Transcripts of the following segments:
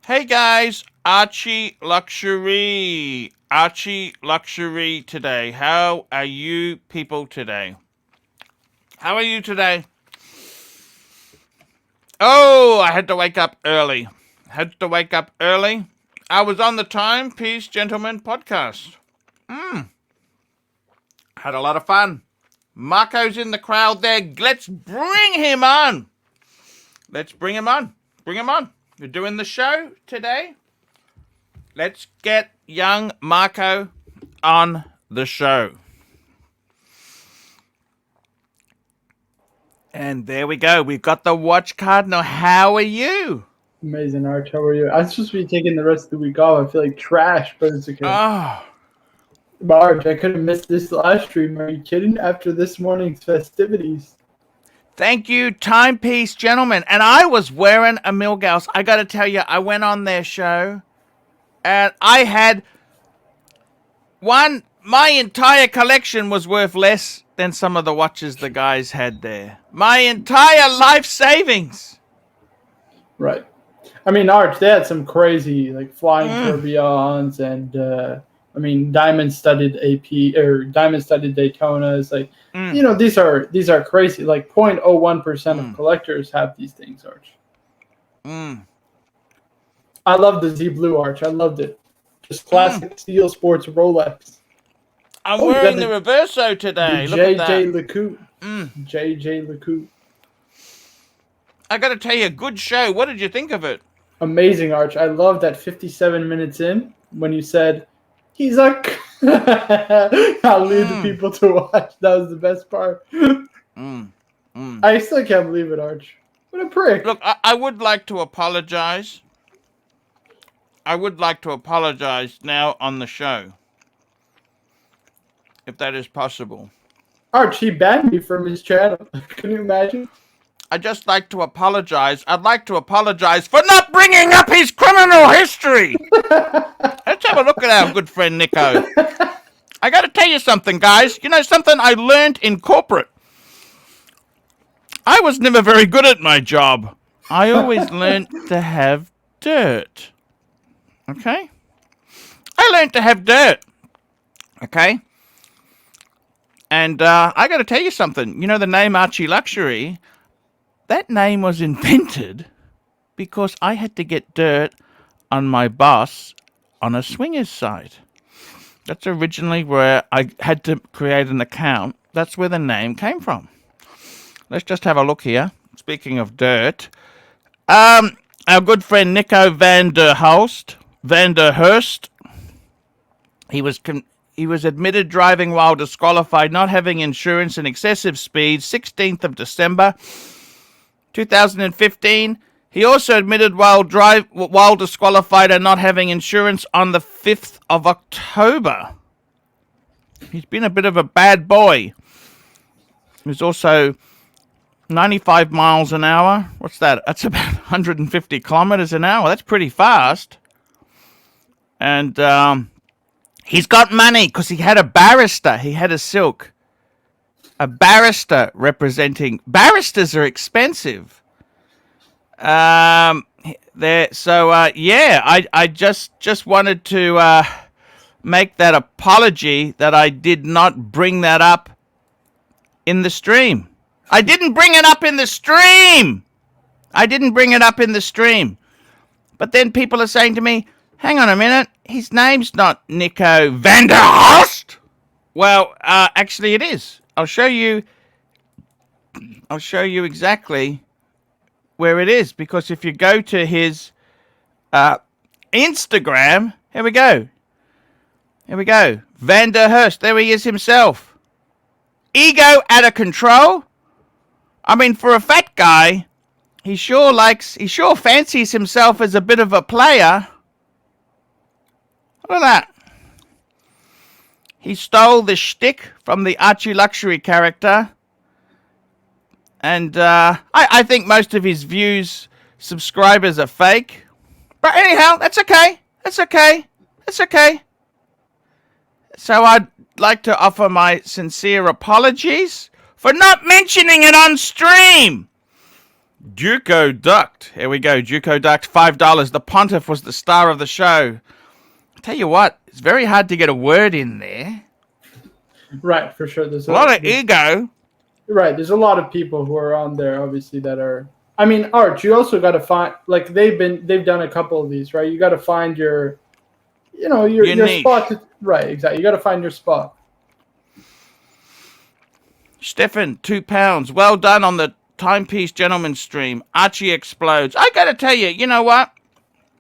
Hey guys, ArchieLuxury. ArchieLuxury today. How are you people today? How are you today? Oh, I had to wake up early. I was on the Timepiece Gentleman podcast. Had a lot of fun. Marco's in the crowd there. Let's bring him on. Bring him on. We're doing the show today. Let's get young Marco on the show. And there we go. We've got the watch card. Now, how are you? Amazing, Arch. How are you? I'm supposed to be taking the rest of the week off. I feel like trash, but it's okay. Oh, But Arch, I could have missed this live stream. Are you kidding? After this morning's festivities. thank you, Timepiece Gentlemen. And I was wearing a Milgauss. I got to tell you, I went on their show and I had my entire collection was worth less than some of the watches the guys had there. My entire life savings. Right. I mean, Arch, they had some crazy, like, flying tourbillons and, diamond-studded AP, or diamond-studded Daytonas. Like, these are crazy. Like, 0.01% of collectors have these things, Arch. I love the Z Blue, Arch. I loved it. Just classic Steel Sports Rolex. I'm wearing the Reverso today. Look at that. JJ LeCoultre. I got to tell you, good show. What did you think of it? Amazing, Arch. I love that 57 minutes in when you said, he's like, I'll leave the people to watch. That was the best part. I still can't believe it, Arch. What a prick. Look, I would like to apologize. Now on the show. If that is possible. Arch, he banned me from his channel. Can you imagine? I'd just like to apologize. I'd like to apologize for not bringing up his criminal history. Let's have a look at our good friend Nico. I got to tell you something, guys. You know something I learned in corporate? I was never very good at my job. I always learned to have dirt. Okay? I learned to have dirt. Okay? And I got to tell you something. You know the name ArchieLuxury? That name was invented because I had to get dirt on my boss on a swingers site. That's originally where I had to create an account. That's where the name came from. Let's just have a look here. Speaking of dirt, our good friend Nico van der Hurst, he was admitted driving while disqualified, not having insurance and excessive speed, 16th of December. 2015, he also admitted while disqualified and not having insurance on the 5th of October. He's been a bit of a bad boy. He's also 95 miles an hour. What's that? That's about 150 kilometers an hour. That's pretty fast. And he's got money because he had a barrister. He had a silk. A barrister representing. Barristers are expensive. I just wanted to make that apology that I did not bring that up in the stream. I didn't bring it up in the stream. But then people are saying to me, hang on a minute, his name's not Nico van der Hurst. Well, actually it is. I'll show you exactly where it is, because if you go to his Instagram, here we go. Van der Hurst, there he is himself. Ego out of control. I mean, for a fat guy, he sure fancies himself as a bit of a player. Look at that. He stole the shtick from the ArchieLuxury character. And I think most of his subscribers are fake. But anyhow, that's okay. So I'd like to offer my sincere apologies for not mentioning it on stream. Duco Duct. Here we go. Duco Duct, $5. The Pontiff was the star of the show. I tell you what, it's very hard to get a word in there. Right, for sure. There's a lot of ego. Right, there's a lot of people who are on there, obviously, that are. I mean, Arch, you also got to find, like, they've done a couple of these, right? You got to find your spot. Right, exactly. You got to find your spot. Stefan, £2. Well done on the Timepiece Gentleman stream. Archie explodes. I got to tell you, you know what?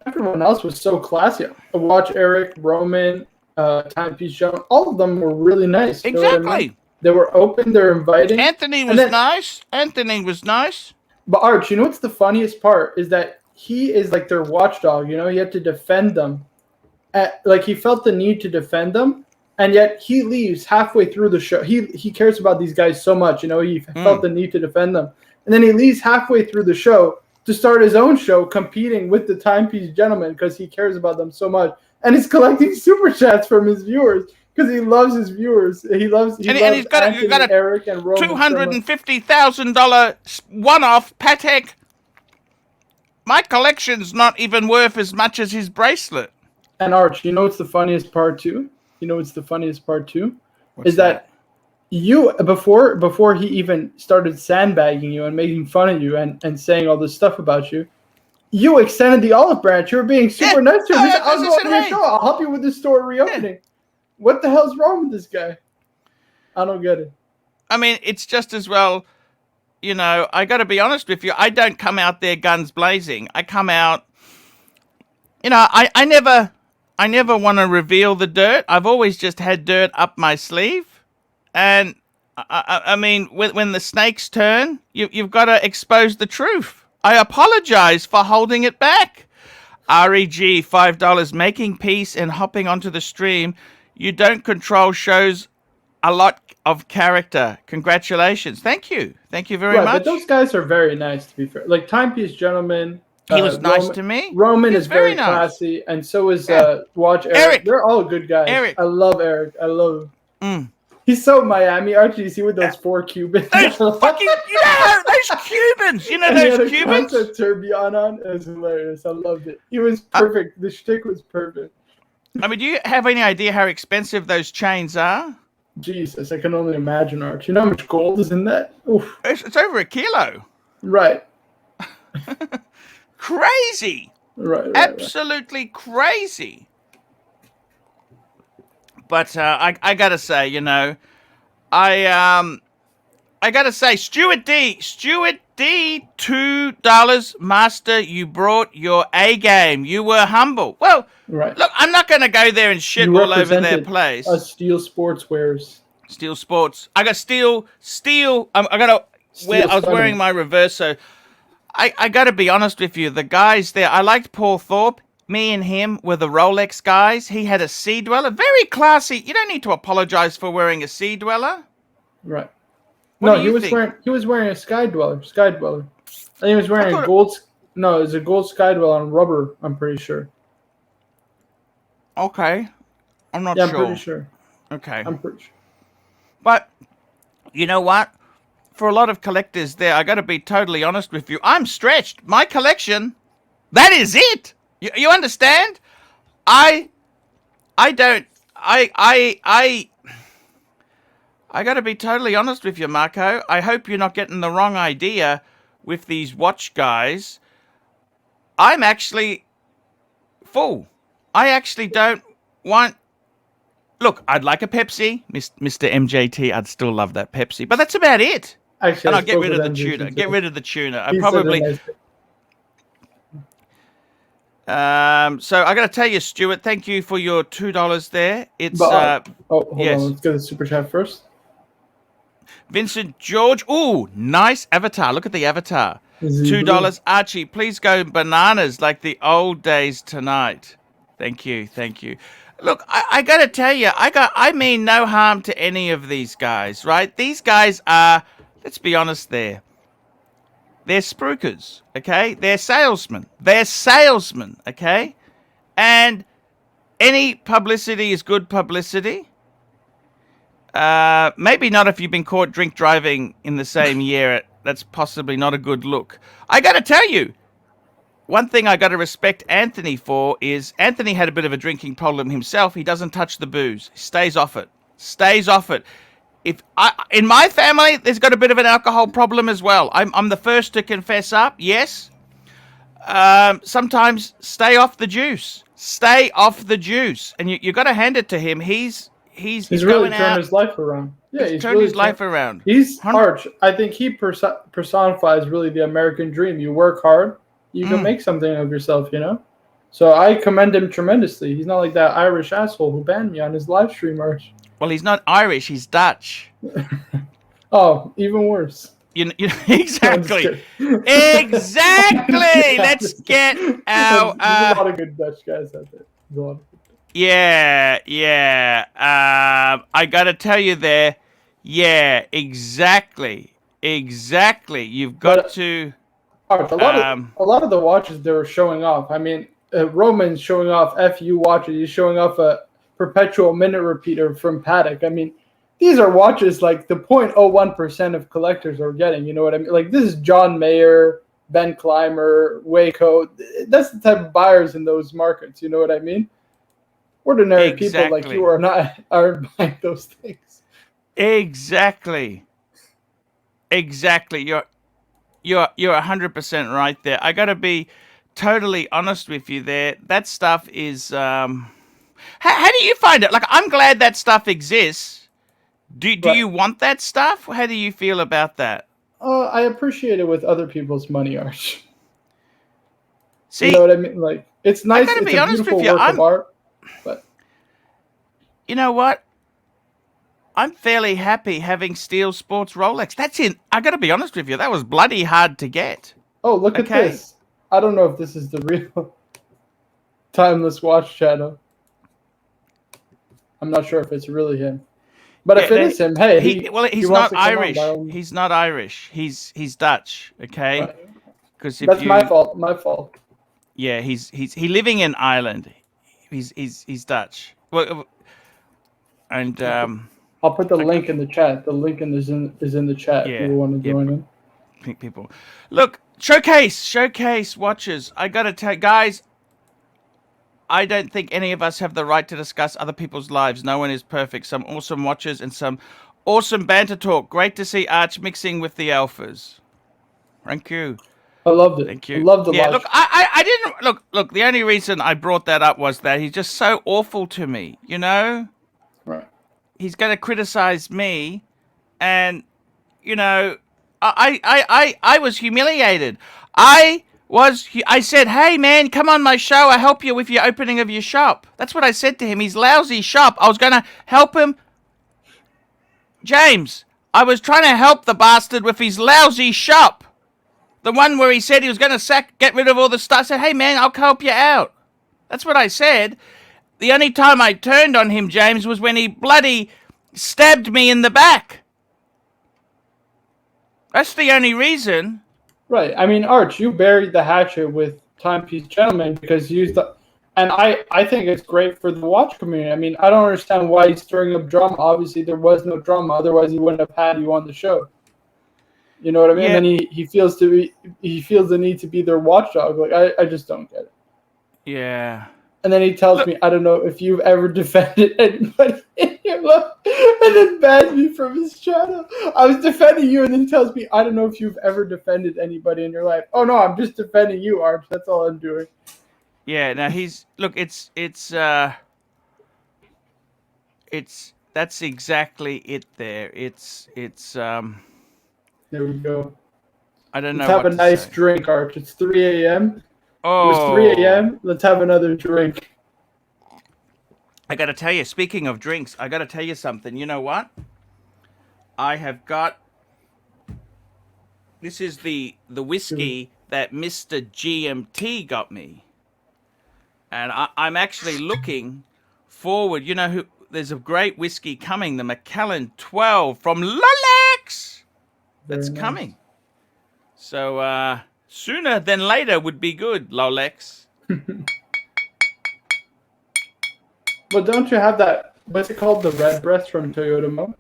Everyone else was so classy. Watch Eric, Roman, Timepiece Gentleman. All of them were really nice. Exactly. You know what I mean? They were open. They're inviting. Anthony was nice. Anthony was nice. But Arch, you know what's the funniest part is that he is like their watchdog. You know, he had to defend them. Like he felt the need to defend them, and yet he leaves halfway through the show. He cares about these guys so much. You know, he felt the need to defend them, and then he leaves halfway through the show to start his own show, competing with the Timepiece Gentleman because he cares about them so much, and he's collecting super chats from his viewers. Because he loves his viewers. He loves he's got a Eric and Roman $250,000 one-off Patek. My collection's not even worth as much as his bracelet. And Arch, you know what's the funniest part too? Is What's that you before he even started sandbagging you and making fun of you and saying all this stuff about you, you extended the olive branch. You were being super nice to him. I'll go on your show. I'll help you with the store reopening. Yeah. What the hell's wrong with this guy? I don't get it. I mean, it's just as well, you know, I got to be honest with you. I don't come out there guns blazing. I come out, you know, I never want to reveal the dirt. I've always just had dirt up my sleeve. And, I mean, when the snakes turn, you've got to expose the truth. I apologize for holding it back. REG, $5, making peace and hopping onto the stream. You don't control shows a lot of character. Congratulations. Thank you. Thank you very much. But those guys are very nice, to be fair. Like Timepiece Gentleman. He was nice to me. Roman is very classy. And so is Watch Eric. They're all good guys. Eric. I love Eric. I love him. He's so Miami. Archie, you see with those 4 Cubans? Those fucking, those Cubans. You know those Cubans? He had a tourbillon on. It was hilarious. I loved it. He was perfect. The shtick was perfect. I mean, do you have any idea how expensive those chains are? Jesus, I can only imagine, Arch. You know how much gold is in that? Oof. It's over a kilo. Right. Crazy. Right. Absolutely crazy. But I gotta say, you know, I gotta say, Stuart D, $2, Master. You brought your A game. You were humble. Well, right. Look, I'm not gonna go there and shit all over their place. Steel Sportswears. Steel Sports. I got Steel. I was wearing my Reverso. I got to be honest with you. The guys there, I liked Paul Thorpe. Me and him were the Rolex guys. He had a Sea Dweller. Very classy. You don't need to apologize for wearing a Sea Dweller. Right. He was wearing a Sky Dweller. I think he was wearing a gold. No, it was a gold Sky Dweller on rubber. I'm pretty sure. Okay, I'm not sure. I'm pretty sure. Okay, I'm pretty sure. But you know what? For a lot of collectors there, I got to be totally honest with you. I'm stretched. My collection, that is it. You understand? I got to be totally honest with you, Marco. I hope you're not getting the wrong idea with these watch guys. I'm actually full. I actually don't want... Look, I'd like a Pepsi. Mr. MJT, I'd still love that Pepsi. But that's about it. Actually, and I'll get rid of the tuna. Get rid of the tuna. I probably... So I got to tell you, Stuart, thank you for your $2 there. It's hold on, yes. Let's go to the super chat first. Vincent George, ooh, nice avatar. Look at the avatar. $2. Archie, please go bananas like the old days tonight. Thank you. Look, I got to tell you, I mean no harm to any of these guys, right? These guys are, let's be honest there. They're spruikers, okay? They're salesmen, okay? And any publicity is good publicity. Maybe not if you've been caught drink driving in the same year that's possibly not a good look. I got to tell you, one thing I got to respect Anthony for is Anthony had a bit of a drinking problem himself. He doesn't touch the booze. He stays off it. Stays off it. In my family, there's got a bit of an alcohol problem as well. I'm the first to confess up. Yes. Sometimes stay off the juice. Stay off the juice. And you got to hand it to him. He's really turned his life around. Yeah, he's turned his life around. He's Arch. I think he personifies really the American dream. You work hard, you can make something of yourself, you know? So I commend him tremendously. He's not like that Irish asshole who banned me on his live stream, Arch. Well, he's not Irish. He's Dutch. Oh, even worse. You exactly. Exactly. Let's get our. There's a lot of good Dutch guys out there. Yeah. I gotta tell you there. Yeah, exactly. You've got to. Arch, a lot of the watches they were showing off. I mean, Roman's showing off FU watches. He's showing off a perpetual minute repeater from Patek. I mean, these are watches like the 0.01% of collectors are getting. You know what I mean? Like, this is John Mayer, Ben Clymer, Waco. That's the type of buyers in those markets. You know what I mean? Ordinary people like you aren't buying those things. Exactly. You're 100% right there. I got to be totally honest with you there. That stuff is. How do you find it? Like, I'm glad that stuff exists. Do you want that stuff? How do you feel about that? I appreciate it with other people's money, Arch. See, you know what I mean? Like, it's nice. I gotta be it's a honest beautiful with you. work of art, but you know what? I'm fairly happy having Steel Sports Rolex. I gotta be honest with you. That was bloody hard to get. Oh, look at this. I don't know if this is the real Timeless Watch channel. I'm not sure if it's really him. But if it is him, hey, he's not Irish. He's not Irish. He's Dutch. Okay, because that's my fault. My fault. Yeah, he's living in Ireland. He's Dutch. Well, and I'll put the link in the chat. The link is in the chat. Yeah, if you want to join in. Pink people, look, showcase watches. I gotta tell guys. I don't think any of us have the right to discuss other people's lives. No one is perfect. Some awesome watches and some awesome banter talk. Great to see Arch mixing with the alphas. Thank you. I loved it. Thank you. I loved the watch. Look, I didn't look. The only reason I brought that up was that he's just so awful to me. You know. Right. He's going to criticize me, and you know, I was humiliated. I said, hey, man, come on my show. I'll help you with your opening of your shop. That's what I said to him. He's lousy shop. I was going to help him. James, I was trying to help the bastard with his lousy shop. The one where he said he was going to get rid of all the stuff. I said, hey, man, I'll help you out. That's what I said. The only time I turned on him, James, was when he bloody stabbed me in the back. That's the only reason. Right. I mean, Arch, you buried the hatchet with Timepiece Gentleman because you used the... And I think it's great for the watch community. I mean, I don't understand why he's stirring up drama. Obviously, there was no drama. Otherwise, he wouldn't have had you on the show. You know what I mean? Yeah. And then he feels the need to be their watchdog. Like, I just don't get it. Yeah. And then he tells me, I don't know if you've ever defended anybody in your life, and then banned me from his channel. I was defending you, and then he tells me, I don't know if you've ever defended anybody in your life. Oh, no, I'm just defending you, Arch. That's all I'm doing. Yeah, now that's exactly it there. There we go. I don't know. Let's have a nice drink, Arch. It's 3 a.m. Oh. It was 3 a.m. Let's have another drink. I got to tell you, speaking of drinks, I got to tell you something. You know what? I have got... This is the whiskey that Mr. GMT got me. And I'm actually looking forward. You know, there's a great whiskey coming, the Macallan 12 from Lolex. That's coming. So, sooner than later would be good, Lolex. But don't you have that, what's it called, the red breast from Toyota Mo?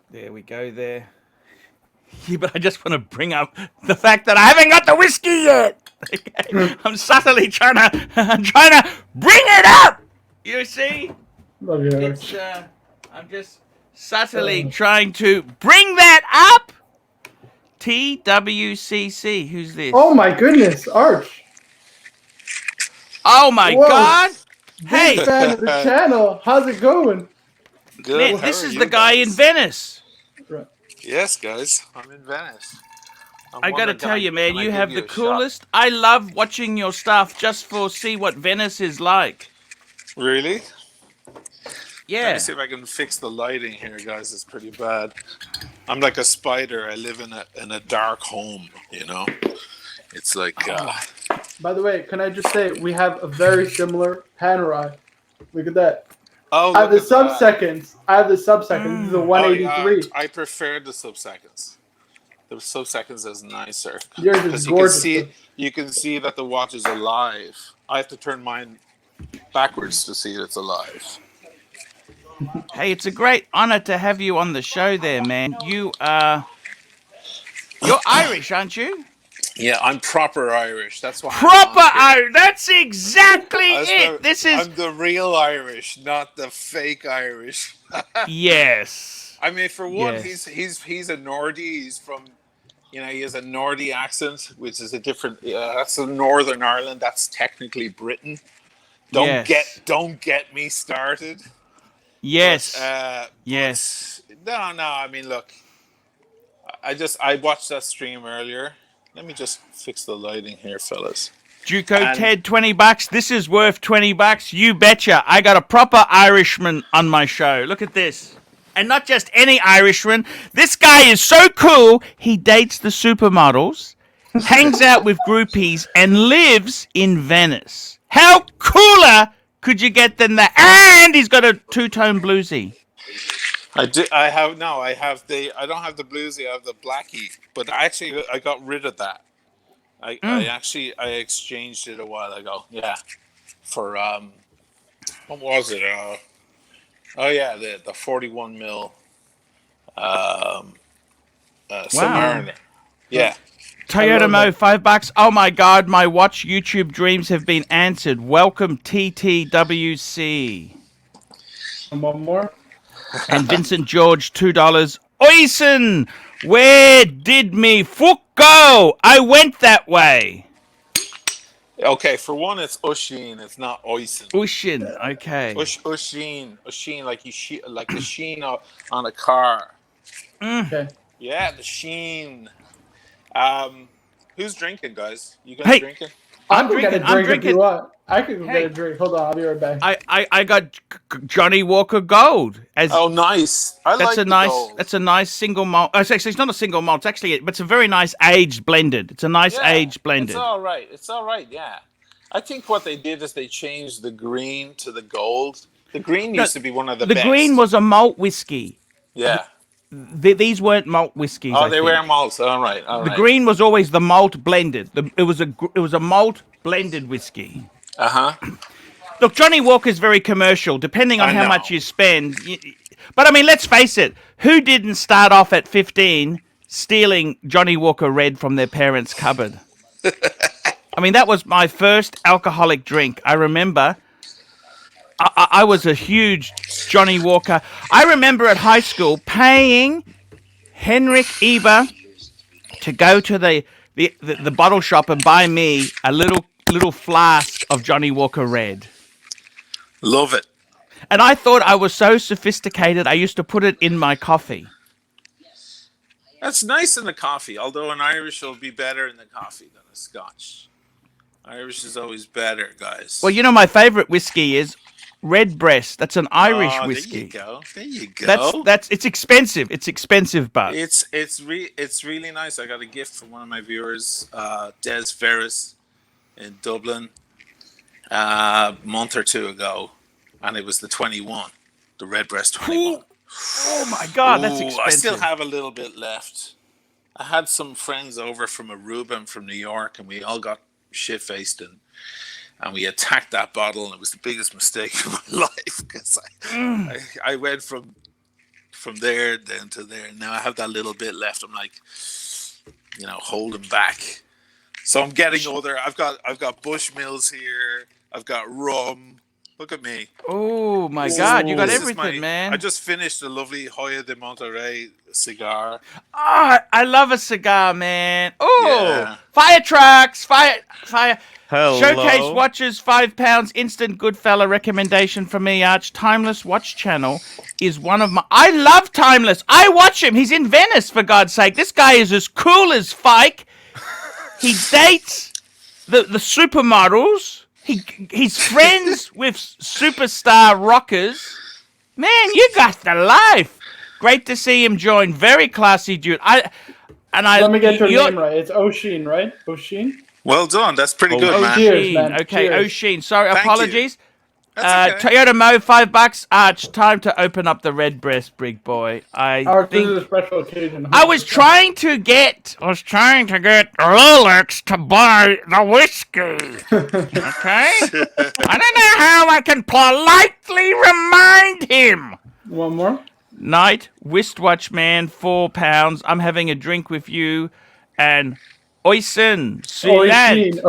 There we go there. Yeah, but I just want to bring up the fact that I haven't got the whiskey yet. Okay? I'm subtly trying to bring it up. You see? Love you, It's Arch. I'm just subtly trying to bring that up. TWCC. Who's this? Oh my goodness, Arch. Oh my Whoa. God. Big Hey, fan of the channel. How's it going? Good. man, How this are is you the guy in guys? Venice. Yes, guys. I'm in Venice. I'm I gotta wondering, tell you, man, can I you give have you the a shot? coolest. I love watching your stuff just for see what Venice is like. Really? Let me Yeah. see if I can fix the lighting here, guys. It's pretty bad. I'm like a spider. I live in a dark home. You know, it's like. By the way, can I just say we have a very similar panerai. Look at that. Oh, I have look the at that. sub-seconds. I have the sub-seconds. This is a Oh yeah, 183. I prefer the sub-seconds. The sub-seconds is nicer Yours is because gorgeous. you can see that the watch is alive. I have to turn mine backwards to see it's alive. Hey, it's a great honor to have you on the show there, man. You're Irish, aren't you? Yeah, I'm proper Irish. That's why I'm Proper on here. Irish. That's exactly it. I'm the real Irish, not the fake Irish. Yes. I mean, for one, Yes. he's a Nordie. He's from, he has a Nordie accent, which is a different. That's in Northern Ireland. That's technically Britain. Yes. Don't get me started. Yes. But no. I mean, look, I watched that stream earlier. Let me just fix the lighting here, fellas. Duco And Ted, $20. This is worth $20. You betcha. I got a proper Irishman on my show. Look at this. And not just any Irishman. This guy is so cool. He dates the supermodels, hangs out with groupies, and lives in Venice. How cooler could you get than that? And he's got a two-tone bluesy. I don't have the bluesy. I have the blackie. But actually, I got rid of that. I exchanged it a while ago. Yeah, for what was it? Oh yeah, the 41 mil Submariner. Yeah. Toyota Mo, $5. Oh my God, my watch YouTube dreams have been answered. Welcome, TTWC. One more. And Vincent George, $2. Oisen, where did me foot go? I went that way. Okay, for one, it's Oisin. It's not Oisin. Oisin, okay. Oisin, like like the sheen on a car. Okay. Yeah, the sheen. Who's drinking, guys? You guys Hey, drinking? I can get a drink if you want. I can Hey. get a drink. Hold on, I'll be right back. I got Johnny Walker Gold. Oh, nice. That's a nice single malt. Actually, it's not a single malt. It's actually, but it's a very nice aged blended. It's a nice aged blended. It's all right. It's all right. Yeah. I think what they did is they changed the green to the gold. The green used to be one of the best. The green was a malt whiskey. Yeah. These weren't malt whiskeys. Oh, they were malts. All right. The green was always the malt blended. It was a malt blended whiskey. Look, Johnny Walker's very commercial, depending on how much you spend. But I mean, let's face it. Who didn't start off at 15 stealing Johnny Walker Red from their parents' cupboard? I mean, that was my first alcoholic drink. I remember. I was a huge Johnny Walker. I remember at high school paying Henrik Eber to go to the bottle shop and buy me a little flask of Johnny Walker Red. Love it. And I thought I was so sophisticated, I used to put it in my coffee. That's nice in the coffee, although an Irish will be better in the coffee than a Scotch. Irish is always better, guys. Well, you know, my favorite whiskey is Redbreast. That's an Irish whiskey. There you go. It's expensive. It's expensive, but it's really nice. I got a gift from one of my viewers, Des Ferris in Dublin, a month or two ago, and it was the 21, the Redbreast 21. Oh my God, that's expensive. I still have a little bit left. I had some friends over from Aruba and from New York, and we all got shit-faced and we attacked that bottle, and it was the biggest mistake of my life because I went from from there down to there. Now I have that little bit left. I'm like, holding back. So I'm getting older. I've got Bushmills here. I've got rum. Look at me. Oh my God, you got This is everything, man. I just finished a lovely Hoya de Monterrey cigar. Oh, I love a cigar, man. Oh, Yeah. fire trucks, fire. Hello. Showcase watches, £5. Instant good fella recommendation for me, Arch. Timeless Watch Channel is one of my. I love Timeless. I watch him. He's in Venice, for God's sake. This guy is as cool as Fike. He dates the supermodels. He's friends with superstar rockers. Man, you got the life. Great to see him join. Very classy dude. Let me get your name right. It's O'Sheen, right? O'Sheen? Well done. That's pretty good, man. Cheers, man. Okay, Cheers. O'Sheen. Sorry, Thank apologies. That's okay. Toyota Mo, $5. Arch, time to open up the red breast, big boy. This is a special occasion. I was trying to get Rolex to buy the whiskey. Okay? I don't know how I can politely remind him. One more? Night, wristwatch man, £4. I'm having a drink with you and Oisin. O'Sheen.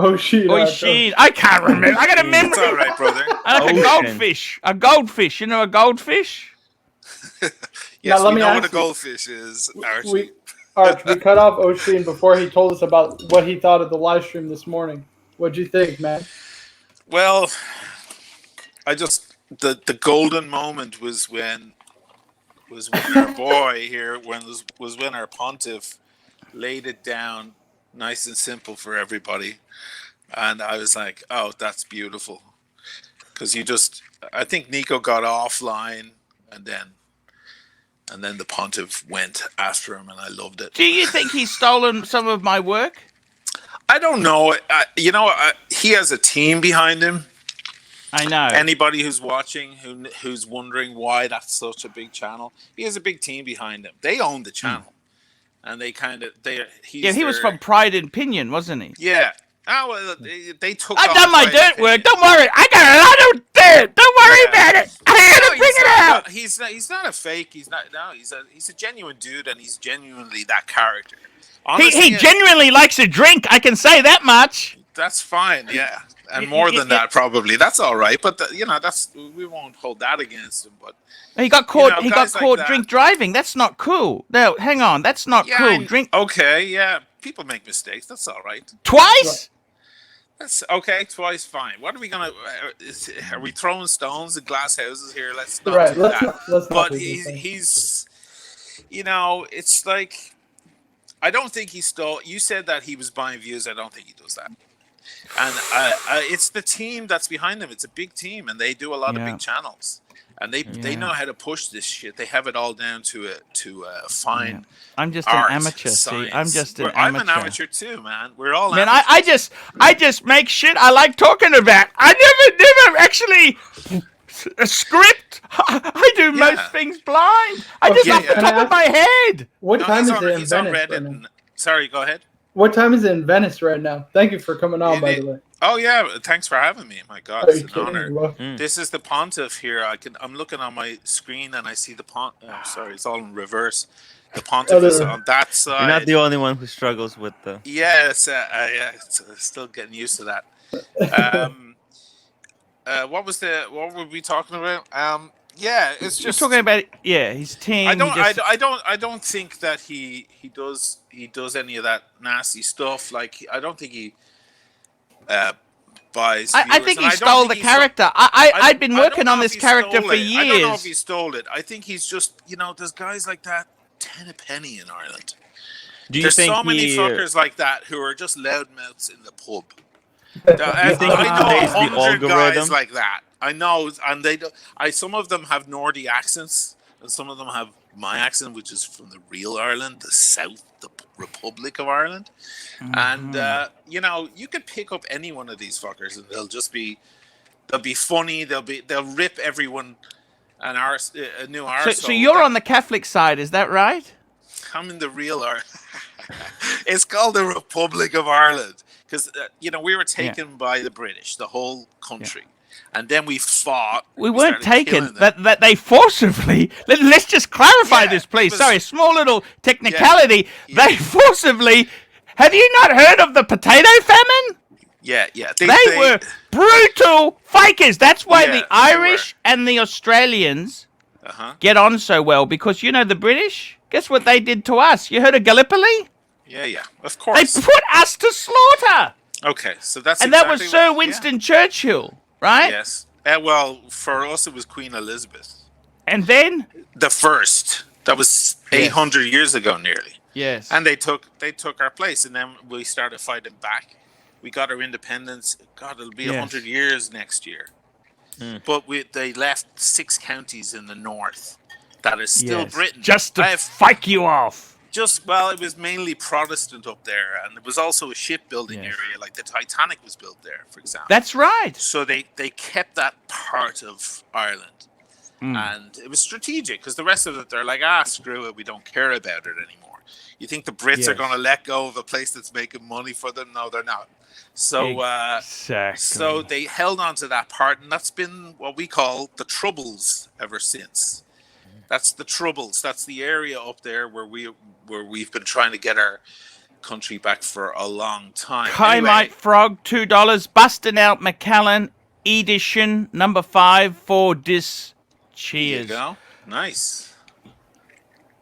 I can't remember. I got a memory. It's all right, brother. I like a goldfish. A goldfish. You know a goldfish? Yes, let we me know ask what a you. goldfish is, Archie. We cut off O'Sheen before he told us about what he thought of the live stream this morning. What'd you think, man? Well, the golden moment was when our boy here was when our pontiff laid it down nice and simple for everybody, and I was like, oh, that's beautiful, because I think Nico got offline, and then the pontiff went after him, and I loved it. Do you think he's stolen some of my work? I don't know. He has a team behind him. I know. Anybody who's watching who's wondering why that's such a big channel, he has a big team behind him. They own the channel, and he was from Pride and Pinion, wasn't he? Yeah. Oh, well, they took. I've done my dirt work. Don't worry. I got a lot of dirt. Don't worry about it. I had to bring it out. He's not a fake. He's not. No, he's a genuine dude, and he's genuinely that character. Honestly, He genuinely likes a drink. I can say that much. That's fine. Yeah. And more than that, probably. That's all right. But we won't hold that against him. But he got caught. He got caught like drink driving. That's not cool. No, hang on. That's not cool. Okay, yeah. People make mistakes. That's all right. Twice. That's okay. Twice, fine. What are we gonna? Are we throwing stones at glass houses here? Let's not do that. But he's. It's like. I don't think he stole. You said that he was buying views. I don't think he does that. And it's the team that's behind them. It's a big team, and they do a lot of big channels, and they know how to push this shit. They have it all down to a fine. I'm just art, an amateur. science. See, I'm just an amateur. I'm an amateur too, man. We're all man. amateurs. I just make shit I like talking about. I never actually a script. I do most things blind. I just off the top of my head. What time is it in Venice? Sorry, go ahead. What time is it in Venice right now? Thank you for coming on, by the way. Oh yeah, thanks for having me. My God, it's an honor. This is the pontiff here. I'm looking on my screen and I see the pontiff. Oh, sorry, it's all in reverse. The pontiff is on that side. You're not the only one who struggles with the. Yes, still getting used to that. What were we talking about? Yeah, it's just talking about his team. I don't think that he does any of that nasty stuff. Like I don't think he buys. I think he stole the character. I've been working on this character for years. I don't know if he stole it. I think he's just there's guys like that 10 a penny in Ireland. There's so many fuckers like that who are just loudmouths in the pub. I know 100 guys like that. I know, and they do. Some of them have Nordic accents, and some of them have my accent, which is from the real Ireland, the South, the Republic of Ireland. And you could pick up any one of these fuckers, and they'll be funny. They'll rip everyone a new arsehole. So you're on the Catholic side, is that right? I'm in the real Ireland. It's called the Republic of Ireland because we were taken by the British, the whole country. and then we fought. We weren't started taken. killing them. That they forcibly. Let's just clarify Yeah, this, it please. was- Sorry, small little technicality. Yeah. They forcibly. Have you not heard of the potato famine? Yeah. They were brutal fakers. That's why Yeah, the they Irish and the Australians get on so well, because the British. Guess what they did to us? You heard of Gallipoli? Yeah. Of They course. put us to slaughter, Okay, so that's and that was exactly Sir what- Winston Churchill, right? Yes. Well, for us, it was Queen Elizabeth, And then the first. That was 800 years ago, nearly. yes, And they took our place, and then we started fighting back. We got our independence. God, it'll be 100 years next year. But they left 6 counties in the north that is still Britain. just to fake you off. It was mainly Protestant up there, and it was also a shipbuilding area. Like the Titanic was built there, for example. That's right. So they kept that part of Ireland, and it was strategic because the rest of it, they're like, screw it, we don't care about it anymore. You think the Brits are going to let go of a place that's making money for them? No, they're not. So, Exactly. so they held on to that part, and that's been what we call the Troubles ever since. That's the Troubles. That's the area up there where we've been trying to get our country back for a long time. Kymite Frog, $2. Busting out Macallan edition number 5 for this. Cheers. There you go. Nice.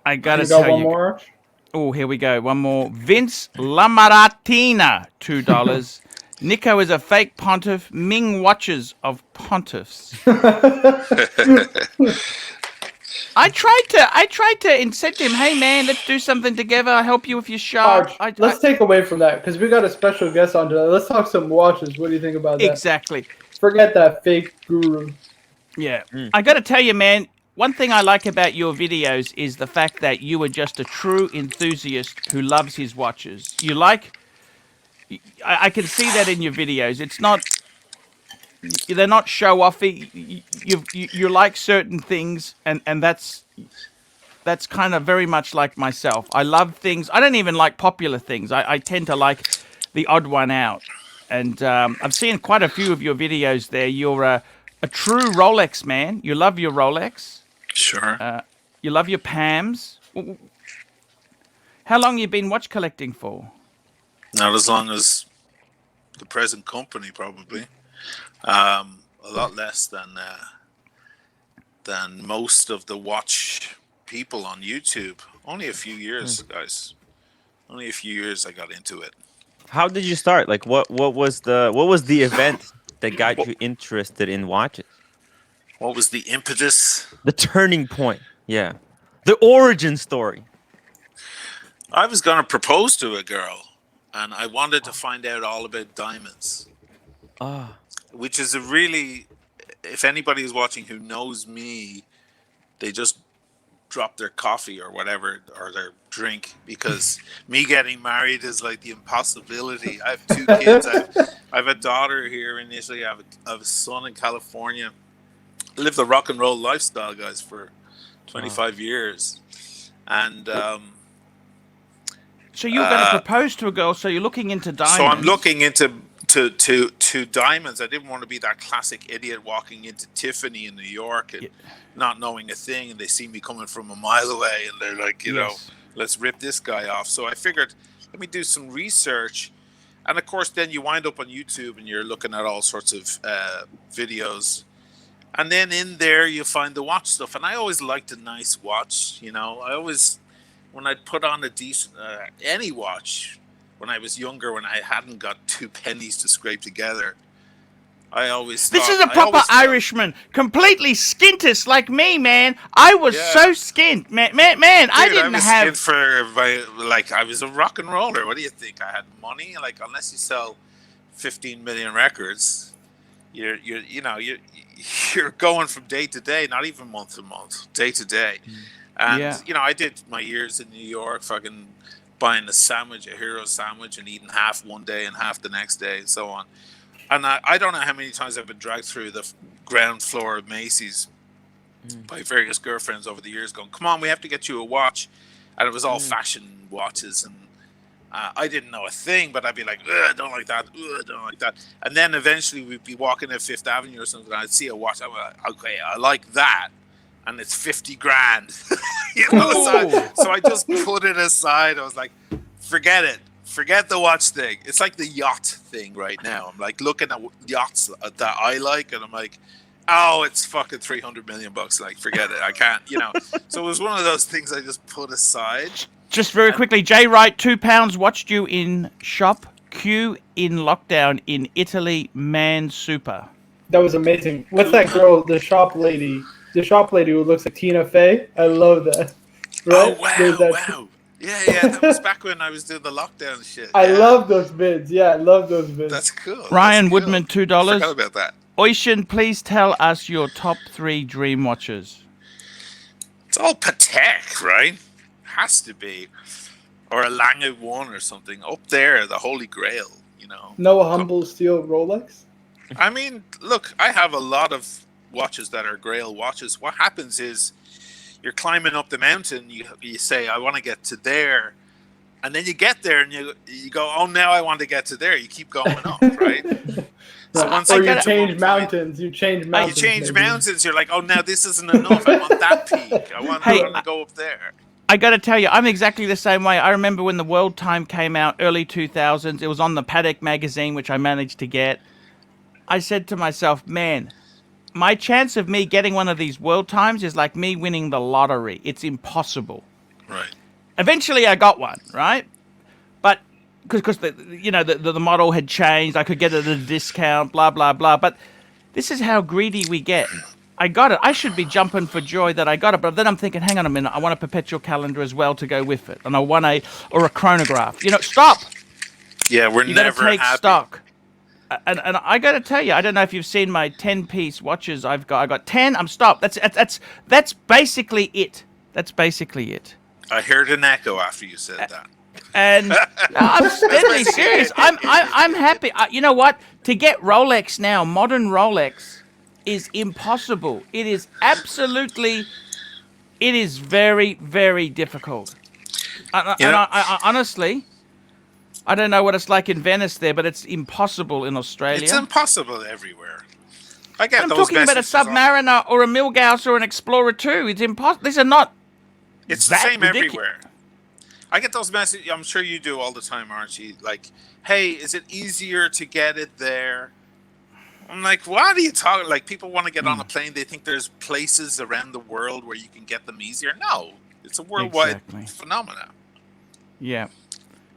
I gotta You got tell one you. more, Arch? Oh, here we go. One more. Vince Lamaratina, $2. Nico is a fake pontiff. Ming watches of pontiffs. I tried to incent him. Hey man, let's do something together. I'll help you with your shop. Arch, let's take away from that because we got a special guest on today. Let's talk some watches. What do you think about that? Exactly. Forget that fake guru. Yeah. I got to tell you, man, one thing I like about your videos is the fact that you are just a true enthusiast who loves his watches. I can see that in your videos. It's not, they're not show-offy. You like certain things, and that's kind of very much like myself. I love things. I don't even like popular things. I tend to like the odd one out. And I've seen quite a few of your videos there. You're a true Rolex man. You love your Rolex. Sure. You love your Pams. How long you been watch collecting for? Not as long as the present company, probably. A lot less than most of the watch people on YouTube. Only a few years, guys. Only a few years I got into it. How did you start? Like, what was the event that got you interested in watches? What was the impetus? The turning point. Yeah. The origin story. I was going to propose to a girl, and I wanted to find out all about diamonds. Which is a really, if anybody is watching who knows me, they just drop their coffee or whatever, or their drink, because me getting married is like the impossibility. I have 2 kids. I have a daughter here in Italy. I have a son in California. I lived the rock and roll lifestyle, guys, for 25 years. And So you were going to propose to a girl, so you're looking into diamonds. so I'm looking into to diamonds. I didn't want to be that classic idiot walking into Tiffany in New York and not knowing a thing, and they see me coming from a mile away, and they're like, you know, let's rip this guy off. So I figured, let me do some research, and of course, then you wind up on YouTube and you're looking at all sorts of videos, and then in there you find the watch stuff. And I always liked a nice watch, you know. I always, when I'd put on a decent any watch. When I was younger, when I hadn't got 2 pennies to scrape together, I always thought... This is a proper Irishman. Completely skintest like me, man. I was so skint. Man, dude, I didn't have... Skint for, like, I was a rock and roller. What do you think? I had money? Like, unless you sell 15 million records, you're going from day to day, not even month to month, day to day. And, you know, I did my years in New York, fucking... buying a sandwich, a hero sandwich, and eating half one day and half the next day, and so on. And I don't know how many times I've been dragged through the ground floor of Macy's by various girlfriends over the years going, come on, we have to get you a watch. And it was all fashion watches. And I didn't know a thing, but I'd be like, I don't like that. I don't like that. And then eventually we'd be walking at Fifth Avenue or something, and I'd see a watch. I'm like, okay, I like that. And it's 50 grand. So I just put it aside. I was like, forget it. Forget the watch thing. It's like the yacht thing right now. I'm like looking at yachts that I like, and I'm like, oh, it's fucking 300 million bucks. Like, forget it. I can't, So it was one of those things I just put aside. Just very quickly, Jay Wright, £2 watched you in shop queue in lockdown in Italy. Man, super. That was amazing. What's that girl? The shop lady who looks like Tina Fey. I love that. Right? Oh wow! Yeah. That was back when I was doing the lockdown shit. I love those vids. Yeah, I love those vids. That's cool. Ryan That's Woodman, cool. $2. Forgot about that. Ocean, please tell us your top 3 dream watches. It's all Patek, right? Has to be, or a Lange 1 or something up there, the Holy Grail. No humble steel Rolex. I mean, look, I have a lot of watches that are Grail watches. What happens is you're climbing up the mountain. You say, I want to get to there, and then you get there and you go, oh, now I want to get to there. You keep going up, right? So once or you change mountains. You change mountains. You change mountains. You're like, oh, now this isn't enough. I want that peak. I want to go up there. I got to tell you, I'm exactly the same way. I remember when the World Time came out, early 2000s. It was on the Patek magazine, which I managed to get. I said to myself, man, my chance of me getting one of these World Times is like me winning the lottery. It's impossible. Right. Eventually, I got one, right? But because the model had changed, I could get it at a discount, blah, blah, blah. But this is how greedy we get. I got it. I should be jumping for joy that I got it. But then I'm thinking, hang on a minute. I want a perpetual calendar as well to go with it. And I want a chronograph. Stop. Yeah, we're you never take happy. Stock. And I got to tell you, I don't know if you've seen my 10-piece watches I've got. I got 10. I'm stopped. That's basically it. That's basically it. I heard an echo after you said that. And no, I'm deadly serious. I'm happy. You know what? To get Rolex now, modern Rolex, is impossible. It is very, very difficult. I honestly, I don't know what it's like in Venice there, but it's impossible in Australia. It's impossible everywhere. I get I'm those talking about a messages Submariner or a Milgauss or an Explorer 2. It's impossible. These are not. It's the same everywhere. I get those messages. I'm sure you do all the time, Archie. Like, hey, is it easier to get it there? I'm like, what are you talking? Like, people want to get on a plane. They think there's places around the world where you can get them easier. No, it's a worldwide phenomenon. Yeah.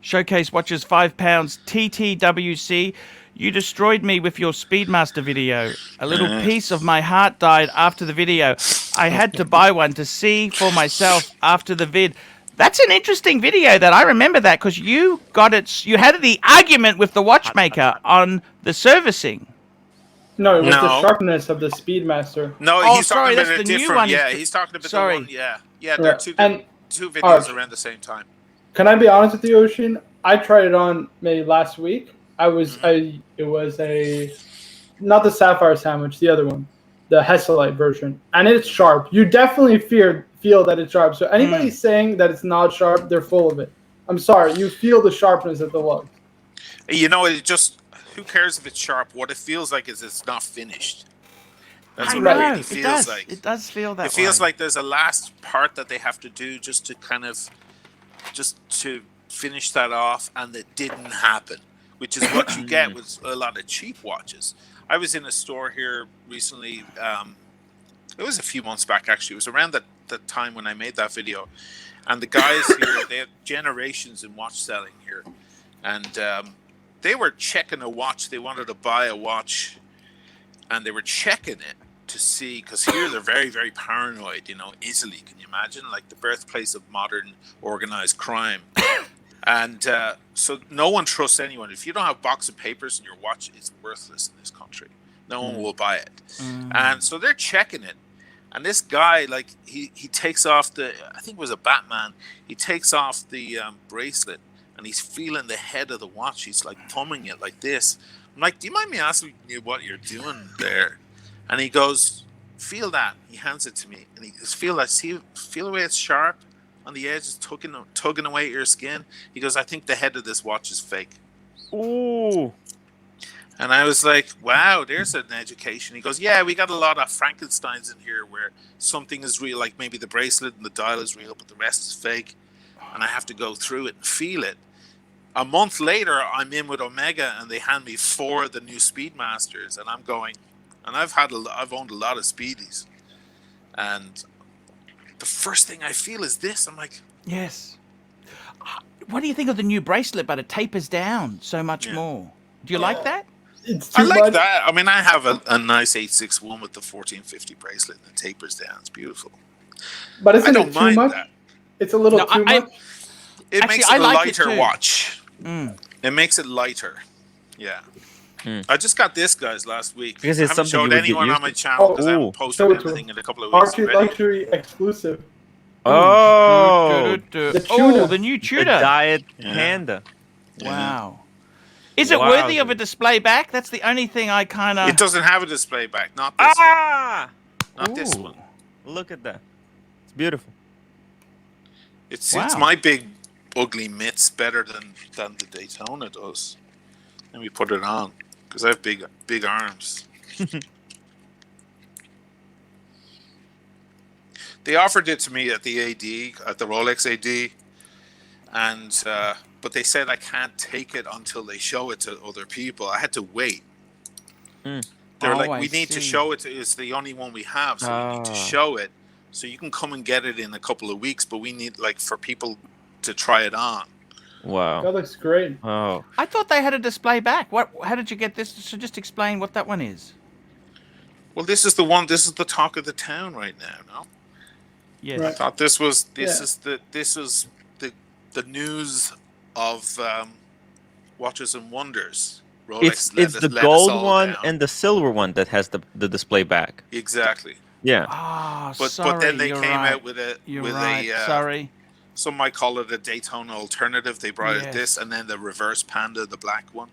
Showcase watches, £5. TTWC. You destroyed me with your Speedmaster video. A little piece of my heart died after the video. I had to buy one to see for myself after the vid. That's an interesting video. That I remember that because you got it. You had the argument with the watchmaker on the servicing. No, it was the sharpness of the Speedmaster. No, he's talking about a different. Yeah, he's talking about the one. Yeah, they're two videos around the same time. Can I be honest with you, Ocean? I tried it on maybe last week. It was not the Sapphire Sandwich, the other one, the Hesselite version, and it's sharp. You definitely feel that it's sharp. So anybody saying that it's not sharp, they're full of it. I'm sorry, you feel the sharpness of the lug. It just. Who cares if it's sharp? What it feels like is it's not finished. That's what it really feels like. It does feel that way. It feels like there's a last part that they have to do just to finish that off, and it didn't happen, which is what you get with a lot of cheap watches. I was in a store here recently. It was a few months back, actually. It was around the time when I made that video. And the guys here, they have generations in watch selling here. And they were checking a watch. They wanted to buy a watch, and they were checking it to see, because here they're very, very paranoid. Italy, can you imagine? Like the birthplace of modern organized crime. And so no one trusts anyone. If you don't have a box of papers in your watch, it's worthless in this country. No one will buy it. And so they're checking it. And this guy, like, he takes off I think it was a Batman. He takes off the bracelet, and he's feeling the head of the watch. He's like thumbing it like this. I'm like, do you mind me asking you what you're doing there? And he goes, feel that. He hands it to me, and he goes, feel that. Feel the way it's sharp. on the edges, tugging away at your skin. He goes, I think the head of this watch is fake. Ooh. And I was like, wow, there's an education. He goes, yeah, we got a lot of Frankensteins in here where something is real, like maybe the bracelet and the dial is real, but the rest is fake. And I have to go through it and feel it. A month later, I'm in with Omega, and they hand me 4 of the new Speedmasters, and I'm going, and I've owned a lot of Speedies, and the first thing I feel is this. I'm like, Yes. What do you think of the new bracelet? But it tapers down so much more. Do you like that? It's too I like much. that. I mean, I have a nice 861 with the 1450 bracelet, and it tapers down. It's beautiful. But I isn't don't it too mind much? that. It's a little too much. It Actually, makes I it a like it lighter too. watch. It makes it lighter. Yeah. I just got this, guys, last week. Because I it's haven't something you showed would get anyone used on my to. channel because I Ooh. haven't posted Show it to anything him. in a couple of weeks already. ArchieLuxury exclusive. Oh, The Oh, Tudor. the new the Tudor. diet Yeah. panda. Wow. Is it worthy of a display back? That's the only thing I kind of... It doesn't have a display back. Not this one. Ah! Not this Ooh. one. Look at that. It's beautiful. It's Wow. my big ugly mitts better than the Daytona does. Let me put it on because I have big arms. They offered it to me at the Rolex AD, and but they said I can't take it until they show it to other people. I had to wait. They're like, we need to show it. It's the only one we have, so we need to show it. So you can come and get it in a couple of weeks, but we need for people to try it on. Wow. That looks great. Oh. I thought they had a display back. How did you get this? So just explain what that one is. Well, this is the one. This is the talk of the town right now. No, Yes. Right. I thought this was the news of Watches and Wonders. Rolex It's the gold one and the silver one that has the display back. Exactly. Yeah. Ah, But sorry. then they you're came right. out with a You're right. Sorry. some might call it a Daytona alternative. They brought Yes. out this and then the reverse Panda, the black one,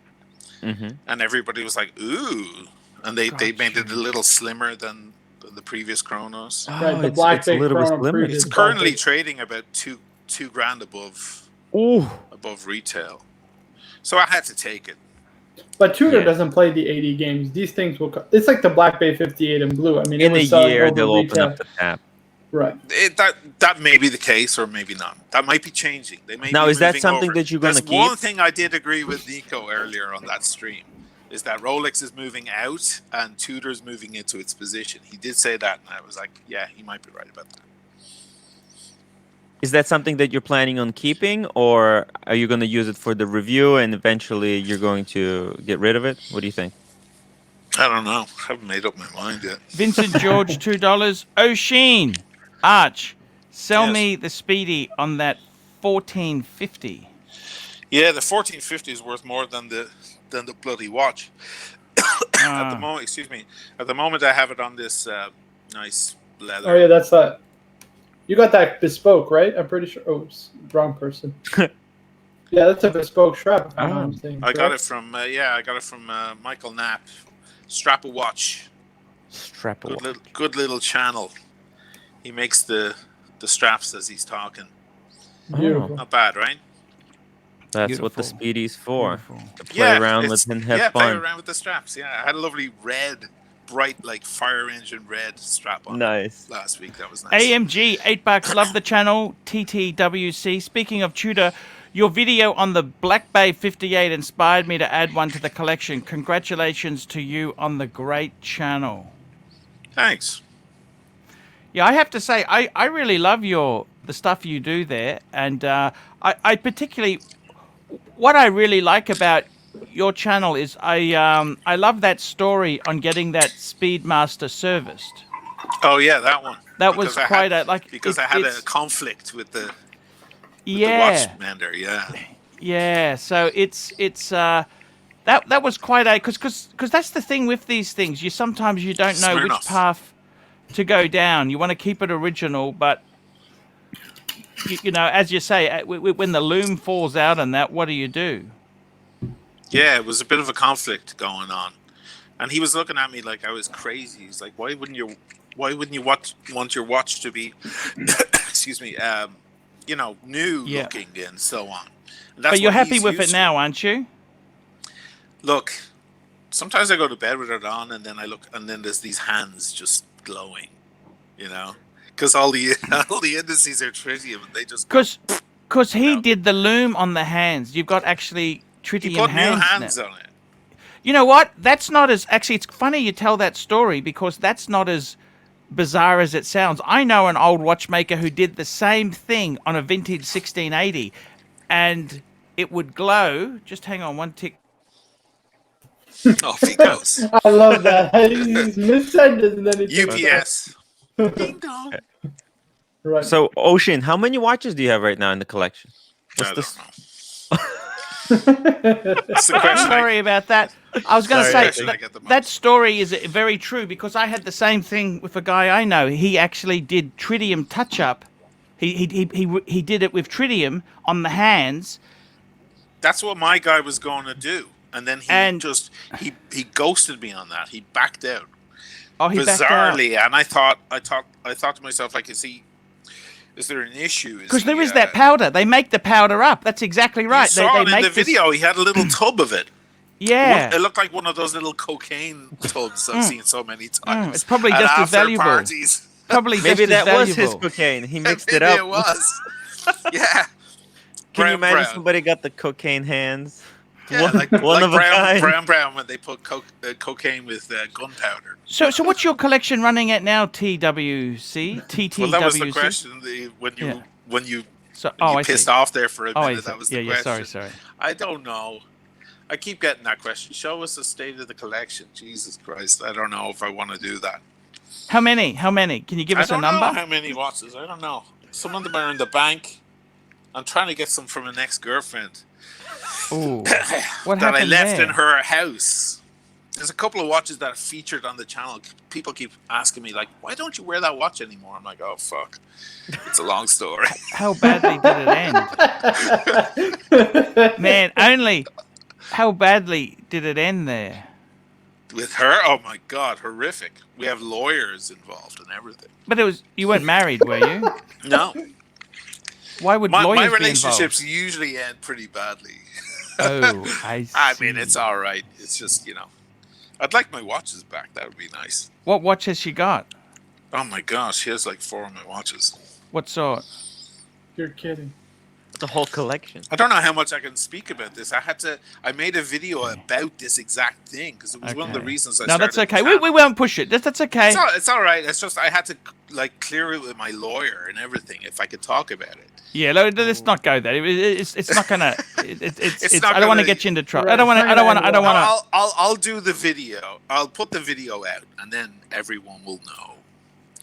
Mm-hmm. and everybody was like, "Ooh!" And they made it a little slimmer than the previous Chronos. Right, the black it's a big little bit Chrono slimmer. previous. It's currently trading about two grand above retail, so I had to take it. But Tudor Yeah. doesn't play the 80 games. These things will. It's like the Black Bay 58 in blue. I mean, In it a was selling year, over they'll open retail. up the tab. Right. That may be the case, or maybe not. That might be changing. They may Now, be is that moving something over. that you're gonna There's keep? one thing I did agree with Nico earlier on that stream, is that Rolex is moving out and Tudor's moving into its position. He did say that, and I was like, yeah, he might be right about that. Is that something that you're planning on keeping, or are you going to use it for the review and eventually you're going to get rid of it? What do you think? I don't know. I haven't made up my mind yet. Vincent George, $2. O'Sheen, Arch, sell Yes. me the Speedy on that 1450. Yeah, the 1450 is worth more than the bloody watch. At the moment, excuse me. At the moment, I have it on this nice leather. Oh yeah, that's that. You got that bespoke, right? I'm pretty sure. Oh, wrong person. Yeah, that's a bespoke strap. If I'm not mistaken, I got it from Michael Knapp. Strap a watch. Strap a watch. Good little channel. He makes the straps as he's talking. Beautiful. Not bad, right? That's what the Beautiful. Speedy's for. Beautiful. To play around with and have play fun. around with the straps. Yeah, I had a lovely red, bright, like fire engine red strap on Nice. last week. That was nice. AMG, $8. Love the channel. TTWC. Speaking of Tudor, your video on the Black Bay 58 inspired me to add one to the collection. Congratulations to you on the great channel. Thanks. Yeah, I have to say, I really love the stuff you do there, and I particularly, what I really like about your channel is I love that story on getting that Speedmaster serviced. Oh yeah, that one. That was Because quite I had a it's conflict with the yeah. watchmander. Yeah. Yeah, so it's that was quite a because that's the thing with these things. You sometimes you don't know which Smirnoff. path to go down. You want to keep it original, but you know, as you say, when the loom falls out and that, what do you do? Yeah, it was a bit of a conflict going on, and he was looking at me like I was crazy. He's like, "Why wouldn't you want your watch to be, excuse me, new Yeah. looking and so on. And that's But you're what happy he's with it used to. now, aren't you? Look, sometimes I go to bed with it on, and then I look, and then there's these hands just glowing, because all the indices are tritium, and they just go. Because he No. did the loom on the hands. You've got actually He tritium put new hands hands now. on it. You know what? That's not as actually. It's funny you tell that story because that's not as bizarre as it sounds. I know an old watchmaker who did the same thing on a vintage 1680, and it would glow. Just hang on one tick. Off he goes. I love that. He's mid-sentence and then he takes it UPS. Ding dong. Right. So, Ocean, how many watches do you have right now in the collection? I What's don't this? know. It's the question. Sorry about that. I was going to Sorry, say I get the most. that story is very true because I had the same thing with a guy I know. He actually did tritium touch up. He did it with tritium on the hands. That's what my guy was going to do, and then he ghosted me on that. He backed out. Oh, he backed out. Bizarrely, and I thought to myself, like, is there an issue? Because there is that powder. They make the powder up. That's exactly right. You saw they it in make the video. He had a little tub of it. Yeah. It looked like one of those little cocaine tubs I've seen so many times. It's probably at just as after valuable. parties. Probably Maybe just as that was his valuable. cocaine. He mixed Maybe it up. it was. Yeah. Can you imagine brown. somebody got the cocaine hands? Yeah, one like of a kind. brown when they put cocaine with gunpowder. So what's your collection running at now, TWC? TTWC? Well, that was the question. When you pissed off there for a minute, that was the question. Sorry. I don't know. I keep getting that question. Show us the state of the collection. Jesus Christ. I don't know if I want to do that. How many? Can you give us a number? I don't know how many watches. I don't know. Some of them are in the bank. I'm trying to get some from an ex-girlfriend. Ooh. What that I happened left there? in her house. There's a couple of watches that are featured on the channel. People keep asking me, like, why don't you wear that watch anymore? I'm like, oh, fuck. It's a long story. How badly did it end? Man, how badly did it end there? With her? Oh, my God. Horrific. We have lawyers involved and everything. But you weren't married, were you? No. Why would My lawyers relationships usually end pretty badly. Oh, I see. I mean, it's all right. It's just, I'd like my watches back. That would be nice. What watch has she got? Oh, my gosh. She has like 4 of my watches. What sort? You're kidding. The whole collection. I don't know how much I can speak about this. I made a video about this exact thing because it was one of the reasons I started. No, that's okay. the We won't push it. That's okay. It's all right. It's just I had to clear it with my lawyer and everything if I could talk about it. Yeah, let's not go there. It's not gonna. It's not I don't want to gonna- get you into trouble. Right, I don't want to. I'll do the video. I'll put the video out, and then everyone will know.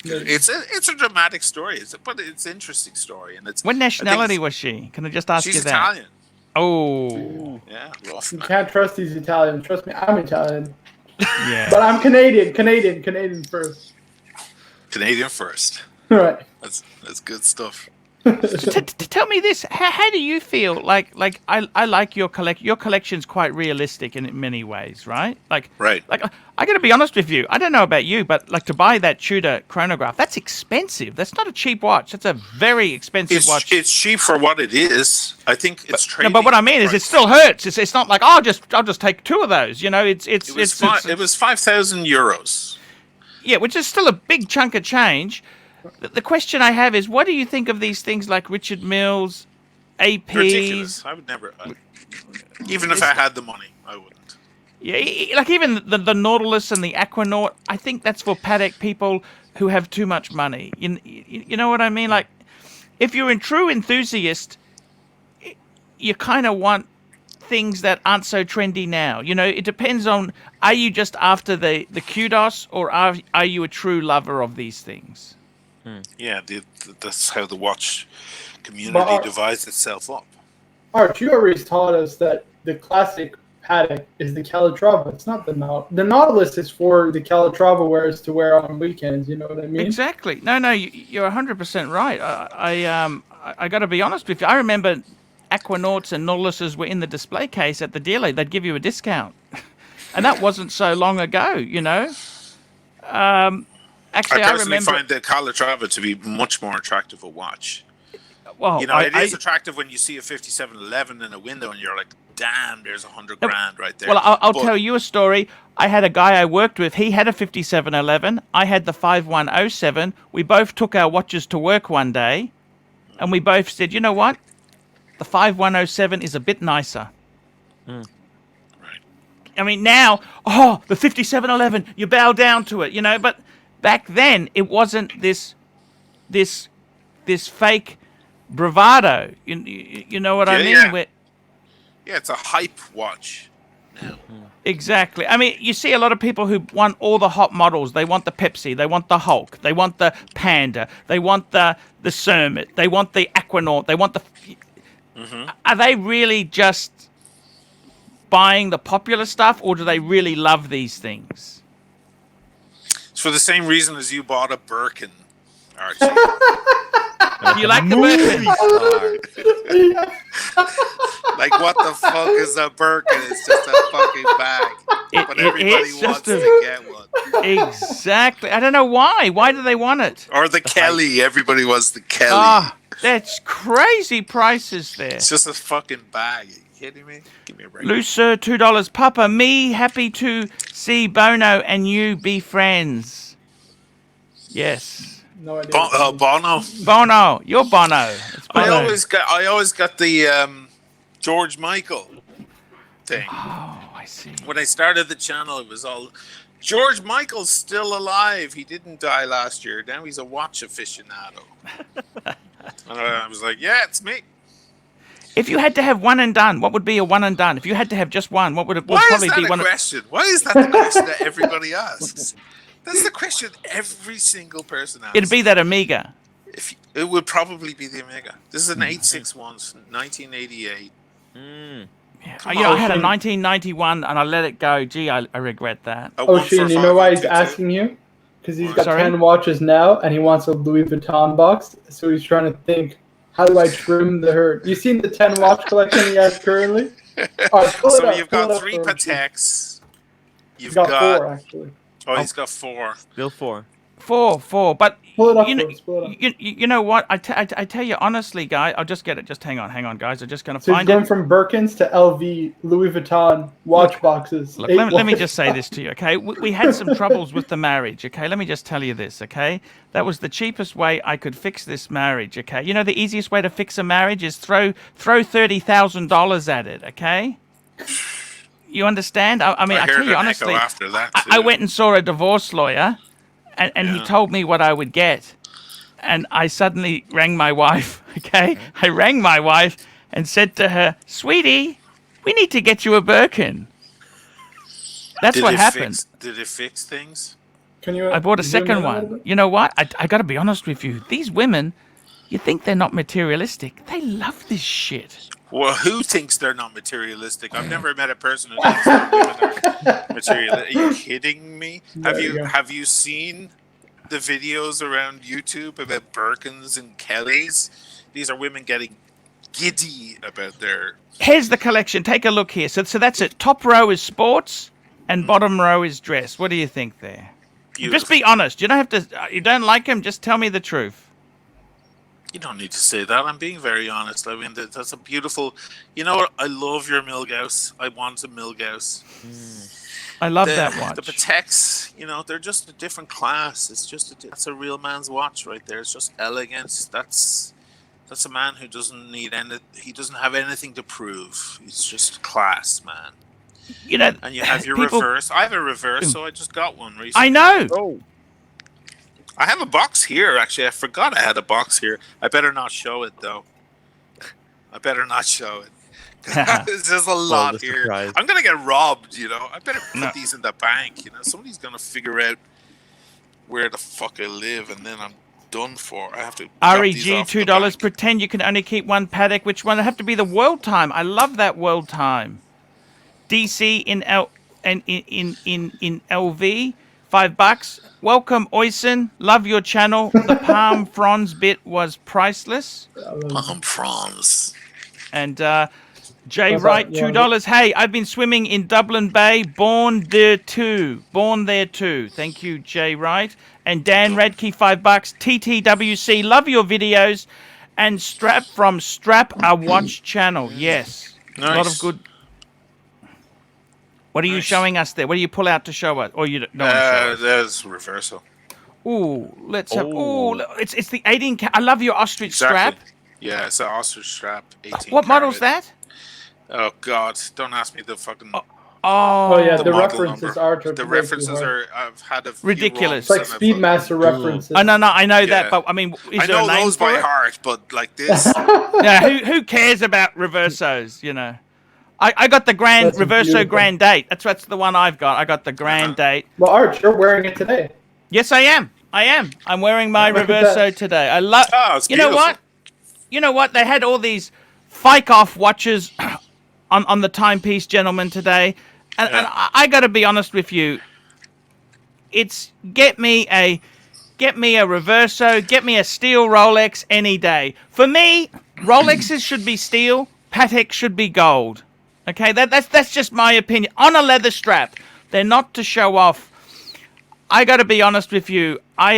It's a dramatic story. But it's an interesting story, and it's. What nationality was she? Can I just ask you She's that? Italian. Oh, Yeah, rough, You man. can't trust these Italians. Trust me, I'm Italian. yeah. But I'm Canadian. Canadian first. Canadian first. Right. That's good stuff. Tell me this: how do you feel? Like I like your collection. Your collection's quite realistic in many ways, right? Right. Like I got to be honest with you. I don't know about you, but like to buy that Tudor chronograph, that's expensive. That's not a cheap watch. That's a very expensive watch. It's cheap for what it is. I think it's No, trading. but what I mean is, it still hurts. It's not like I'll just take 2 of those. You know, it was 5,000 euros. yeah, which is still a big chunk of change. The question I have is, what do you think of these things like Richard Mills, APs? Ridiculous. I would never. Even if I had the money, I wouldn't. Yeah, like even the Nautilus and the Aquanaut. I think that's for paddock people who have too much money. You know what I mean? Like, if you're a true enthusiast, you kind of want things that aren't so trendy now. You know, it depends on, are you just after the kudos, or are you a true lover of these things? Yeah, that's how the watch community divides itself up. Arch, you always taught us that the classic paddock is the Calatrava. It's not the Nautilus. The Nautilus is for the Calatrava wearers to wear on weekends. You know what I mean? Exactly. No, you're 100% right. I got to be honest with you. I remember Aquanauts and Nautiluses were in the display case at the dealer. They'd give you a discount, and that wasn't so long ago. You know. Actually, I I personally remember. find the Calatrava to be much more attractive a watch. Well, You know, it is attractive when you see a 5711 in a window and you're like, damn, there's 100 grand right there. Well, I'll tell you a story. I had a guy I worked with. He had a 5711. I had the 5107. We both took our watches to work one day, and we both said, you know what? The 5107 is a bit nicer. Right. I mean, now, the 5711, you bow down to it, you know. But back then, it wasn't this fake bravado. You know what I mean? Yeah. Yeah, it's a hype watch now. Exactly. I mean, you see a lot of people who want all the hot models. They want the Pepsi. They want the Hulk. They want the Panda. They want the Cermet. They want the Aquanaut. They want the... Are they really just buying the popular stuff, or do they really love these things? It's for the same reason as you bought a Birkin, Archie. Do you like the Birkin? Like, what the fuck is a Birkin? It's just a fucking bag. But everybody wants to get one. Exactly. I don't know why. Why do they want it? Or the Kelly. Everybody wants the Kelly. Ah, that's crazy prices there. It's just a fucking bag. Are you kidding me? Give me a break. Lucer, $2. Papa, me happy to see Bono and you be friends. Yes. No idea. Bono. Bono, you're Bono. It's Bono. I always got the George Michael thing. Oh, I see. When I started the channel, it was all George Michael's still alive. He didn't die last year. Now he's a watch aficionado. And I was like, yeah, it's me. If you had to have one and done, what would be a one and done? If you had to have just one, what would it Why probably is that be? a One. question? Why is that the question that everybody asks? That's the question every single person asks. It'd be that Amiga. It would probably be the Omega. This is an 861, 1988. Yeah. I had a 1991 and I let it go. Gee, I regret that. Shane, you know why he's asking you? Because he's got 10 watches now and he wants a Louis Vuitton box. So he's trying to think, how do I trim the herd? You seen the 10 watch collection he has currently? Right, so you've got 3 Pateks. You've got 4, actually. Oh, he's got 4. Still 4. 4. But pull it up, you know what? I tell you honestly, guy. I'll just get it. Just hang on, guys. I'm just gonna so find he's going from Birkins to LV Louis Vuitton watch boxes. Look, let me just say this to you, okay? We had some troubles with the marriage, okay? Let me just tell you this, okay? That was the cheapest way I could fix this marriage, okay? You know the easiest way to fix a marriage is throw $30,000 at it, okay? You understand? I mean, I tell you honestly, after that I went and saw a divorce lawyer, and he told me what I would get. And I suddenly rang my wife, okay? I rang my wife and said to her, sweetie, we need to get you a Birkin. That's what happened. Did it fix things? I bought a second one. You know what? I got to be honest with you. These women, you think they're not materialistic. They love this shit. Well, who thinks they're not materialistic? I've never met a person who thinks that women are materialistic. Are you kidding me? Have you seen the videos around YouTube about Birkins and Kellys? These are women getting giddy about their... Here's the collection. Take a look here. So that's it. Top row is sports and bottom row is dress. What do you think there? Beautiful. Just be honest. You don't have to... You don't like them? Just tell me the truth. You don't need to say that. I'm being very honest. I mean, that's a beautiful... You know what? I love your Milgauss. I want a Milgauss. I love that watch. The Pateks, you know, they're just a different class. It's just that's a real man's watch right there. It's just elegance. That's a man who doesn't need he doesn't have anything to prove. He's just class, man. You know, and you have your reverse. I have a reverse, so I just got one recently. I know. Oh. I have a box here, actually. I forgot I had a box here. I better not show it, though. I better not show it. There's a lot here. Surprise. I'm going to get robbed, you know. I better put these in the bank, you know. Somebody's going to figure out where the fuck I live, and then I'm done for. I have to... REG, $2. Pretend you can only keep one Patek. Which one? It'd have to be the World Time. I love that World Time. DC in LV, $5. Welcome, Oysen. Love your channel. The palm fronds bit was priceless. Palm fronds. And Jay Wright, $2. Hey, I've been swimming in Dublin Bay. Born there too. Thank you, Jay Wright. And Dan Radke, $5. TTWC. Love your videos. And Strap from Strap a Watch channel. Yes. Nice. A lot of good. What are you Nice. showing us there? What do you pull out to show us? Or you don't want to show us? There's reversal. Ooh, let's have. Ooh. Ooh, it's the 18. I love your ostrich strap. Yeah, it's an ostrich strap. 18 What model's carat. that? Oh God! Don't ask me the fucking. Oh yeah, the model references number. are The way too references hard. are. I've had a few Ridiculous. wrongs It's like and I've- Speedmaster references. Oh no, I know that, Yeah. but I mean, is I there know a name those for by it? heart, but like this. Yeah, who cares about reversos? You know, I got the Grand That's Reverso beautiful. Grand Date. That's the one I've got. I got the Grand Date. Well, Arch, you're wearing it today. Yes, I am. I'm wearing my Look at Reverso that. today. I love. Oh, it's You know beautiful. what? You know what? They had all these fike off watches on the timepiece, gentlemen, today, and I got to be honest with you. It's get me a Reverso, get me a steel Rolex any day. For me, Rolexes should be steel, Patek should be gold. Okay, that's just my opinion. On a leather strap, they're not to show off. I got to be honest with you. I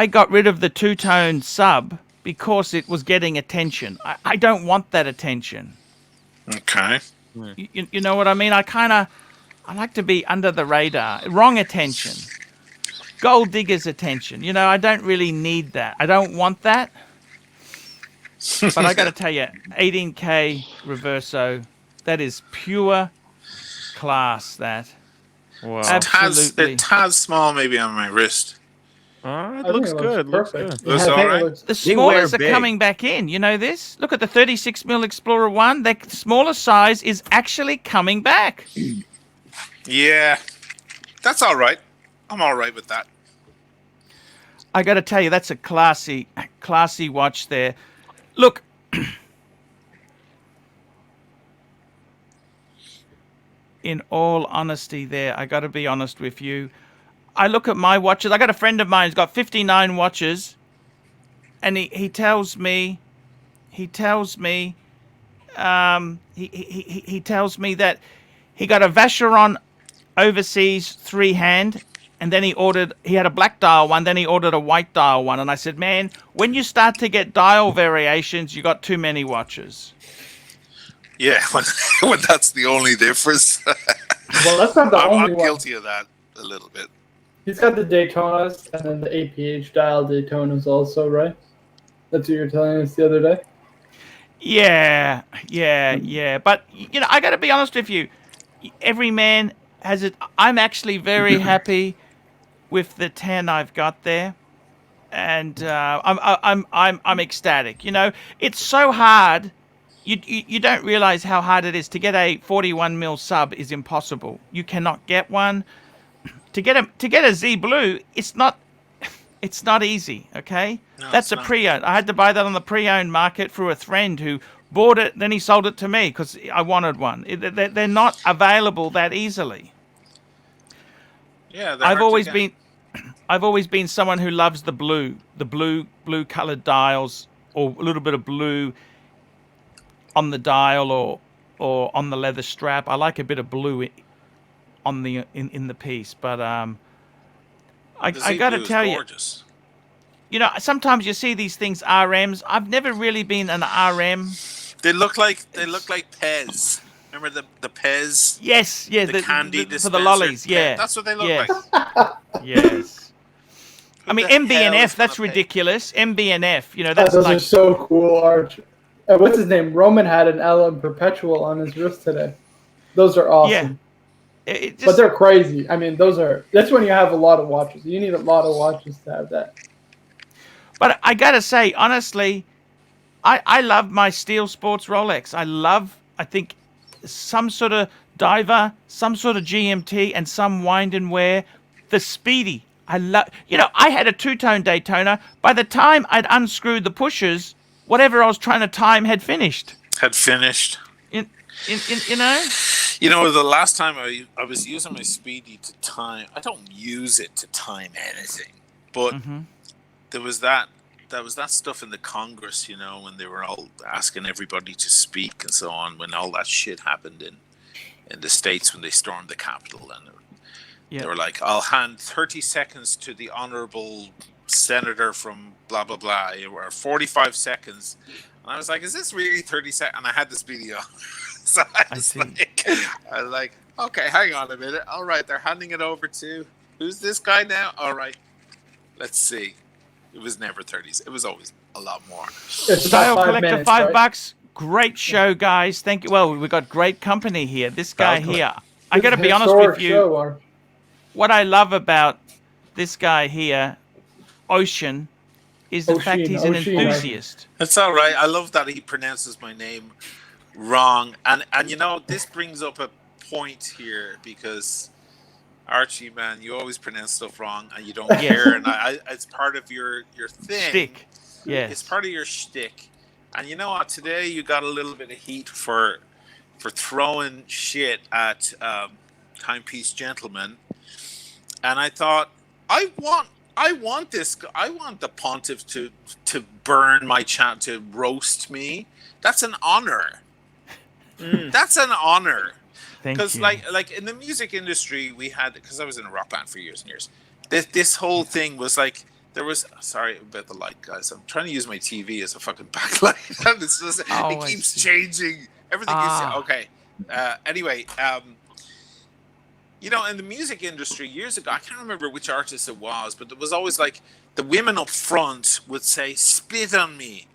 got rid of the two-tone sub because it was getting attention. I don't want that attention. Okay. You know what I mean? I like to be under the radar. Wrong attention. Gold digger's attention. You know, I don't really need that. I don't want that. But I got to tell you, 18K Reverso, that is pure class, that. Wow. Absolutely. It has small maybe on my wrist. It I looks think it good. Looks perfect. good. Looks I think alright. it looks- The They wear smallers are big. coming back in. You know this? Look at the 36mm Explorer 1. The smaller size is actually coming back. Yeah, that's all right. I'm all right with that. I got to tell you, that's a classy watch there. Look, in all honesty there, I got to be honest with you. I look at my watches. I got a friend of mine who's got 59 watches, and he tells me he tells me that he got a Vacheron overseas 3-hand, and then he had a black dial one, then he ordered a white dial one, and I said, man, when you start to get dial variations, you got too many watches. Yeah, when that's the only difference. Well, that's not the only I'm one. guilty of that a little bit. He's got the Daytonas and then the APH dial Daytonas also, right? That's what you were telling us the other day. Yeah. But, you know, I got to be honest with you. Every man has it. I'm actually very happy with the 10 I've got there. And I'm ecstatic. You know, it's so hard. You don't realize how hard it is to get a 41mm sub is impossible. You cannot get one. To get a Z Blue, it's not easy, okay? No, That's it's a not. pre-owned. I had to buy that on the pre-owned market through a friend who bought it, then he sold it to me because I wanted one. They're not available that easily. Yeah, I've always been someone who loves the blue colored dials, or a little bit of blue on the dial or on the leather strap. I like a bit of blue on the in the piece, but I got to tell you, you know, sometimes you see these things RMs. I've never really been an RM. They look like Pez. Remember the Pez? Yes, yeah, The candy for the dispenser? lollies, yeah. That's what they look yes. like. Yes. I mean, the MB and hell F, is that's gonna pay? ridiculous. MB and F, you know, Oh, that's those like are so cool, Arch. What's his name? Roman had an LM Perpetual on his wrist today. Those are awesome. it just, But they're crazy. I mean, that's when you have a lot of watches. You need a lot of watches to have that. But I gotta say, honestly, I love my Steel Sports Rolex. I think some sort of diver, some sort of GMT, and some wind and wear. The Speedy. You know, I had a two-tone Daytona. By the time I'd unscrewed the pushers, whatever I was trying to time had finished. Had finished. You know? You know, the last time I was using my Speedy to time. I don't use it to time anything, but there was that stuff in the Congress, you know, when they were all asking everybody to speak and so on, when all that shit happened in the States when they stormed the Capitol, and they were like, I'll hand 30 seconds to the Honorable senator from blah blah blah, or 45 seconds. And I was like, is this really 30 seconds? And I had this video. So I was like, okay, hang on a minute. All right, they're handing it over to, who's this guy now? All right, let's see. It was never 30s. It was always a lot more. Style Collector, $5. Great show, guys. Thank you. Well, we've got great company here. This guy here, I got to be honest with you. What I love about this guy here, Ocean, is the fact he's an enthusiast. That's all right. I love that he pronounces my name wrong. And you know, this brings up a point here, because Archie, man, you always pronounce stuff wrong and you don't care. And it's part of your thing. Shtick. Yes. It's part of your shtick. And you know what? Today you got a little bit of heat for throwing shit at Timepiece Gentleman. And I thought, I want the pontiff to burn my chat, to roast me. That's an honor. That's an honor. Because like in the music industry, we had, because I was in a rock band for years and years. This whole thing was like, there was, sorry about the light, guys. I'm trying to use my TV as a fucking backlight. And it's just, it keeps changing. Everything is okay. Anyway, you know, in the music industry years ago, I can't remember which artist it was, but it was always like the women up front would say, "Spit on me."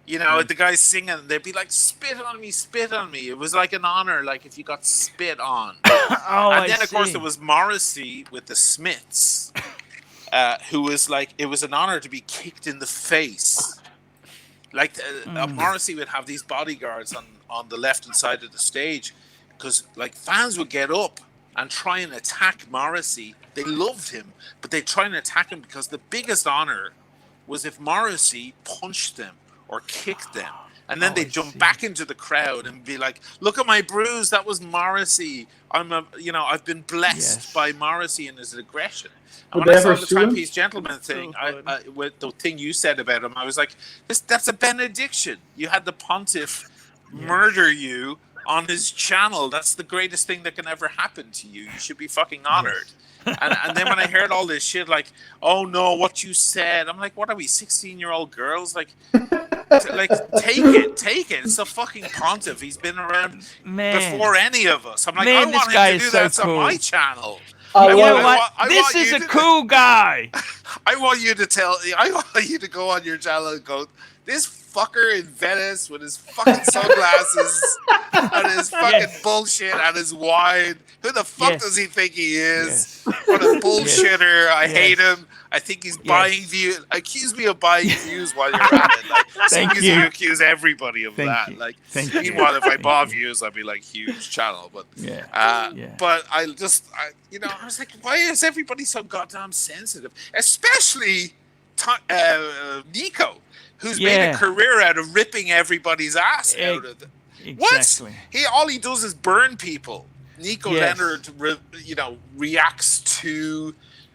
You know, the guys singing, they'd be like, "Spit on me, spit on me." It was like an honor, like if you got spit on. And then, of course, there was Morrissey with the Smiths, who was like, it was an honor to be kicked in the face. Like, Morrissey would have these bodyguards on the left-hand side of the stage, because, like, fans would get up and try and attack Morrissey. They loved him, but they'd try and attack him because the biggest honor was if Morrissey punched them or kicked them. And then they'd jump back into the crowd and be like, "Look at my bruise. That was Morrissey. I've been blessed by Morrissey and his aggression." And when I saw the Timepiece Gentleman thing, with the thing you said about him, I was like, that's a benediction. You had the pontiff murder you on his channel. That's the greatest thing that can ever happen to you. You should be fucking honored. And then when I heard all this shit, like, "Oh no, what you said," I'm like, what are we, 16-year-old girls? Like, take it. It's a fucking pontiff. He's been around before any of us. I'm like, I want him to do that on my channel. You know what? This is a cool guy. I want you to go on your channel and go, "This fucker in Venice with his fucking sunglasses and his fucking bullshit and his wine. Who the fuck does he think he is? What a bullshitter. I hate him. I think he's buying views. Accuse me of buying views while you're at it." Like, you accuse everybody of that. Like, meanwhile, if I bought views, I'd be like, huge channel. But but I was like, why is everybody so goddamn sensitive? Especially Nico, who's made a career out of ripping everybody's ass out of it. Exactly. All he does is burn people. Nico Leonard, reacts to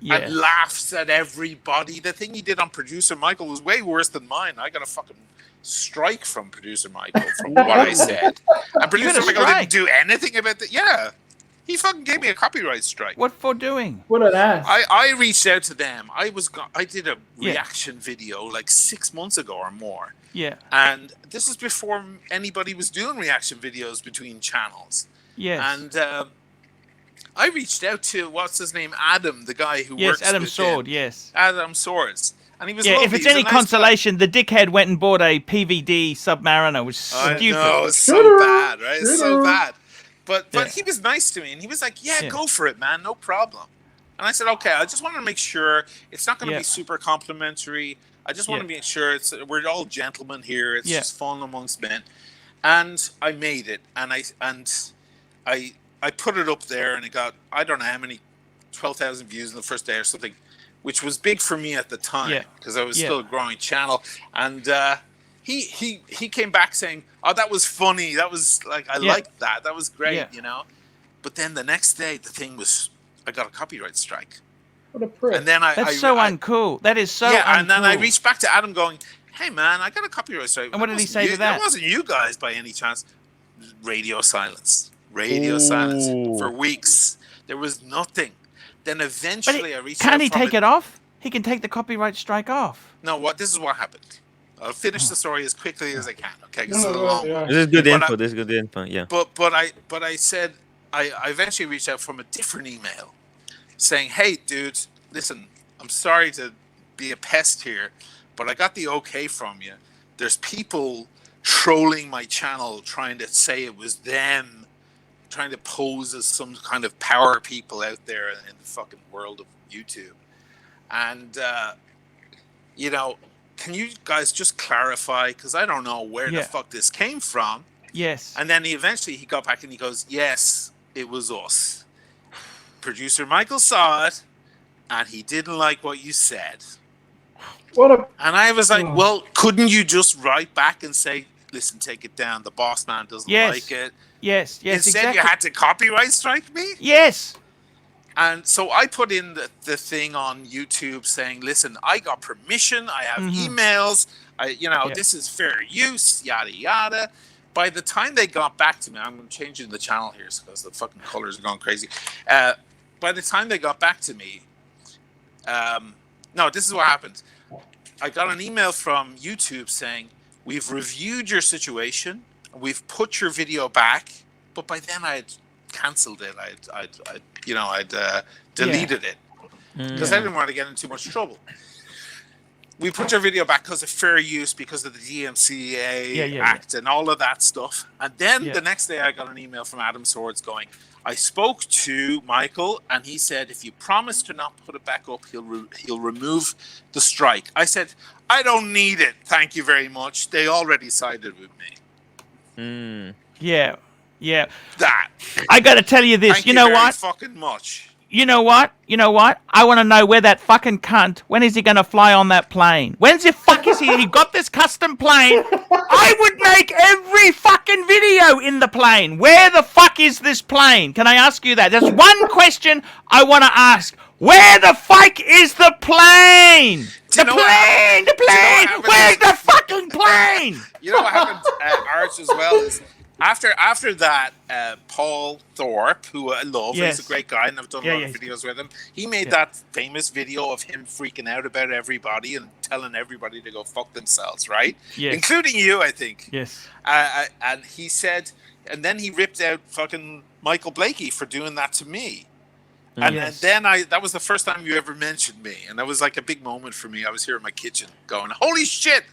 and laughs at everybody. The thing he did on Producer Michael was way worse than mine. I got a fucking strike from Producer Michael from what I said. And Producer Michael didn't do anything about that. Yeah. He fucking gave me a copyright strike. What for doing? What an ass. I reached out to them. I did a reaction video like 6 months ago or more. Yeah. And this is before anybody was doing reaction videos between channels. Yes. And I reached out to, what's his name, Adam, the guy who works Adam with Sword, him. yes. Adam Swords. And he was lovely. If it's any consolation, the dickhead went and bought a PVD Submariner, which is stupid. I know, it's so bad, right? It's so bad. But he was nice to me, and he was like, go for it, man, no problem. And I said, okay, I just wanted to make sure it's not going to be super complimentary. I just want to make sure we're all gentlemen here. It's just fun amongst men. And I made it, and I put it up there, and it got, I don't know how many, 12,000 views in the first day or something, which was big for me at the time because I was still a growing channel. And he came back saying, "Oh, that was funny. That was like, I liked that. That was great, you know." But then the next day, the thing was, I got a copyright strike. What a prick. And then That's so uncool. That is so uncool. And then I reached back to Adam going, "Hey, man, I got a copyright strike." And what did he say to that? That wasn't you guys by any chance. Radio silence. Radio silence for weeks. There was nothing. Then eventually I reached out. Can't he take it off? he can take the copyright strike off. No, this is what happened. I'll finish the story as quickly as I can. Okay, No, it's a long yeah. one. This is good But info. This is good info. Yeah. But I said I eventually reached out from a different email, saying, "Hey, dude, listen, I'm sorry to be a pest here, but I got the okay from you. There's people trolling my channel, trying to say it was them, trying to pose as some kind of power people out there in the fucking world of YouTube, and you know." Can you guys just clarify? Because I don't know where the fuck this came from. Yes. And then he got back and he goes, yes, it was us. Producer Michael saw it and he didn't like what you said. And I was like, well, couldn't you just write back and say, listen, take it down. The boss man doesn't like it. Yes. Instead, exactly. you had to copyright strike me? Yes. And so I put in the thing on YouTube saying, listen, I got permission. I have emails. This is fair use, yada, yada. By the time they got back to me, I'm changing the channel here because the fucking colors are going crazy. By the time they got back to me, no, this is what happened. I got an email from YouTube saying, we've reviewed your situation. We've put your video back. But by then I had cancelled it. I'd deleted it because I didn't want to get in too much trouble. We put your video back because of fair use, because of the DMCA Act and all of that stuff. And then the next day I got an email from Adam Swords going, I spoke to Michael and he said, if you promise to not put it back up, he'll remove the strike. I said, I don't need it. Thank you very much. They already sided with me. Yeah. That. I got to tell you this. Thank you know very what? Fucking much. You know what? I want to know where that fucking cunt, when is he going to fly on that plane? When's the fuck is he got this custom plane? I would make every fucking video in the plane. Where the fuck is this plane? Can I ask you that? There's one question I want to ask. Where the fuck is the plane? The plane! Where's the fucking plane? You know what happened, Arch, as well, is after that, Paul Thorpe, who I love, he's a great guy, and I've done a lot of videos with him. He made that famous video of him freaking out about everybody and telling everybody to go fuck themselves, right? Yes. Including you, I think. Yes. And he said, and then he ripped out fucking Michael Blakey for doing that to me. And then that was the first time you ever mentioned me, and that was like a big moment for me. I was here in my kitchen going, holy shit,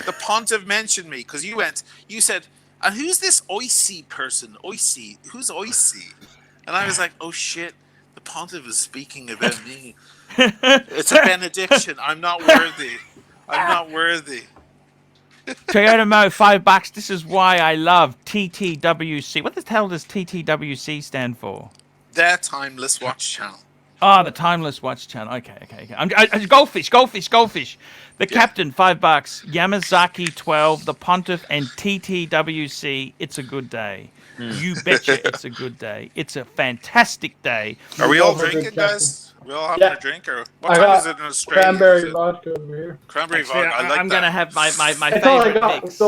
the Pontiff mentioned me, because you said, and who's this Oisey person? Oisey, who's Oisey? And I was like, oh shit, the Pontiff is speaking about me. It's a benediction. I'm not worthy. I'm not worthy. Toyota Mo, $5. This is why I love TTWC. What the hell does TTWC stand for? Their Timeless Watch Channel. Oh, the Timeless Watch Channel. Okay. Goldfish. The Captain, $5. Yamazaki, 12. The Pontiff and TTWC. It's a good day. You betcha it's a good day. It's a fantastic day. Are we all drinking, guys? We all having a drink, or what time is it in Australia? Cranberry vodka over here. Cranberry vodka. I like I'm gonna have my favorite mix.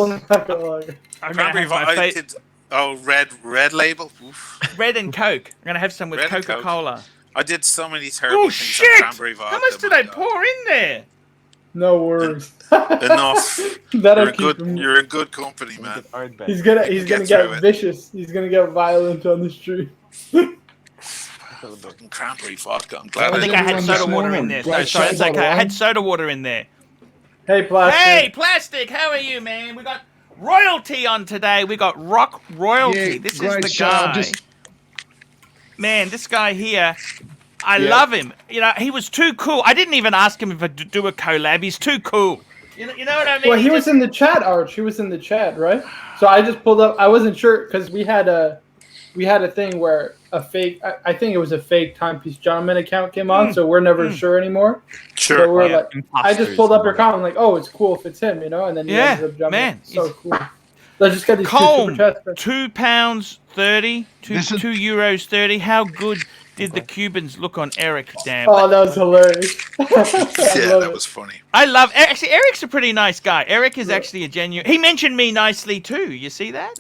Cranberry vodka. Oh, red label. Oof. Red and Coke. I'm gonna have some with Coca-Cola. I did so many terrible things on cranberry vodka. How much did I pour in there? No worries. Enough. You're in good company, man. He's gonna get vicious. He's gonna get violent on the street. Cranberry vodka. I'm glad. I think I had soda water in there. Sorry, it's okay. I had soda water in there. Hey, Plastic. Hey, Plastic. How are you, man? We got royalty on today. We got rock royalty. Yeah, this is the guy. Show. Man, this guy here, I love him. You know, he was too cool. I didn't even ask him if I could do a collab. He's too cool. You know what I mean? Well, he was in the chat, Arch. He was in the chat, right? So I just pulled up. I wasn't sure because we had a thing where a fake. I think it was a fake Timepiece Gentleman account came on, so we're never sure anymore. Sure. So we're like, I just pulled up your comment, like, oh, it's cool if it's him, you know, and then he ended up jumping. Man, so cool. Let's just get these Colm, two super chats. £2.30, €2.30. How good did the Cubans look on Eric? Damn. Oh, that was hilarious. That was funny. I love. Actually, Eric's a pretty nice guy. Eric is actually a genuine. He mentioned me nicely too. You see that?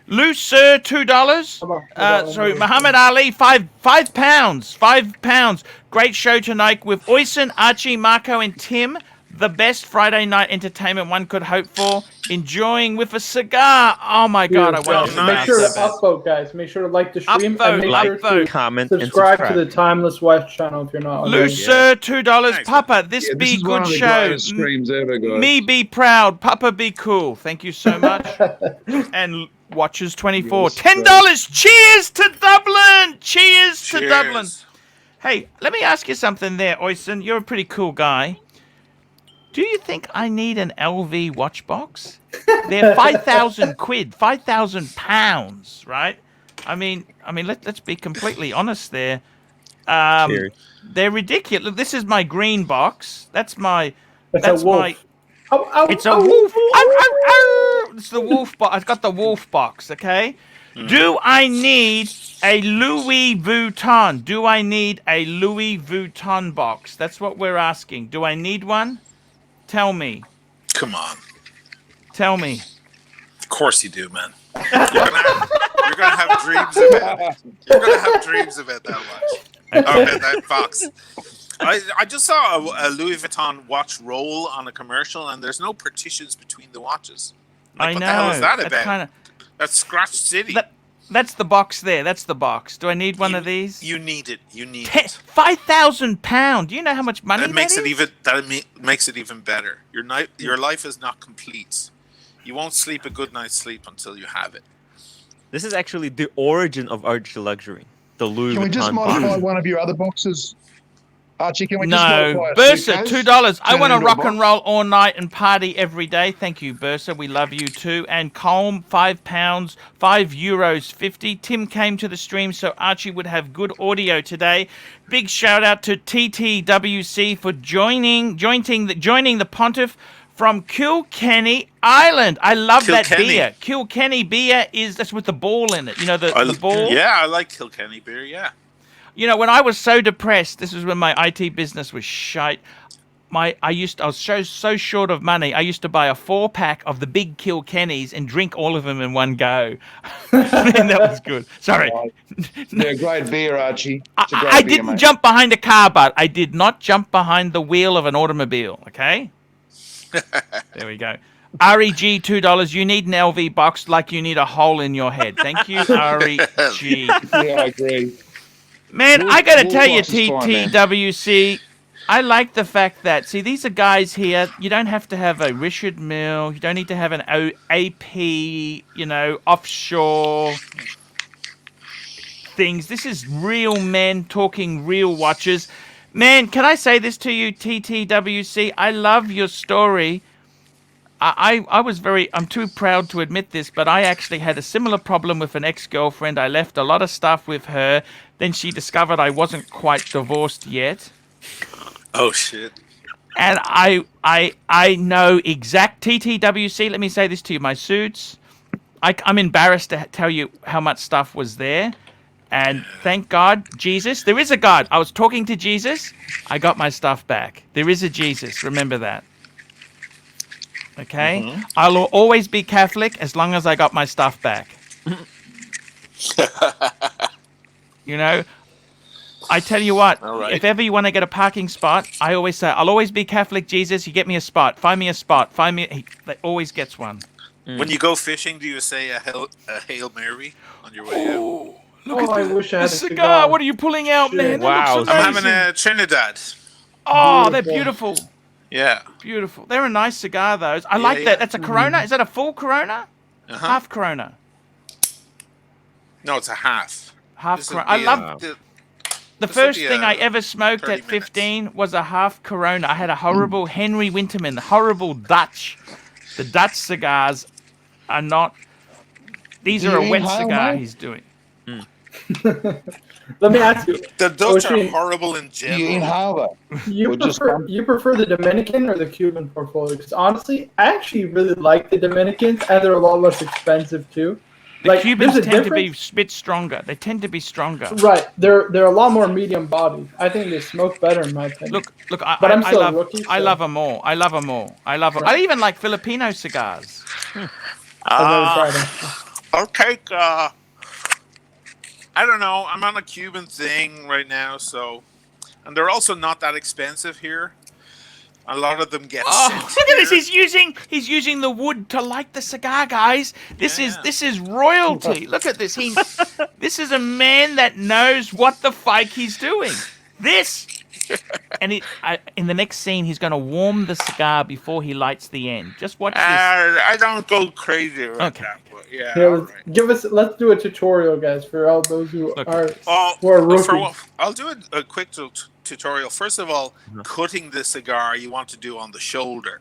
Loose Sir, $2. Sorry, Muhammad Ali, £5. £5. Great show tonight with Oysen, Archie, Marco, and Tim. The best Friday night entertainment one could hope for. Enjoying with a cigar. Oh my God, I want a cigar. Make sure to Nice. upvote, guys. Make sure to like the stream Upvote, and make like, sure to comment, and subscribe to the Timeless Wife channel if you're not already. Loose Sir, $2. Thanks, Papa, this Yeah, be this is one good of the show. greatest streams ever, guys. Me be proud. Papa be cool. Thank you so much. And Watchers 24. Yes, $10. Cheers to Dublin. Cheers to Dublin. Hey, let me ask you something there, Oysen. You're a pretty cool guy. Do you think I need an LV watch box? They're 5,000 quid, 5,000 pounds, right? I mean, let's be completely honest there. Cheers. They're ridiculous. This is my green box. That's It's that's a wolf. my. Ow, ow, It's a ow, wolf. ow, Ow, ow, ow. It's the wolf box. I've got the wolf box. Okay. Do I need a Louis Vuitton? Do I need a Louis Vuitton box? That's what we're asking. Do I need one? Tell me. Come on. Tell me. Of course you do, man. You're gonna have dreams about it. You're gonna have dreams about that watch. About that box. I just saw a Louis Vuitton watch roll on a commercial, and there's no partitions between the watches. Like, I what know. the hell is that That's about? kinda, That's Scratch City. that's the box there. That's the box. Do I need one of these? You need it. You need Ten- it. £5,000. Do you know how much money That makes that it is? even. Makes it even better. Your life is not complete. You won't sleep a good night's sleep until you have it. This is actually the origin of ArchieLuxury. The Louis Can we just Vuitton modify box. one of your other boxes? Archie, can we just No, modify a Bursa, suitcase? $2. I Turn want it to into a rock box? and roll all night and party every day. Thank you, Bursa. We love you too. And Colm, £5, €5.50. Tim came to the stream so Archie would have good audio today. Big shout out to TTWC for joining the Pontiff from Kilkenny, Ireland. I love that Kilkenny. beer. Kilkenny beer that's with the ball in it. You know the ball. Yeah, I like Kilkenny beer. Yeah. You know, when I was so depressed, this was when my IT business was shite. I was so short of money. I used to buy a 4-pack of the big Kilkennys and drink all of them in one go. And that was good. Sorry. They're a great beer, Archie. It's a great I beer, didn't mate. jump behind a car, but I did not jump behind the wheel of an automobile. Okay. There we go. REG $2. You need an LV box like you need a hole in your head. Thank you, REG. Yeah, I agree. Man, Wolf- I gotta Wolf tell you, Box is fine, man. TTWC, I like the fact that, see, these are guys here, you don't have to have a Richard Mill, you don't need to have an AP, offshore things. This is real men talking real watches. Man, can I say this to you, TTWC? I love your story. I'm too proud to admit this, but I actually had a similar problem with an ex-girlfriend. I left a lot of stuff with her. Then she discovered I wasn't quite divorced yet. Oh shit. And I know exact TTWC. Let me say this to you. My suits, I'm embarrassed to tell you how much stuff was there. And thank God, Jesus, there is a God. I was talking to Jesus. I got my stuff back. There is a Jesus. Remember that. Okay? Mm-hmm. I'll always be Catholic as long as I got my stuff back. I tell you what, All right. if ever you want to get a parking spot, I always say, I'll always be Catholic, Jesus. You get me a spot. Find me a spot. He always gets one. When you go fishing, do you say a Hail Mary on your way out? Look I wish I had the a cigar. What are you pulling out, Shit. man? That Wow. looks I'm amazing. having a Trinidad. Oh, they're beautiful. Yeah. Beautiful. They're a nice cigar, those. I like that. yeah. That's a Corona. Is that a full Corona? Uh-huh. Half Corona. No, it's a half. Half This Corona. would I be love the the this would first be thing a I ever smoked 30 at 15 was a half Corona. I had a horrible Henry Winterman, horrible Dutch. The Dutch cigars are not. These Do are you a wet inhale, cigar mate? he's doing. Let me ask you. The Dutch are Ocean, horrible in Do you general. inhale You Or just prefer, one? you prefer the Dominican or the Cuban portfolio? Because honestly, I actually really like the Dominicans, and they're a lot less expensive too. The Cubans there's a tend to be difference. a bit stronger. They tend to be stronger. Right, they're a lot more medium bodied. I think they smoke better in my opinion. Look! But I'm I still a love, rookie, I so- love them all. I love them all. I love them. Right. I even like Filipino cigars. I've never tried them. I'll take. I don't know. I'm on a Cuban thing right now, so and they're also not that expensive here. A lot of them get Oh, sent look at this! here. He's using the wood to light the cigar, guys. This Yeah. is royalty. Look at this. This is a man that knows what the fuck he's doing. This, and in the next scene, he's going to warm the cigar before he lights the end. Just watch this. I don't go crazy right Okay. that, but yeah. Here, all right. let's do a tutorial, guys, for all those who Look. are Oh, rookies. I'll do a quick tutorial. First of all, cutting the cigar you want to do on the shoulder.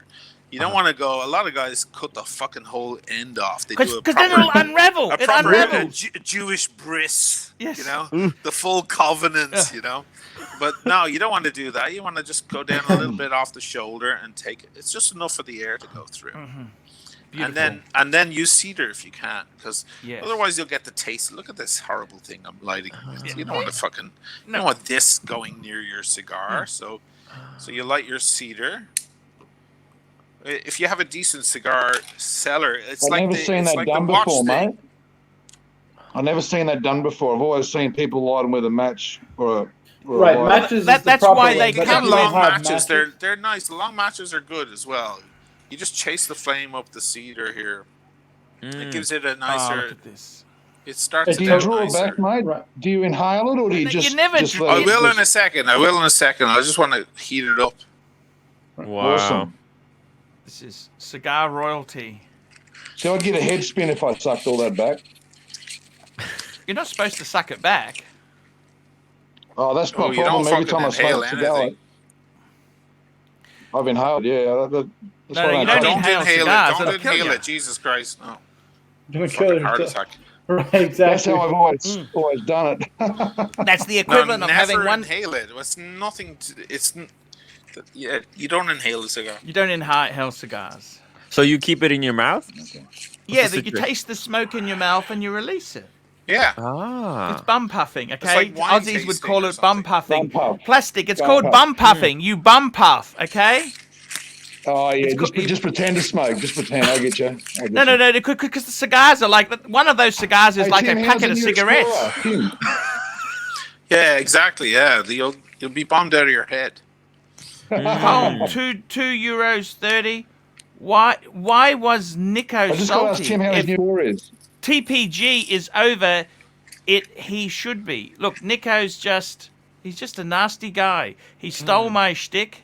You don't want to go. A lot of guys cut the fucking whole end off. They do Because then it'll unravel. a It proper unravels. Jewish bris. Yes. You know, the full covenant. You know, but no, you don't want to do that. You want to just go down a little bit off the shoulder and take it. It's just enough for the air to go through. Beautiful. And then use cedar if you can, because Yes. otherwise you'll get the taste. Look at this horrible thing I'm lighting. You don't want to you don't want this going near your cigar. So you light your cedar. If you have a decent cigar cellar, it's I've like never seen that like done the watch before, thing. mate. I've never seen that done before. I've always seen people light them with a match or a Right, lighter. matches. That's is the proper why way, they but They if have you don't long have matches. They're nice. The long matches are good as well. You just chase the flame up the cedar here. It gives it a Oh, nicer. look at this. It starts. Do it you out draw it nicer. back, mate? Right. Do you inhale it or do you You just? never just draw- let I it will just- in a second. I just want to heat it up. Wow. Awesome. This is cigar royalty. So I'd get a head spin if I sucked all that back. You're not supposed to suck it back. Oh, that's my Oh, you problem. don't Every fucking time I smoke inhale a cigar, anything. I've inhaled. Yeah, that's No, what you I don't do. Don't inhale inhale cigars, it. Don't it'll kill inhale you. it. Jesus Christ, no. Don't kill Fucking heart yourself. attack. Right, That's exactly. how I've always done it. That's the No, equivalent of having never one. inhale it. It's nothing. Yeah, you don't inhale a cigar. You don't inhale cigars. So you keep it in your mouth? Yeah, the that you secret? taste the smoke in your mouth and you release it. Yeah. Ah. It's bum puffing, okay? like wine Aussies would tasting call or it bum something. puffing. Bum puff. Plastic, it's Bum called puff. bum puffing. You bum puff, okay? Oh yeah, It's just pretend to smoke. Just pretend. I get you. No, because the cigars are like, one of those cigars is Hey, like Tim, a how's packet the of new cigarettes. Explorer? Tim, Yeah, exactly. Yeah, you'll be bombed out of your head. Home, €2.30. Why was Nico I just got to ask salty? Tim how his If new Explorer is. TPG is over, he should be. Look, Nico's he's just a nasty guy. He stole my shtick.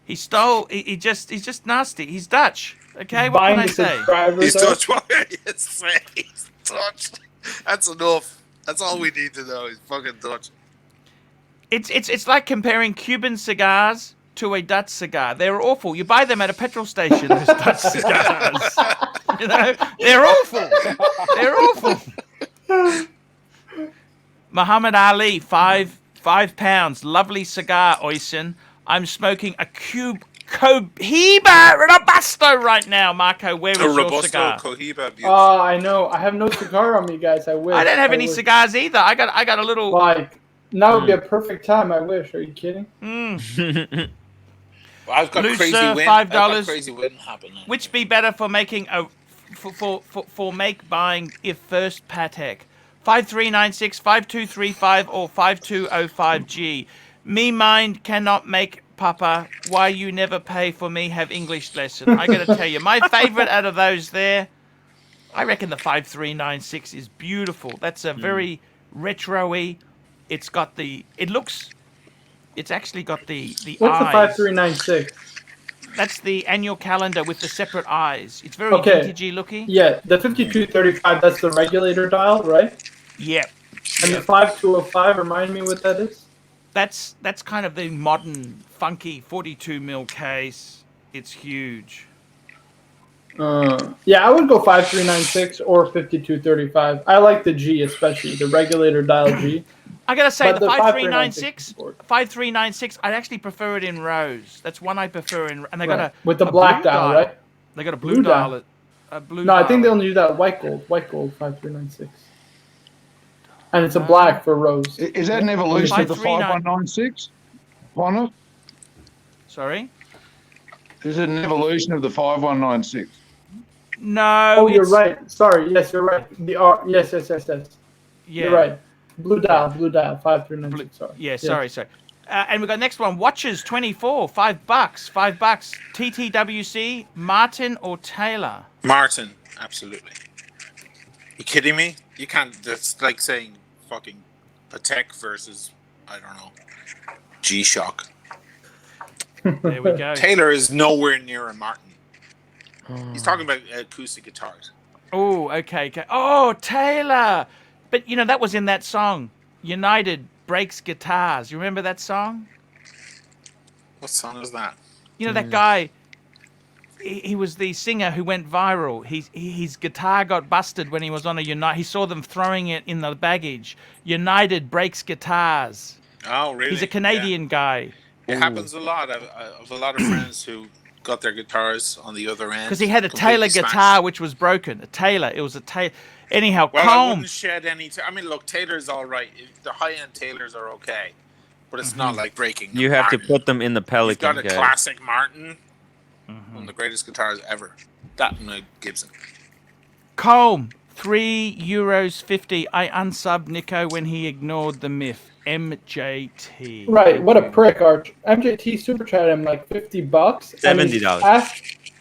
He's just nasty. He's Dutch. Okay, what Buying can I the say? subscribers. He's though. Dutch. He's Dutch. That's enough. That's all we need to know. He's fucking Dutch. It's like comparing Cuban cigars to a Dutch cigar. They're awful. You buy them at a petrol station, those Dutch cigars. You know, they're awful. They're awful. Muhammad Ali, five pounds. Lovely cigar, Oisin. I'm smoking a Cohiba Robusto right now, Marco. Where is A your Robusto cigar? Cohiba. Beautiful. I know. I have no cigar on me, guys. I wish. I don't have any wish. cigars either. I got a little. Like, now would be a perfect time. I wish. Are you kidding? I've got Loose, crazy sir, wind. $5. I've got crazy wind happening. Which be better for making for make buying if first Patek? 5396, 5235 or 5205G. Me mind cannot make Papa. Why you never pay for me have English lesson. I gotta tell you, my favorite out of those there, I reckon the 5396 is beautiful. That's a very retro-y. It's actually got the What's the eyes. 5396? That's the annual calendar with the separate eyes. It's very Okay. vintagey looking. Yeah, the 5235. That's the regulator dial, right? Yep. And the 5205. Remind me what that is. That's kind of the modern, funky 42mm case. It's huge. Yeah, I would go 5396 or 5235. I like the G especially, the regulator dial G. I gotta say, But the the 5396, 5396 I'd actually prefer it in rose. That's one I prefer in, and they got Right. a With the a black blue dial, right? They got a blue Blue dial. dial. A blue. No, I think they dial. only do that white gold 5396. And it's a black for rose. Is that an evolution of the 539. 5196? Bonner? Sorry. Is it an evolution of the 5196? No. Oh, you're it's- right. Sorry. Yes, you're right. Yes. Yeah. You're right. Blue dial. 5396. Sorry. Yeah, Yes. sorry. And we got next one. Watches 24, $5. $5. TTWC, Martin or Taylor? Martin, absolutely. You kidding me? You can't. That's like saying fucking Patek versus I don't know G-Shock. There we go. Taylor is nowhere near a Martin. He's talking about acoustic guitars. Oh, okay. Oh, Taylor. But, you know, that was in that song. United Breaks Guitars. You remember that song? What song is that? You know, that guy, he was the singer who went viral. His guitar got busted when he was on a United. He saw them throwing it in the baggage. United Breaks Guitars. Oh, really? He's a Canadian guy. It happens a lot. I have a lot of friends who got their guitars on the other end. Because he had a completely Taylor smashed. guitar which was broken. A Taylor. It was a Taylor. Anyhow, Well, I Comb. wouldn't shed any. I mean, look, Taylor's all right. The high-end Taylors are okay, but it's not like breaking. You have to Martin. put them in the He's Pelican, got a guys. classic Martin, one of the greatest guitars ever. That and a Gibson. Comb. €3.50. I unsubbed Nico when he ignored the myth. MJT. Right. What a prick, Arch. MJT super chatted him like $50. $70.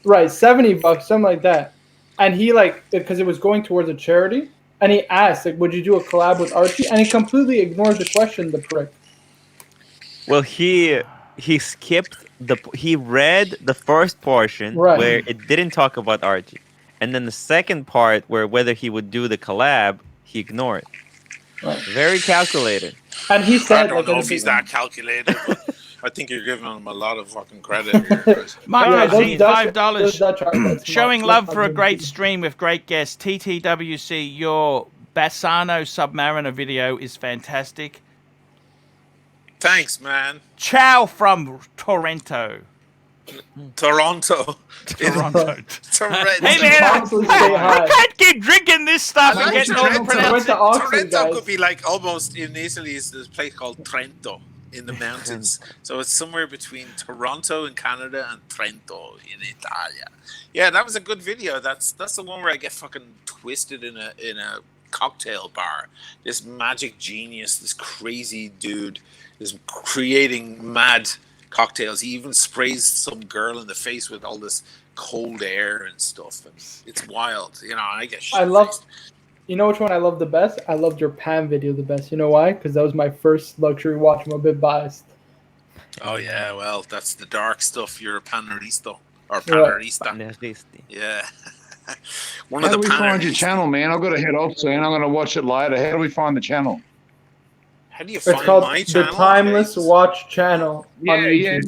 Right, $70, something like that. And he because it was going towards a charity, and he asked would you do a collab with Archie? And he completely ignored the question. The prick. Well, he skipped he read the first portion Right. where it didn't talk about Archie, and then the second part where whether he would do the collab, he ignored. Right. Very calculated. And he I said don't know if he's that calculated, but I think you're giving him a lot of fucking credit here, guys. Mark Yeah, Rossi, those $5. Dutch artists, Showing Mark, love let's for not a do great this. stream with great guests. TTWC, your Bassano Submariner video is fantastic. Thanks, man. Ciao from Toronto. Toronto. Toronto. Toronto. Hey man, Constantly say hi. I can't keep drinking this stuff and I getting like all the Toronto. I went to pronunciation. Oxford, Trento guys. could be like almost in Italy is this place called Trento in the mountains. So it's somewhere between Toronto in Canada and Trento in Italia. Yeah, that was a good video. That's the one where I get fucking twisted in a cocktail bar. This magic genius, this crazy dude is creating mad cocktails. He even sprays some girl in the face with all this cold air and stuff, and it's wild. You know, I get shit. You know which one I love the best? I loved your Pam video the best. You know why? Because that was my first luxury watch. I'm a bit biased. Oh yeah, well, that's the dark stuff. You're a paneristo or panerista. Yeah. One How of do the we find your paneristas. channel, man? I've got to head off soon. I'm going to watch it later. How do we find the channel? How do you It's find called my the channel? Timeless Jesus? Watch Channel on Yeah.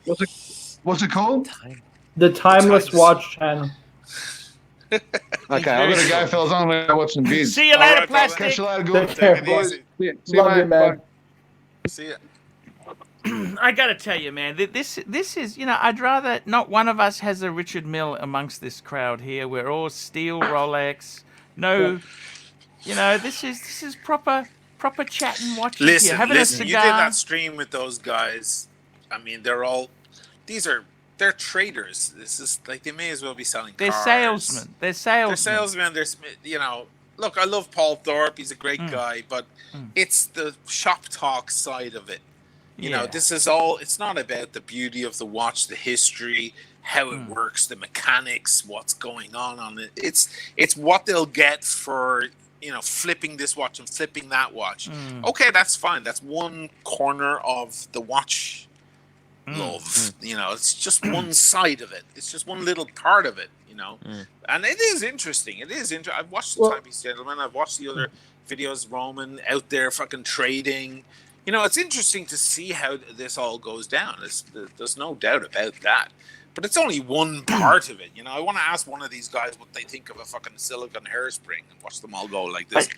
YouTube. What's it called? The Timeless Timeless. Watch Channel. Okay, I've got to go, fellas. I'm going to watch some vids. See you All later, right, brother. Catch plastic. you later, good. Take care, Take it boys. easy. See you, Love you, mate. man. Bye. See ya. I gotta tell you, man, this is, you know, I'd rather not one of us has a Richard Mill amongst this crowd here. We're all steel Rolex. No, you know, this is proper chat and watching here, Listen, having a you did cigar. that stream with those guys. I mean, they're traders. This is like they may as well be selling They're cars. salesmen. They're salesmen. They're you know. Look, I love Paul Thorpe. He's a great guy, but it's the shop talk side of it. You know, Yeah. this is all. It's not about the beauty of the watch, the history, how it works, the mechanics, what's going on it. It's what they'll get for, you know, flipping this watch and flipping that watch. Okay, that's fine. That's one corner of the watch love. You know, it's just one side of it. It's just one little part of it. You know, and it is interesting. It is interesting. I've watched the Timepiece Gentleman. I've watched the other videos. Roman out there fucking trading. You know, it's interesting to see how this all goes down. There's no doubt about that. But it's only one part of it. You know, I want to ask one of these guys what they think of a fucking silicone hairspring and watch them all go like this.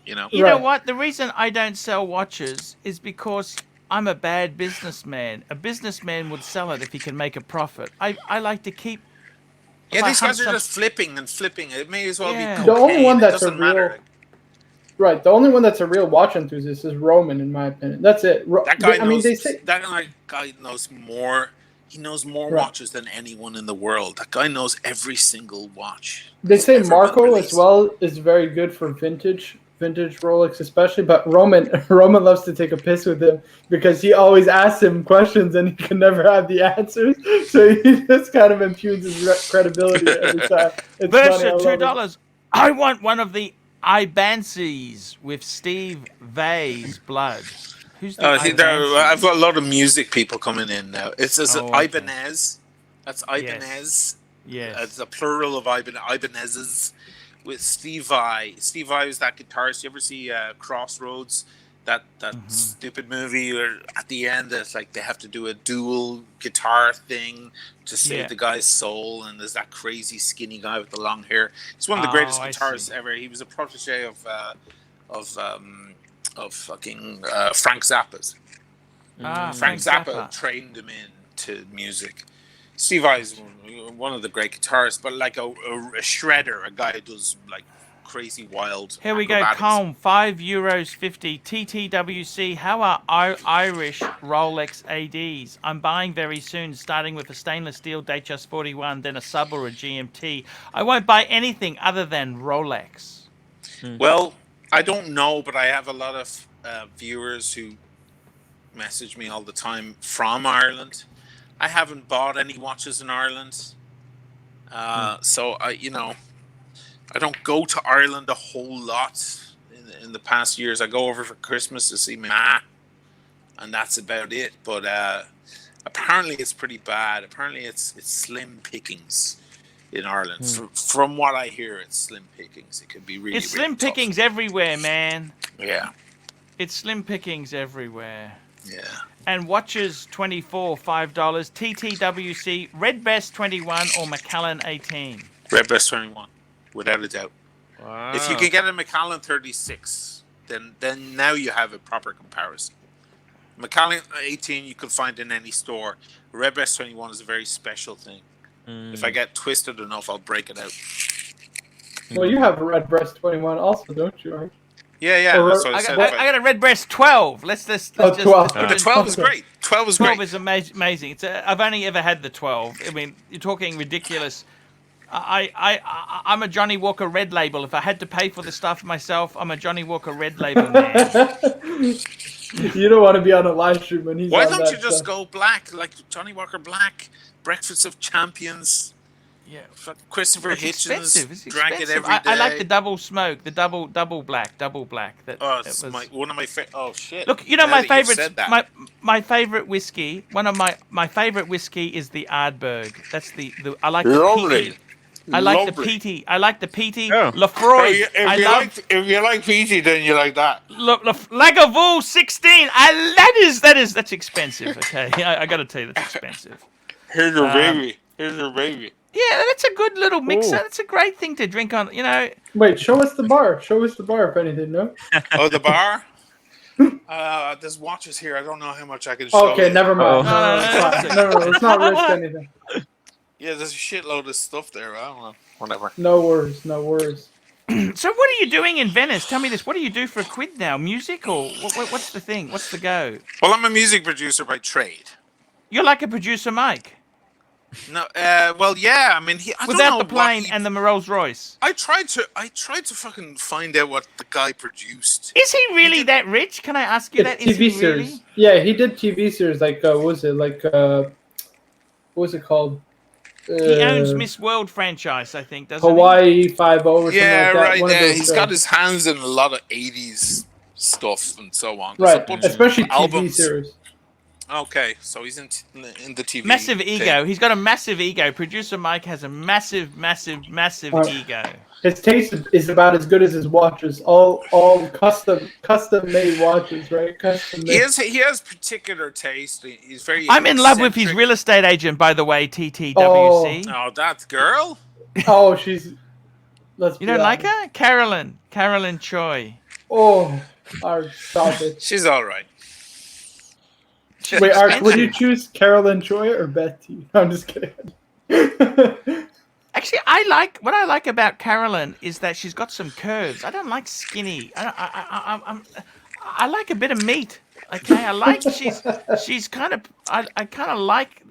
You know? You know Right. what? The reason I don't sell watches is because I'm a bad businessman. A businessman would sell it if he can make a profit. I like to keep. Yeah, if I these hunt guys are some- just flipping and flipping. It may as well Yeah. be The cocaine. only one It that's a doesn't matter. real- Right. The only one that's a real watch enthusiast is Roman, in my opinion. That's it. That guy I mean, knows. they say That guy knows more He knows more Right. watches than anyone in the world. That guy knows every single watch. They that's say ever been Marco as released. well is very good for vintage Rolex especially, but Roman loves to take a piss with him because he always asks him questions and he can never have the answers. So he just kind of impugns his credibility every time. It's funny. I Versa, love it. $2. I want one of the Ibances with Steve Vai's blood. Who's the Ibances? I've got a lot of music people coming in now. It's okay. Ibanez. That's Ibanez. Yes. It's a plural of Ibanez's. With Steve Vai. Steve Vai was that guitarist. You ever see Crossroads? That stupid movie where at the end it's like they have to do a dual guitar thing to save the guy's soul, and there's that crazy skinny guy with the long hair. He's one of the greatest guitarists ever. He was a protege of fucking Frank Zappa's. Frank Zappa trained him into music. Steve Vai is one of the great guitarists, but like a shredder, a guy who does like crazy wild. Here we go, Calm, €5.50. TTWC, how are Irish Rolex ADs? I'm buying very soon, starting with a stainless steel Datejust 41, then a sub or a GMT. I won't buy anything other than Rolex. Well, I don't know, but I have a lot of viewers who message me all the time from Ireland. I haven't bought any watches in Ireland, so I don't go to Ireland a whole lot in the past years. I go over for Christmas to see my ma, and that's about it. But apparently, it's pretty bad. Apparently, it's slim pickings in Ireland. From what I hear, it's slim pickings. It could be really. It's slim really tough. pickings everywhere, man. Yeah. It's slim pickings everywhere. Yeah. And watches 24, $5. TTWC, Redbreast 21 or Macallan 18. Redbreast 21, without a doubt. Wow. If you can get a Macallan 36, then now you have a proper comparison. Macallan 18 you can find in any store. Redbreast 21 is a very special thing. If I get twisted enough, I'll break it out. Well, you have a Redbreast 21 also, don't you, Art? Yeah. Or- That's what I said. I got a Redbreast 12. Let's just 12. The 12 is great. 12 is 12 great. is amazing. I've only ever had the 12. I mean, you're talking ridiculous. I'm a Johnny Walker Red Label. If I had to pay for the stuff myself, I'm a Johnny Walker Red Label man. You don't want to be on a live stream when he's Why on don't that you just stuff. go black, like Johnny Walker Black, Breakfast of Champions, Yeah, Christopher it's Hitchens, expensive. It's drank expensive. it every day. I like the double smoke, the double black. That It's was... one of my favorite. Oh shit! Look, you know Now my that you've favorite, said that. my favorite whiskey. One of my favorite whiskey is the Ardbeg. That's the I like the Lovely. peaty. I like the Lovely. peaty. I like the peaty. Oh. Lafroy. If you like Fiji, then you like that. Lagavulin 16. That's expensive. Okay, I got to tell you that's expensive. Here's your baby. Here's your baby. Yeah, that's a good little mixer. Ooh. That's a great thing to drink on. You know. Wait, show us the bar. Show us the bar if anything, no? Oh, the bar. There's watches here. I don't know how much I can show. Okay, you. never mind. Oh. No, let's not risk anything. Yeah, there's a shitload of stuff there. I don't know. Whatever. No worries. So what are you doing in Venice? Tell me this. What do you do for a quid now? Music or what's the thing? What's the go? Well, I'm a music producer by trade. You're like a producer, Mike, No, well, yeah. I mean, I don't know without the what plane he- and the Rolls Royce. I tried to fucking find out what the guy produced. Is he really that rich? Can I ask you that? It's Is TV he series. really? Yeah, he did TV series like what was it called? He owns Miss World franchise, I think, doesn't Hawaii 5-0 or something Yeah, like that. right. One of Yeah, those he's shows. got his hands in a lot of '80s stuff and so on. There's a Right, bunch of especially TV albums. series. Okay, so he's in the TV. he? Massive thing. ego. He's got a massive ego. Producer Mike has a massive ego. His taste is about as good as his watches. All custom made watches, right? Custom made. He has particular taste. He's very. I'm in love with his eccentric. real estate agent, by the way, TTWC. Oh, that girl. Oh, she's. Let's. You be don't like honest. her? Carolyn Choi. Oh, Art, stop it. She's all right. Wait, Art, would you choose Carolyn Choi or Betty? I'm just kidding. Actually, what I like about Carolyn is that she's got some curves. I don't like skinny. I like a bit of meat. Okay, I like she's kind of I kind of like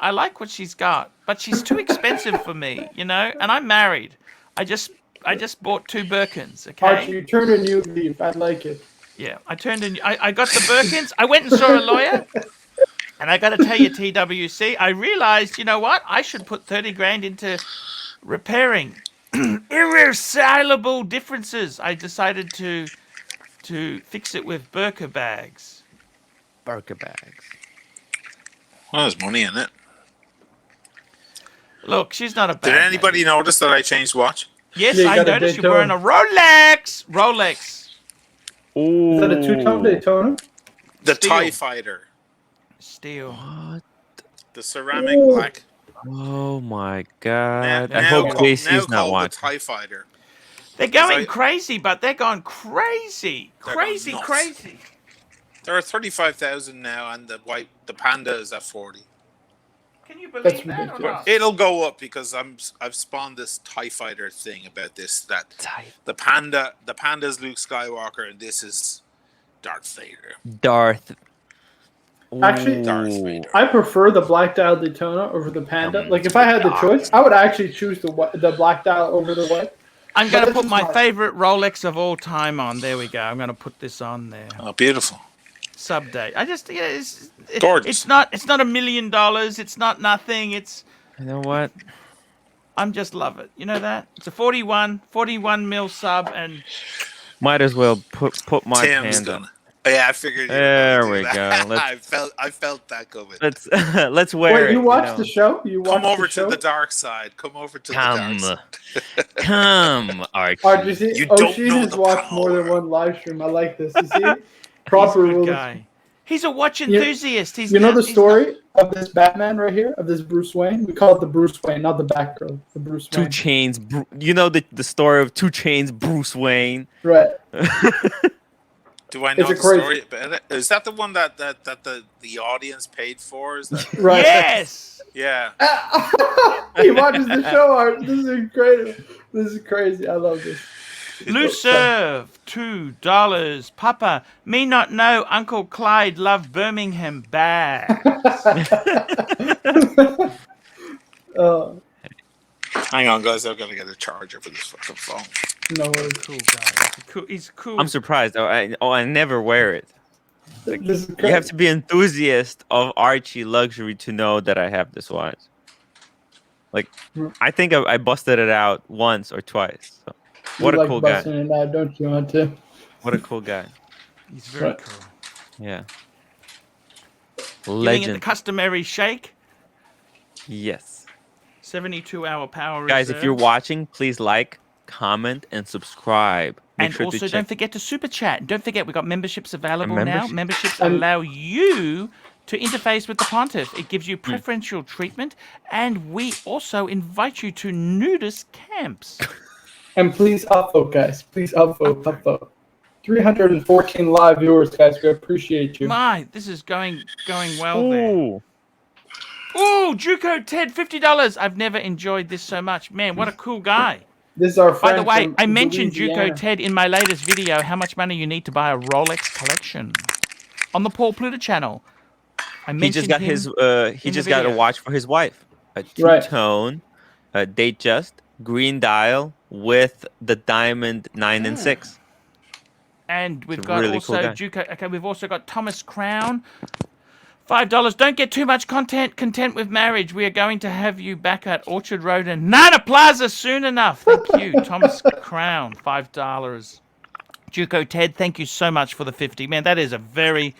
I like what she's got, but she's too expensive for me, you know. And I'm married. I just bought 2 Birkins. Okay. Archie, you turned a new leaf. I like it. Yeah, I turned in. I got the Birkins. I went and saw a lawyer, and I got to tell you, TWC, I realized, you know what? I should put 30 grand into repairing irreconcilable differences. I decided to fix it with Birka bags. Barca bags. Well, there's money in it. Look, she's not a bad Did anybody lady. notice that I changed watch? Yes, Yeah, you I got a noticed you're Daytona. wearing a Rolex. Rolex. Ooh. Is that a 2-tone Daytona? The Steel. TIE Fighter. Steel. What? The ceramic Ooh. black. Oh my god! Now- I now hope called- JC's not called watching. the TIE Fighter. They're going I- crazy, but they're going crazy. They're going Crazy, nuts. crazy. There are 35,000 now, and the Panda is at 40. Can you believe That's that or ridiculous. not? It'll go up because I've spawned this TIE Fighter thing about this, that the Panda's Luke Skywalker, and this is Darth Vader. Darth. Actually, Darth Ooh. Vader. I prefer the black dial Daytona over the Panda. Like, if I had the choice, I would actually choose the black dial over the white. I'm going to But put this my is my- favorite Rolex of all time on. There we go. I'm going to put this on there. Oh, beautiful. Sub day. I just Gorgeous. it's not $1 million. It's not nothing. It's You know what? I'm just love it. You know that? It's a 41 mil sub, and Might as well put my Tim's Panda. gonna. Oh, yeah, I figured. You were There gonna do we that. go. I felt that coming. Let's let's wear Wait, it. you watched know. the show? You watched Come over the to show? the dark side. Come over to the dark Come, side. come, Archie. Archie, see, You don't O'Sheen know has the watched more than power. one live stream. I like this. You see? he's a Proper good rule. guy. He's a watch You- enthusiast. He's You know the he's not- story of this Batman right here, of this Bruce Wayne? We call it the Bruce Wayne, not the Batgirl. The Bruce Two Wayne. Chains. You know the story of 2 Chains. Bruce Wayne. Right. Do I know It's a the crazy- story about it? Is that the one that the audience paid for? Is that? Right. Yes. Yeah. He watches the show, Art. This is incredible. This is crazy. I love this. Lucerve, $2. Papa, me not know Uncle Clyde love Birmingham bad. Hang on, guys. I've got to get a charger for this fucking phone. No worries. Cool guy. He's cool. I'm surprised. I never wear it. This is You crazy. have to be enthusiast of ArchieLuxury to know that I have this watch. Like, I think I busted it out once or twice. So. What You a like cool guy. busting it out, don't you, Auntie? What a cool guy. He's very Right. cool. Yeah. Giving it the Legend. customary shake. Yes. 72-hour power Guys, if you're reserve. watching, please like, comment, and subscribe. Make And sure also, to don't check. forget to super chat. And don't forget, we've got memberships available now. membership? Memberships And- allow you to interface with the pontiff. It gives you Hmm. preferential treatment, and we also invite you to nudist camps. And please upvote, guys. Please upvote. 314 live viewers, guys. We appreciate you. My, this is going well there. Ooh. Ooh, Juco Ted, $50. I've never enjoyed this so much. Man, what a cool guy. This is our By friend. the way, from I mentioned Louisiana. Juco Ted in my latest video, how much money you need to buy a Rolex collection. On the Paul Pluta channel. I He mentioned just got him his in he the just got a video. watch for his wife. A Right. two-tone, date just, green dial with the diamond 9 and 6. And we've He's a got really also cool guy. Juco. Okay, we've also got Thomas Crown. $5. Don't get too much content with marriage. We are going to have you back at Orchard Road and Nana Plaza soon enough. Thank you, Thomas Crown. $5. Juco Ted, thank you so much for the 50. Man, that is a very,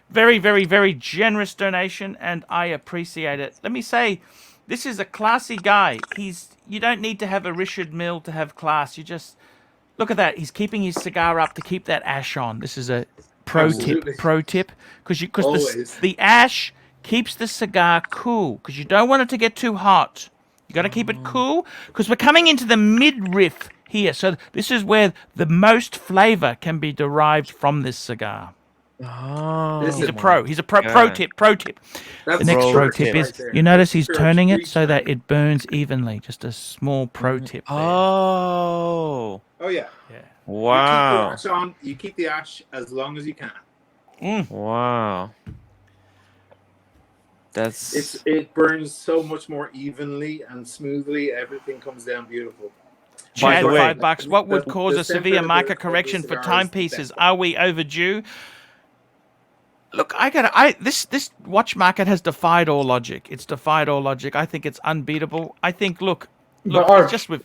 very, very, very generous donation, and I appreciate it. Let me say, this is a classy guy. You don't need to have a Richard Mill to have class. You just look at that. He's keeping his cigar up to keep that ash on. This is a Absolutely. pro tip, because Always. the ash keeps the cigar cool, because you don't want it to get too hot. You got to keep it cool, because we're coming into the midriff here. So this is where the most flavor can be derived from this cigar. Oh. This He's is a pro. He's a pro. Yeah. Pro tip. That's The next Pro pro pure tip right is, there. you notice he's Pure turning it street so that style. it burns evenly. Just a small pro tip there. Oh. Oh yeah. Yeah. Wow. You keep the ash as long as you can. Wow. It burns so much more evenly and smoothly. Everything comes down beautiful. Chad, the way- $5. What would cause the a severe center market of the correction for cigar is the timepieces? best. Are we overdue? Look, this watch market has defied all logic. It's defied all logic. I think it's unbeatable. I think, look, But it's Arch, just with.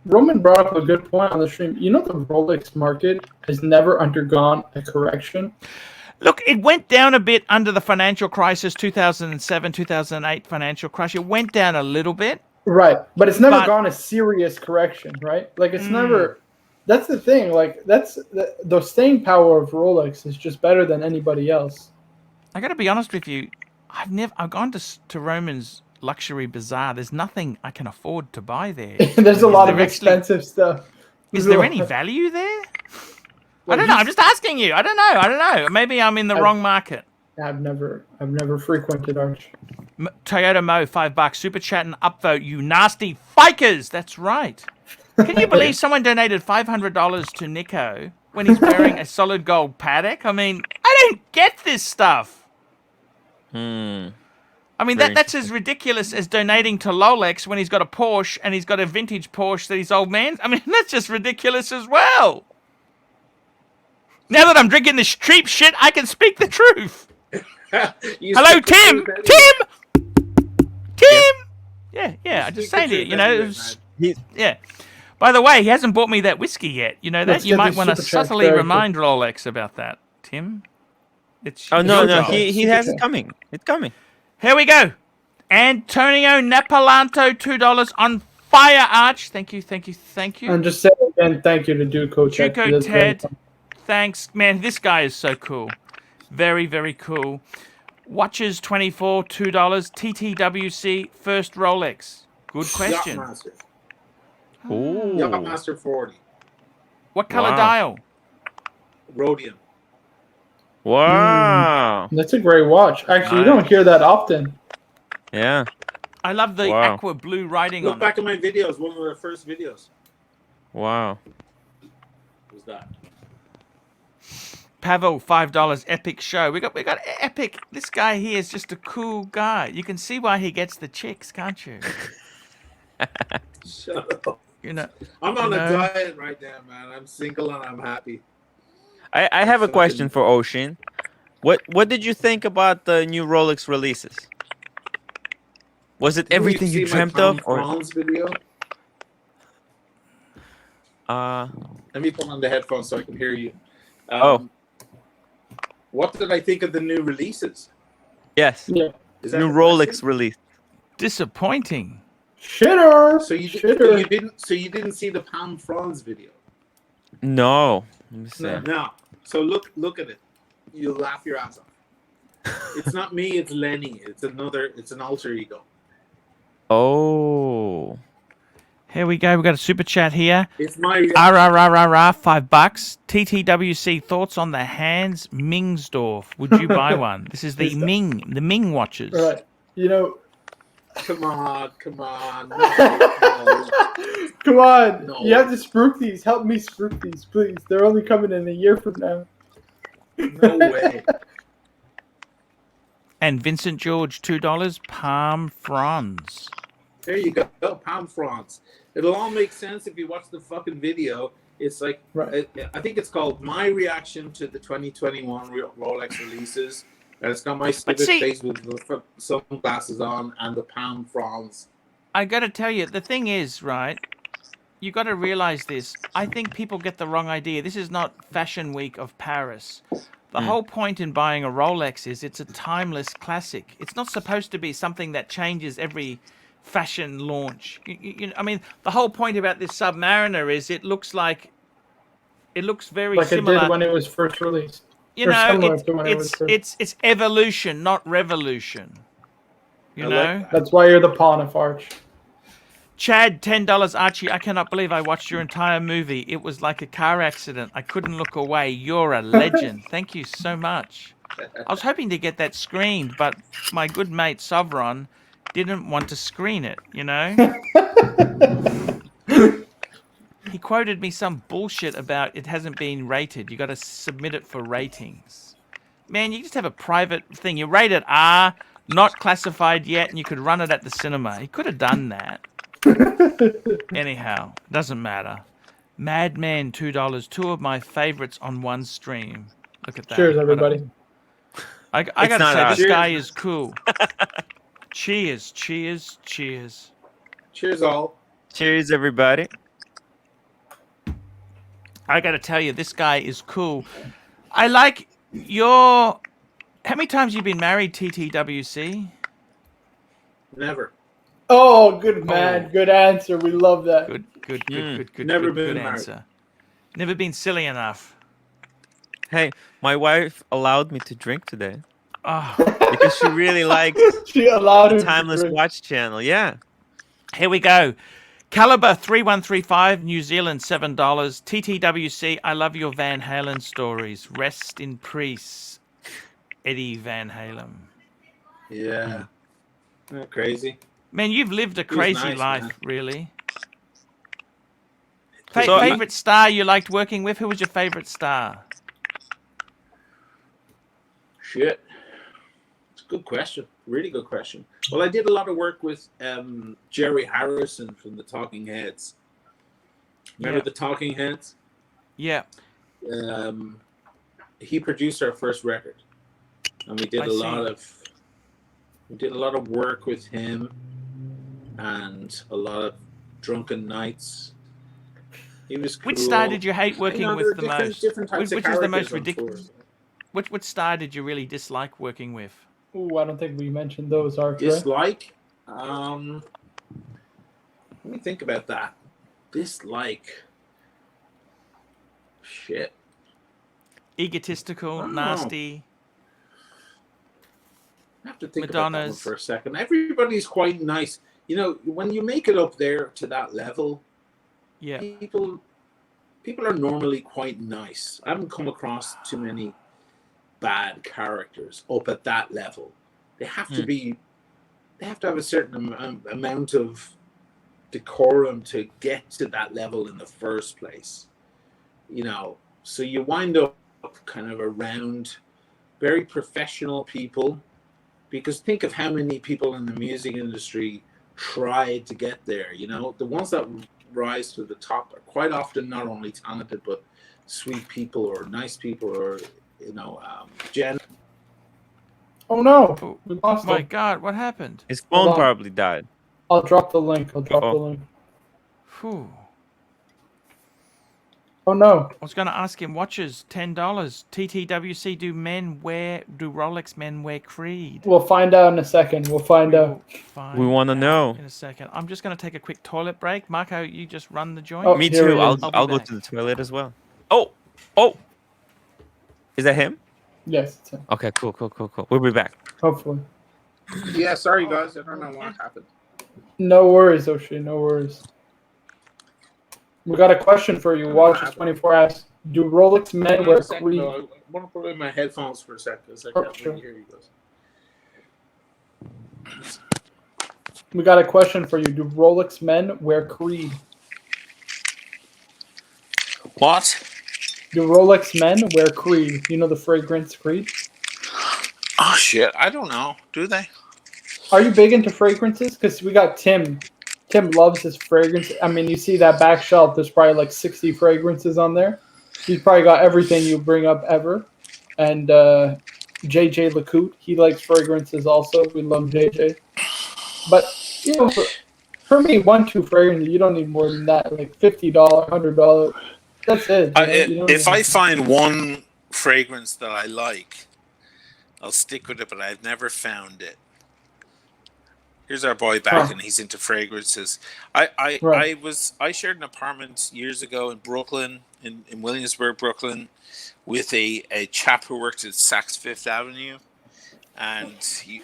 Roman brought up a good point on the stream. You know, the Rolex market has never undergone a correction. Look, it went down a bit under the financial crisis, 2007, 2008 financial crash. It went down a little bit. Right, but it's never But- gone a serious correction, right? Like it's never. That's the thing. Like that's the staying power of Rolex is just better than anybody else. I got to be honest with you. I've gone to Roman's luxury bazaar. There's nothing I can afford to buy there. There's a lot of there actually- expensive stuff. Is There's a there lot- any value there? Well, I don't know. I'm just asking you. I don't know. Maybe I'm in the wrong market. I've never frequented Arch. Toyota Mo, $5. Super chat and upvote, you nasty fikers. That's right. Can you believe someone donated $500 to Nico when he's wearing a solid gold Patek? I mean, I don't get this stuff. I mean, Very that's as ridiculous as donating to Lolex when he's got a Porsche and he's got a vintage Porsche that his old man's. I mean, that's just ridiculous as well. Now that I'm drinking this cheap shit, I can speak the truth. Hello, Tim. Tim. Yeah. I just saying it. You know. Yeah. By the way, he hasn't bought me that whiskey yet. You know that. Let's You get might this want to super chat subtly very remind Rolex about that, Tim. It's Oh your no, job. he has it coming. It's coming. Here we go. Antonio Napolanto, $2 on fire, Arch. Thank you. And just say again, thank you to Duco Chat. Duco That's very Ted. fun. Thanks, man. This guy is so cool. Very, very cool. Watches 24, $2. TTWC, first Rolex. Good question. Yachtmaster. Ooh. Yachtmaster 40. What color Wow. dial? Rhodium. Wow. That's a great watch. Actually, you don't hear that often. Yeah. I love the Wow. aqua blue writing Look on back it. at my videos. One of the first videos Wow. was that. Pavel, $5. Epic show. We got Epic. This guy here is just a cool guy. You can see why he gets the chicks, can't you? Shut up. You know. I'm on You a know? diet right now, man. I'm single and I'm happy. I have a question for Ocean. What did you think about the new Rolex releases? Was it everything you dreamt of, or Franz video? Let me put on the headphones so I can hear you. What did I think of the new releases? yes, Yeah. Is that new the Rolex question? release? Disappointing. Shitter. So you Shitter. didn't see the Palm Franz video? No. Let me see. No. So look at it. You'll laugh your ass off. It's not me. It's Lenny. It's an alter ego. Oh. Here we go. We got a super chat here. It's my RRRRR, $5. TTWC, thoughts on the Hans Mingsdorf. Would you buy one? This is the Ming watches. All right. You know, Come on. No. come on. No. You have to spruik these. Help me spruik these, please. They're only coming in a year from now. No way. And Vincent George, $2. Palm Franz. There you go. Palm Franz. It'll all make sense if you watch the fucking video. It's like, Right. I think it's called My Reaction to the 2021 Rolex Releases. And it's got my stupid see- face with the sunglasses on and the Palm Franz. I got to tell you, the thing is, right, you got to realize this. I think people get the wrong idea. This is not Fashion Week of Paris. The whole point in buying a Rolex is it's a timeless classic. It's not supposed to be something that changes every fashion launch. I mean, the whole point about this Submariner is it looks very Like similar. it did when it was first released. You or know, similar to when it was first. it's evolution, not revolution. You I know? like that. That's why you're the pawn of Arch. Chad, $10. Archie, I cannot believe I watched your entire movie. It was like a car accident. I couldn't look away. You're a legend. Thank you so much. I was hoping to get that screened, but my good mate Sovron didn't want to screen it, you know? He quoted me some bullshit about it hasn't been rated. You got to submit it for ratings. Man, you just have a private thing. You rate it R, not classified yet, and you could run it at the cinema. He could have done that. Anyhow, doesn't matter. Madman, $2. Two of my favorites on one stream. Look at that. Cheers, everybody. I It's gotta not say, us. this guy Cheers. is cool. Cheers, cheers, cheers. Cheers, all. Cheers, everybody. I gotta tell you, this guy is cool. I like your. How many times have you been married, TTWC? Never. Oh, good man. Oh. Good answer. We love that. Good, good, Mm. good, good, Never good, been good married. answer. Never been silly enough. Hey, my wife allowed me to drink today Oh, because she really likes She allowed him the to Timeless drink. Watch channel. Yeah. here we go. Caliber 3135, New Zealand, $7. TTWC, I love your Van Halen stories. Rest in peace, Eddie Van Halen. Yeah. Isn't that crazy? Man, you've lived a He was crazy nice, life, man. really. So I- Favorite star you liked working with? Who was your favorite star? Shit. It's a good question. Really good question. Well, I did a lot of work with Jerry Harrison from the Talking Heads. Remember Yeah. the Talking Heads? Yeah. He produced our first record, and we did I a see. lot of work with him, and a lot of drunken nights. He was cool. Which star did you hate working there with are the different- most? different types of Which was the most characters on ridiculous? tour. Which star did you really dislike working with? Ooh, I don't think we mentioned those, Archie. Dislike? Let me think about that. Dislike. Shit. Egotistical, I don't know. nasty. I have to think about that one Madonna's. for a second. Everybody's quite nice. You know, when you make it up there to that level, Yeah. people are normally quite nice. I haven't come across too many bad characters up at that level. They have to be. They have to have a certain amount of decorum to get to that level in the first place. You know, so you wind up kind of around very professional people, because think of how many people in the music industry tried to get there. You know, the ones that rise to the top are quite often not only talented but sweet people or nice people, or Jen. Oh no, Oh, we lost my him. God, what happened? His Hold phone on. probably died. I'll drop the link. I'll drop the Uh-oh. link. Whew. Oh no. I was going to ask him. Watches, $10. TTWC. Do Rolex men wear Creed? We'll find out in a second. We'll find out. We wanna know. in a second. I'm just going to take a quick toilet break. Marco, you just run the joint. Oh, Me here too. he I'll is. I'll be go back. to the toilet as well. Oh. Is that him? Yes, it's him. Okay, cool. We'll be back. Hopefully. Yeah, sorry guys, I don't know what happened. No worries, Oshie. No worries. We got a question for you. Watches 24 asks, do Rolex men Hang on wear a second, Creed? though. I want to put in my headphones for a second, because I Oh, can't sure. really hear you guys. We got a question for you. Do Rolex men wear Creed? What? Do Rolex men wear Creed? You know the fragrance Creed? Oh shit! I don't know. Do they? Are you big into fragrances? Because we got Tim. Tim loves his fragrance. I mean, you see that back shelf. There's probably like 60 fragrances on there. He's probably got everything you bring up ever. And JJ LeCoute, he likes fragrances also. We love JJ. But, you know, for me, 1-2 fragrances, you don't need more than that. Like $50, $100. That's it. You know? If I find one fragrance that I like, I'll stick with it. But I've never found it. Here's our boy back, Huh. and he's into fragrances. I shared an apartment years ago in Brooklyn, in Williamsburg, Brooklyn, with a chap who worked at Saks Fifth Avenue, and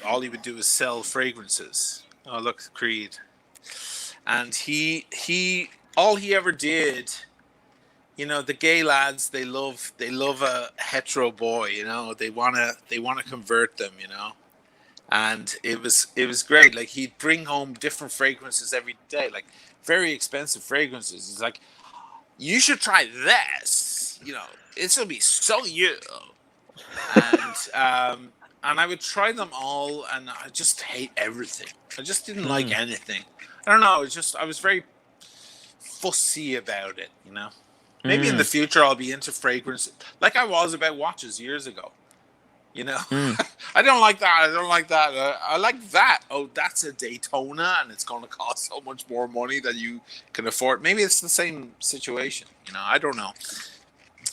all he would do is sell fragrances. Oh look, Creed, and he all he ever did, you know, the gay lads, they love a hetero boy, you know, they wanna convert them, you know. And it was great. Like, he'd bring home different fragrances every day, like very expensive fragrances. He's like, you should try this. You know, this will be so you. And and I would try them all, and I just hate everything. I just didn't like anything. I don't know. It's just I was very fussy about it, you know. Maybe in the future I'll be into fragrance, like I was about watches years ago. You know, I don't like that. I don't like that. I like that. Oh, that's a Daytona, and it's going to cost so much more money than you can afford. Maybe it's the same situation. You know, I don't know.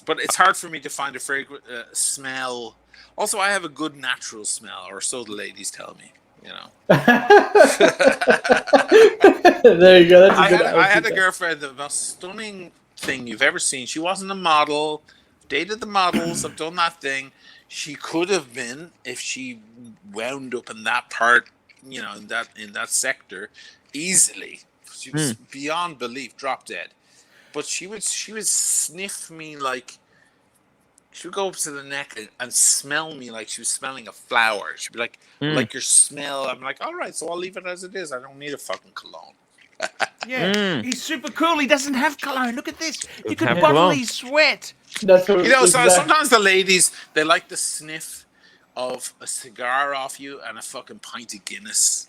But it's hard for me to find a fragrant smell. Also, I have a good natural smell, or so the ladies tell me. You know. There you go. That's a good I had a girlfriend, the most stunning thing you've ever seen. She wasn't a model. Dated the models. I've done that thing. She could have been if she wound up in that part, you know, in that sector, easily. She was beyond belief, drop dead. But she would sniff me like, she would go up to the neck and smell me like she was smelling a flower. She'd be like your smell. I'm like, all right, so I'll leave it as it is. I don't need a fucking cologne. Yeah, he's super cool. He doesn't have cologne. Look at this. You could have bottle cologne. his sweat. That's what, You know, so exactly. sometimes the ladies, they like the sniff of a cigar off you and a fucking pint of Guinness.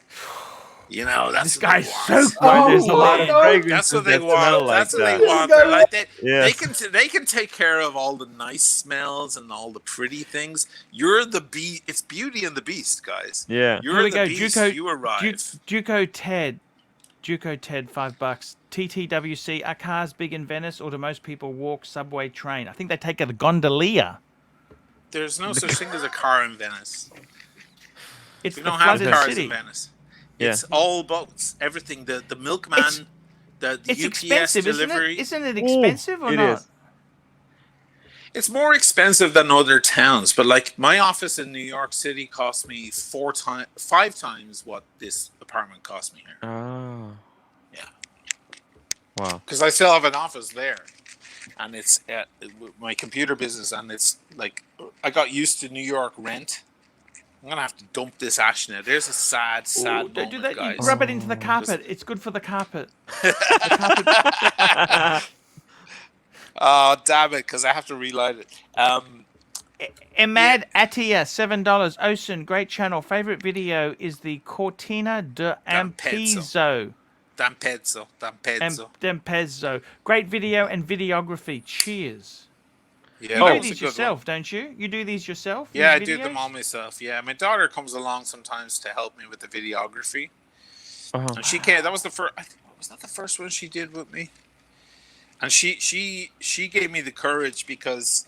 You know, that's This what they guy's want. so Oh, cool. There's a lot of man. fragrance. That's what they that want. smell like That's what they that. want. They're like Yes. they can take care of all the nice smells and all the pretty things. You're the beast. It's Beauty and the Beast, guys. Yeah. You're Here we the go. beast. You arrive. Duco Ted, $5. TTWC. Are cars big in Venice, or do most people walk, subway, train? I think they take a gondolier. There's no such thing as a car in Venice. It's We the don't have flooded cars city. in Venice. Yeah. It's all boats. Everything. The milkman, the It's UPS expensive, delivery. Isn't it expensive or it not? is. It's more expensive than other towns, but like my office in New York City cost me 5 times what this apartment cost me here. Oh. Yeah, Wow. because I still have an office there, and it's my computer business, and it's like I got used to New York rent. I'm gonna have to dump this ash now. There's a sad Ooh, moment, don't do that. guys. You rub it into the carpet. It's good for the carpet. The carpet. Oh, damn it, because I have to relight it. Emad Atia, $7. Ocean, great channel. Favorite video is the Cortina d'Ampezzo. D'Ampezzo. Great video and videography. Cheers. Yeah, You that do was a these good yourself, one. don't you? You do these yourself? Yeah, I these do them videos? all myself. Yeah, my daughter comes along sometimes to help me with the videography. Uh-huh. And she came. That was the first. Was that the first one she did with me? And she gave me the courage because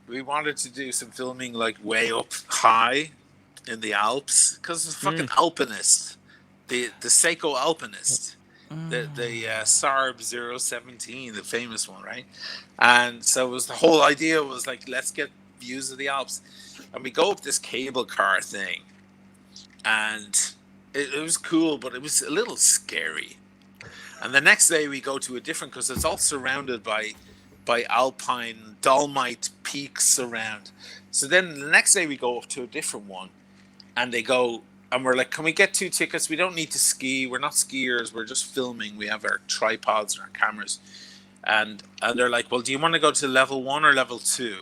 we wanted to do some filming like way up high in the Alps because it's a fucking alpinist, the Seiko alpinist, the Sarb 017, the famous one, right? And so it was the whole idea was like, let's get views of the Alps, and we go up this cable car thing, and it was cool, but it was a little scary. And the next day we go to a different, because it's all surrounded by alpine dolomite peaks around. So then the next day we go up to a different one, and they go, and we're like, can we get 2 tickets? We don't need to ski. We're not skiers. We're just filming. We have our tripods and our cameras. And they're like, well, do you want to go to level 1 or level 2?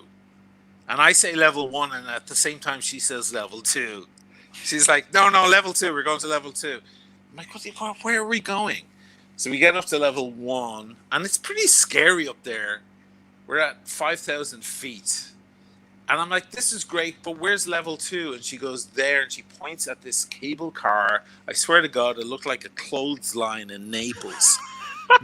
And I say level 1, and at the same time she says level 2. She's like, no, level 2. We're going to level 2. I'm like, where are we going? So we get up to level 1, and it's pretty scary up there. We're at 5,000 feet. And I'm like, this is great, but where's level 2? And she goes there, and she points at this cable car. I swear to God, it looked like a clothesline in Naples.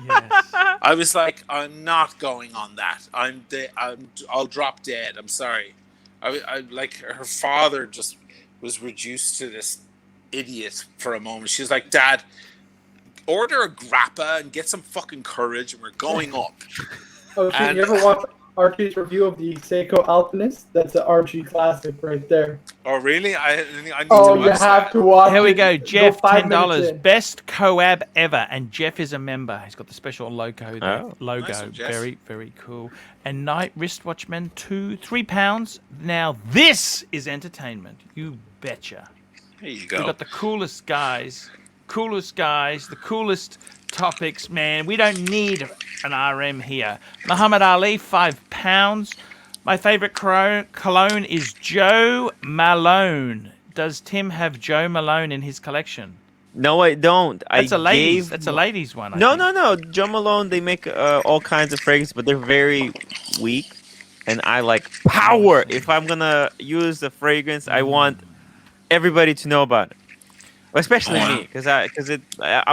Yes. I was like, I'm not going on that. I'll drop dead. I'm sorry. I like, her father just was reduced to this idiot for a moment. She was like, Dad, order a grappa and get some fucking courage, and we're going up. Oh, shit, you ever watch Archie's review of the Seiko Alpinist? That's an Archie classic right there. Oh, really? I need Oh, to you watch have that. to watch Here we it. go. Jeff, 5 minutes $10. in. Best collab ever. And Jeff is a member. He's got the special logo there. Oh, Logo. nice one, Jeff. Very, very cool. And Night Wristwatchman, £3. Now, this is entertainment. You betcha. There you We've go. got the coolest guys, the coolest topics, man. We don't need an RM here. Muhammad Ali, £5. My favorite cologne is Joe Malone. Does Tim have Joe Malone in his collection? No, I don't. That's a ladies. gave That's a ladies one. I No, think. no. Joe Malone, they make all kinds of fragrances, but they're very weak. And I like power. If I'm gonna use a fragrance, I want everybody to know about it, especially me, because I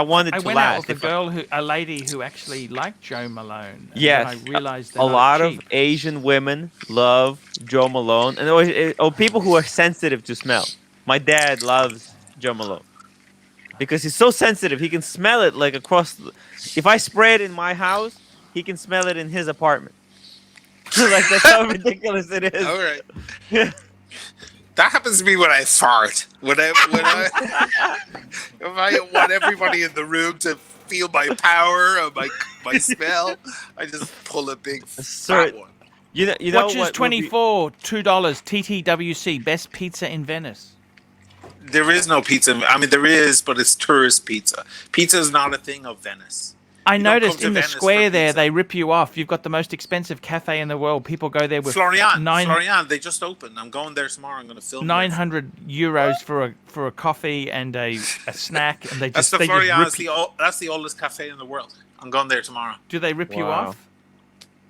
want it I to went out last. with a lady who actually liked Joe Malone. And Yes, then I realized a they're lot not of cheap. Asian women love Joe Malone, and always, people who are sensitive to smell. My dad loves Joe Malone because he's so sensitive. He can smell it like across. If I spray it in my house, he can smell it in his apartment. Like that's how ridiculous it is. All right. That happens to me when I fart. When I if I want everybody in the room to feel my power or my smell, I just pull a big fat one. You know Watches what? 24, $2. TTWC, best pizza in Venice. There is no pizza. I mean, there is, but it's tourist pizza. Pizza is not a thing of Venice. I You don't noticed come to in the Venice for square there, pizza. they rip you off. You've got the most expensive cafe in the world. People go there with Florian, they just opened. I'm going there tomorrow. I'm going to film. 900 euros for a coffee and a snack, and That's the Florian. That's the oldest cafe in the world. I'm going there tomorrow. Do they rip you Wow. off?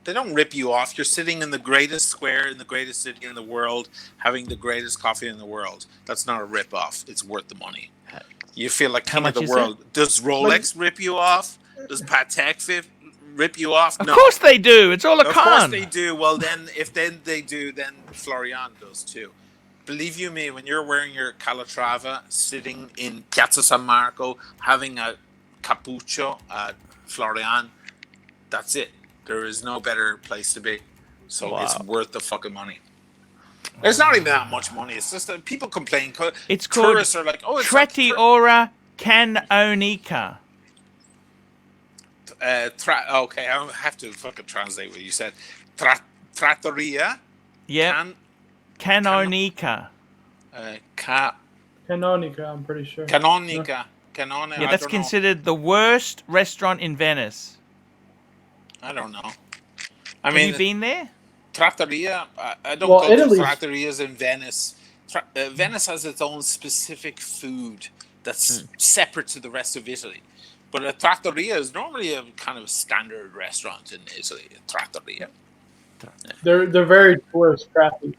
They don't rip you off. You're sitting in the greatest square in the greatest city in the world, having the greatest coffee in the world. That's not a rip off. It's worth the money. You feel like How king of much the is world. Does Rolex rip you off? Does Patek rip you off? Of No. course they do. It's all a Of con. course they do. Well, then, if they do, then Florian does too. Believe you me, when you're wearing your Calatrava, sitting in Piazza San Marco, having a cappuccio at Florian, that's it. There is no better place to be. So it's worth the fucking money. There's not even that much money. It's just that people complain. It's called Tourists are like, oh, it's like Trattoria Canonica. okay, I have to fucking translate what you said. Trattoria. Yeah. Canonica. Canonica, I'm pretty sure. Canonica. Yeah, that's considered the worst restaurant in Venice. I don't know. Have you been there? Trattoria. I don't Well, go Italy's- to trattorias in Venice. Venice has its own specific food that's separate to the rest of Italy. But a trattoria is normally a kind of standard restaurant in Italy. A trattoria. They're very tourist traffic.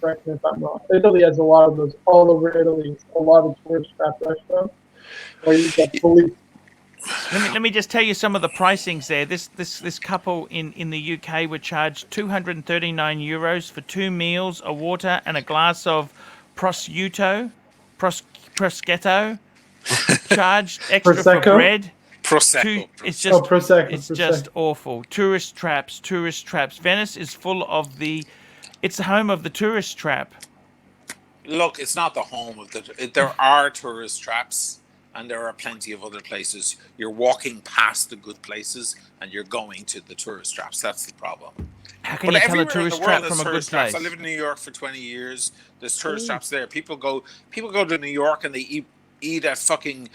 Correct me if I'm wrong. Italy has a lot of those all over Italy. A lot of tourist traffic restaurants where you get police. Let me just tell you some of the pricings there. This couple in the UK were charged 239 euros for 2 meals, a water, and a glass of prosciutto. Charged extra Prosecco? for bread. Prosecco. It's just Prosecco. it's just awful. Tourist traps. Venice is full of it's the home of the tourist trap. Look, it's not the home of the. There are tourist traps, and there are plenty of other places. You're walking past the good places, and you're going to the tourist traps. That's the problem. How can you tell a tourist trap from a good place? I live in New York for 20 years. There's tourist traps there. People go to New York and they eat at fucking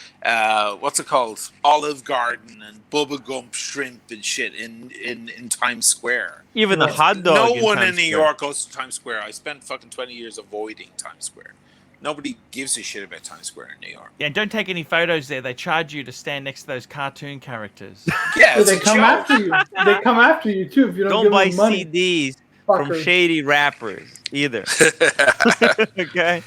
what's it called, Olive Garden and Bubba Gump shrimp and shit in Times Square. Even a hot dog. No in one Times in New Square. York goes to Times Square. I spent fucking 20 years avoiding Times Square. Nobody gives a shit about Times Square in New York. Yeah, don't take any photos there. They charge you to stand next to those cartoon characters. Yeah, it's They a come joke. after you. They come after you too if you don't Don't give buy them money. CDs from Fuckers. shady rappers either. Okay.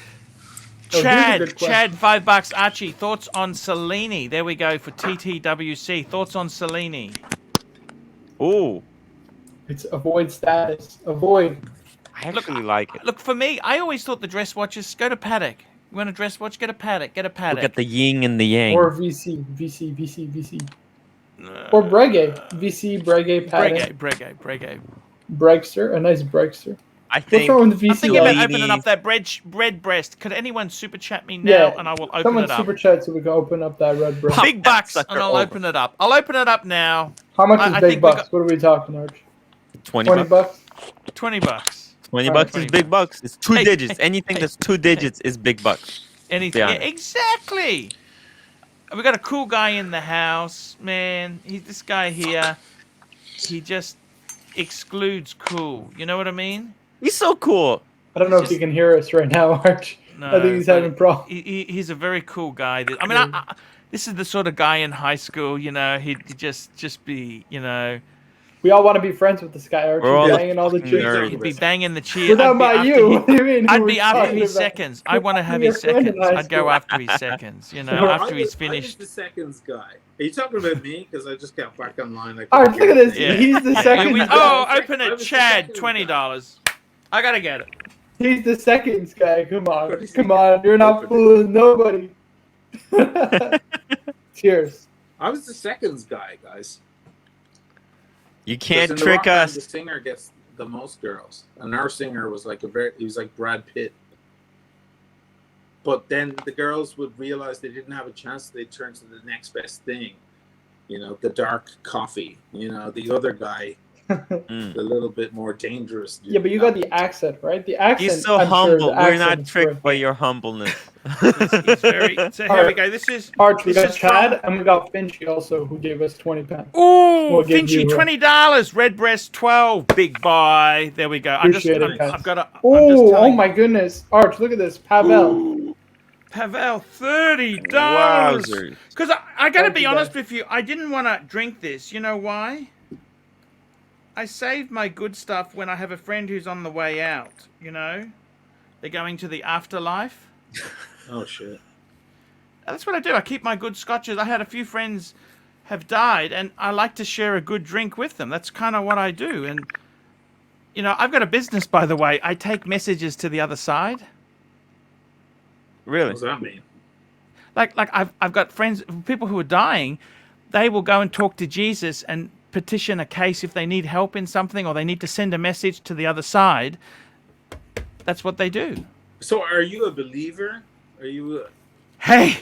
Oh, here's a good Chad, question. $5. Archie, thoughts on Cellini? There we go for TTWC. Thoughts on Cellini? Ooh, It's avoid status. Avoid. I actually like it. Look, for me, I always thought the dress watches, go to Paddock. You want a dress watch? Get a Paddock. Get a Paddock. Look at the yin and the yang. Or VC. Or Bregae. VC, Bregae, Patek. Bregae. Bregster. A nice Bregster. I What's think wrong with the I'm VC? thinking about guys? opening up that bread breast. Could anyone super chat me now Yeah, and I will open Someone it up? super chat so we can open up that red breast. Big bucks sucker and I'll over. open it up. I'll open it up now. How much I is think big we bucks? got- What are we talking, Arch? 20 20 bucks. bucks? $20. 20 Alright. bucks is big bucks. It's two Hey, digits. hey, Anything hey, that's two digits is big bucks. Anything? Yeah. Yeah, exactly. We got a cool guy in the house, man. This guy here, he just excludes cool. You know what I mean? He's so cool. I don't know if you can hear us right now, Arch. No, I think he's but having problems. He's a very cool guy. I mean, this is the sort of guy in high school, you know, he'd just be, you know. We all want to be friends with this guy, Arch. We're all He's banging all the fucking chicks. nerds. He'd be banging the cheer. We're talking about you. What do you mean? I'd Who be we're after talking his about? seconds. I want to have Your his friend in seconds. high I'd go school. after his seconds, you know, No, after I he's was finished. the seconds guy. Are you talking about me? Because I just got back online. Arch, look at this. Yeah. He's the second. Oh, I open was it, the Chad, seconds $20. I gotta get it. He's the seconds guy. Come on. Come on. You're not fooling nobody. Cheers. I was the seconds guy, guys. You can't 'Cause in the trick rock band, us. The singer gets the most girls, and our singer was like he was like Brad Pitt. But then the girls would realize they didn't have a chance. They'd turn to the next best thing, you know, the dark coffee. You know, the other guy, the little bit more dangerous. Yeah, but you got the accent, right? The accent. He's so I'm humble. Sure the We're accent not is tricked great. by your humbleness. He's very. So here we go. This is. Arch, we this got is Chad, and we got Finchy also, who gave us 20 pounds. Ooh, We'll give Finchy, you, $20. Redbreast, 12. Big boy. There we go. Appreciate it, guys. I've got a. Oh my goodness. Arch, look at this. Pavel. Pavel, $30. Wowzers. Because I got to Thank be you, honest guys. with you, I didn't want to drink this. You know why? I save my good stuff when I have a friend who's on the way out. You know, they're going to the afterlife. Oh shit! That's what I do. I keep my good scotches. I had a few friends have died, and I like to share a good drink with them. That's kind of what I do. And you know, I've got a business, by the way. I take messages to the other side. What Really? does that mean? Like I've got friends, people who are dying. They will go and talk to Jesus and petition a case if they need help in something, or they need to send a message to the other side. That's what they do. So, are you a believer? Are you? Hey,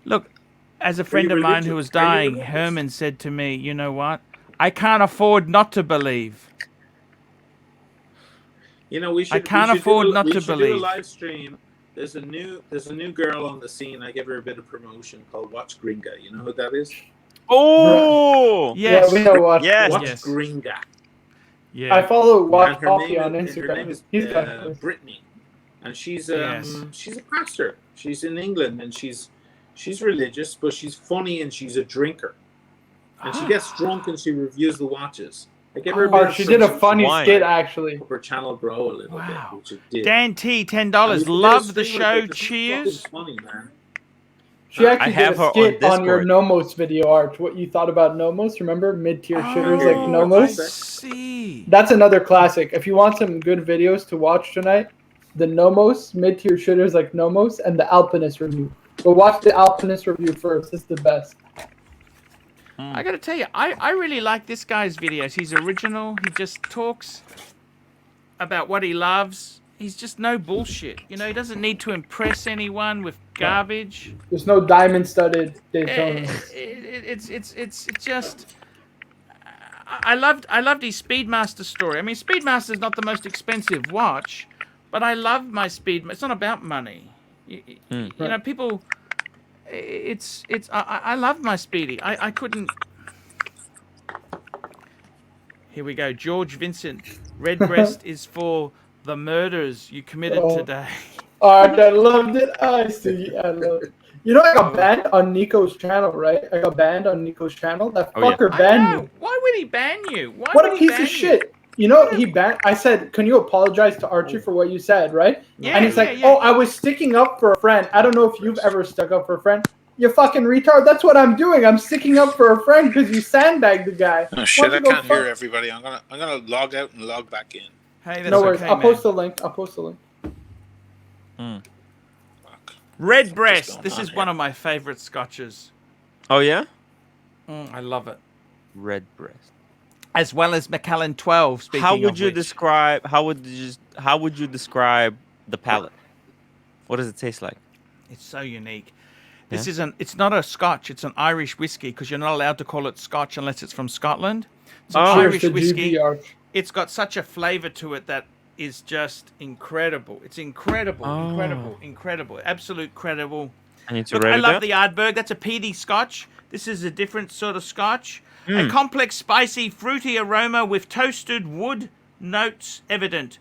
look, as a friend you of mine religious? who was Are you dying, religious? Herman said to me, "You know what? I can't afford not to believe." You know, we should. can't we should afford do, not we to should believe. Do a live stream. There's a new girl on the scene. I give her a bit of promotion called Watch Gregae. You know who that is? Oh! Yes. Yeah, we know what. Yes. Watch Yes. Gregae. Yeah. I follow And Watch her Coffee name on is, Instagram. Her name is He's got Brittany, and she's Yes. she's a pastor. She's in England, and she's religious, but she's funny and she's a drinker. And she gets drunk and she reviews the watches. I give her a bit Arch, of she did a promotion. funny Wine. skit actually. Help her channel grow a little Wow. bit, which it did. Dan T, $10. And we did a Love the stream show. with her. She's Cheers. fucking funny, man. She I actually have did her a on skit on your Discord. Nomos video, Arch. What you thought about Nomos? Remember mid-tier shitters like Oh, I Nomos? see. That's another classic. If you want some good videos to watch tonight, the Nomos, mid-tier shitters like Nomos, and the Alpinist review. But watch the Alpinist review first. It's the best. I gotta tell you, I really like this guy's videos. He's original. He just talks about what he loves. He's just no bullshit. You know, he doesn't need to impress anyone with garbage. There's no diamond-studded Daytona. It's just. I loved his Speedmaster story. I mean, Speedmaster's not the most expensive watch, but I love my Speedmaster. It's not about money. You know, people. I love my Speedy. I couldn't. Here we go. George Vincent. Redbreast is for the murders you committed today. Arch, I loved it. I see. I love it. You know, I got banned on Nico's channel, right? I got banned on Nico's channel. That Oh, yeah. fucker I banned know. me. Why would he ban you? Why What would a he piece ban of you? shit. You know, he banned. I said, "Can you apologize to Archie for what you said?" Right? Yeah, And he's like, yeah. "Oh, I was sticking up for a friend." I don't know if you've ever stuck up for a friend. You fucking retard. That's what I'm doing. I'm sticking up for a friend because you sandbagged the guy. Oh shit! Why I don't you go can't hear fuck- everybody. I'm gonna log out and log back in. Hey, that's No worries. okay, I'll man. post the link. Fuck. Fuck. Redbreast. going This on is here? one of my favorite scotches. Oh, yeah? I love it. Redbreast. As well as Macallan 12. Speaking How would of you which. describe? How would you describe the palate? What does it taste like? It's so unique. This isn't. It's not a Scotch. It's an Irish whiskey because you're not allowed to call it Scotch unless it's from Scotland. It's an Oh. Cheers Irish to whiskey. GB, Arch. It's got such a flavour to it that is just incredible. It's incredible, incredible, absolute credible. I need to Look, write I it love down. the Ardbeg. That's a peaty Scotch. This is a different sort of Scotch. A complex, spicy, fruity aroma with toasted wood, Notes evident.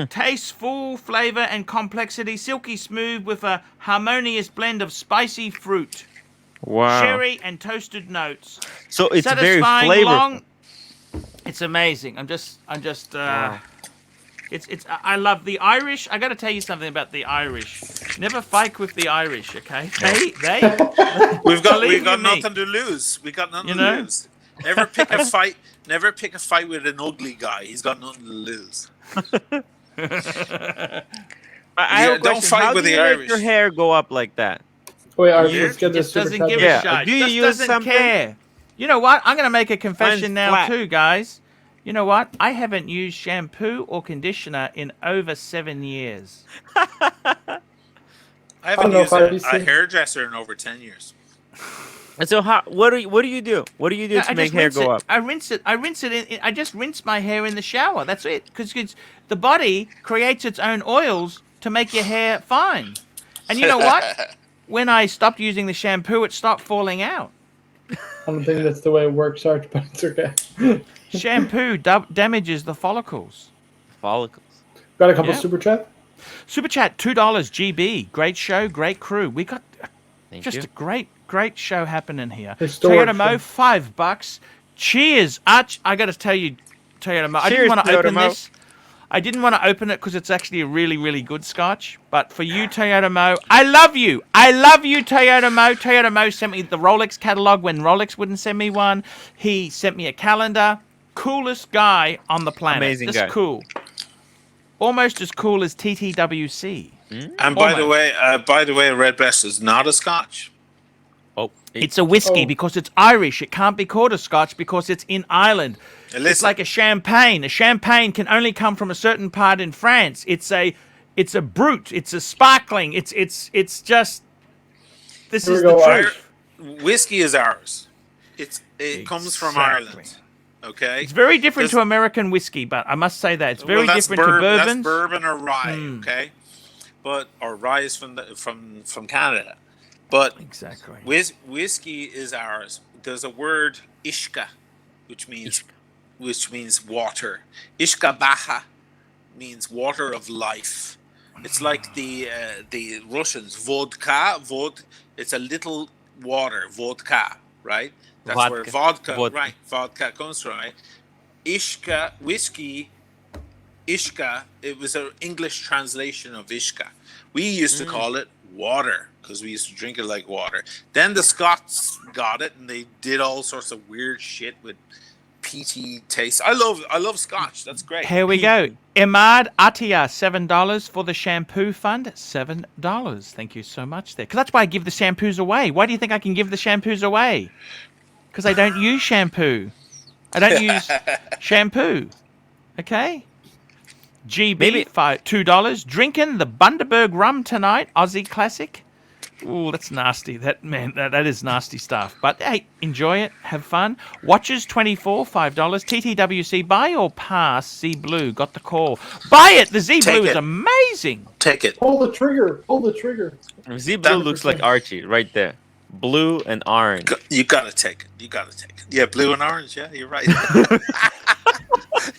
Taste, full flavor and complexity, silky smooth with a harmonious blend of spicy fruit, Wow. sherry and toasted notes. So it's very Satisfying, flavorful. long. It's amazing. Wow. I love the Irish. I got to tell you something about the Irish. Never fight with the Irish, okay? We've got Believe you me. nothing to lose. We got nothing You to know? lose. Never pick a fight. Never pick a fight with an ugly guy. He's got nothing to lose. I have a don't question. fight How with do the you let Irish. your hair go up like that? Wait, Archie, Yeah, let's get this just super doesn't give chat. a shit. Do you Just use doesn't something? care. You know what? I'm going to make a confession Mine's now flat. too, guys. You know what? I haven't used shampoo or conditioner in over 7 years. I haven't don't know used if I'd be a safe. hairdresser in over 10 years. And so what do you do? What do you do to I make just hair rinse go it. up? I rinse it. I just rinse my hair in the shower. That's it. Because the body creates its own oils to make your hair fine. And you know what? When I stopped using the shampoo, it stopped falling out. I don't think that's the way it works, Arch, but it's okay. Shampoo damages the follicles. Follicles. Got a couple Yeah. super chat. Super chat $2 GB. Great show, great crew. We got Thank just you. a great show happening here. Historic Toyota Mo, show. $5. Cheers, Arch. I got to tell you, Toyota Mo. I didn't Cheers, want to Toyota open Mo. this. I didn't want to open it because it's actually a really, really good scotch. But for you, Toyota Mo, I love you. I love you, Toyota Mo. Toyota Mo sent me the Rolex catalog when Rolex wouldn't send me one. He sent me a calendar. Coolest guy on the planet. Amazing Just guy. cool. Almost as cool as TTWC. And by the way, Redbreast is not a Scotch. Oh, It's a whiskey Oh. because it's Irish. It can't be called a Scotch because it's in Ireland. It's Listen. like a champagne. A champagne can only come from a certain part in France. It's a brut. It's a sparkling. It's just. This Here is we the go, truth. Whiskey is ours. It comes from Exactly. Ireland. Okay. It's very different There's- to American whiskey, but I must say that it's very that's different to That's bourbons. bourbon or rye. Okay. Or rye is from Canada. But Exactly. whiskey is ours. There's a word ishka, which means water. Ishka baha means water of life. It's like the Russians vodka. It's a little water. Vodka, right? That's where vodka comes from. Right? Ishka whiskey. Ishka. It was an English translation of ishka. We used to call it water because we used to drink it like water. Then the Scots got it and they did all sorts of weird shit with peaty taste. I love Scotch. That's great. Here we go. Imad Atia, $7 for the shampoo fund. $7. Thank you so much there. Because that's why I give the shampoos away. Why do you think I can give the shampoos away? Because I don't use shampoo. I don't use shampoo. Okay? GB, $2. Drinking the Bundaberg rum tonight. Aussie classic. Ooh, that's nasty. That is nasty stuff. But hey, enjoy it. Have fun. Watches 24, $5. TTWC, buy or pass? Z Blue got the call. Buy it. The Z Blue is amazing. Take it. Pull the trigger. Pull the trigger. Z Blue looks like Archie right there. Blue and orange. You gotta take it. Yeah, blue and orange. Yeah, you're right.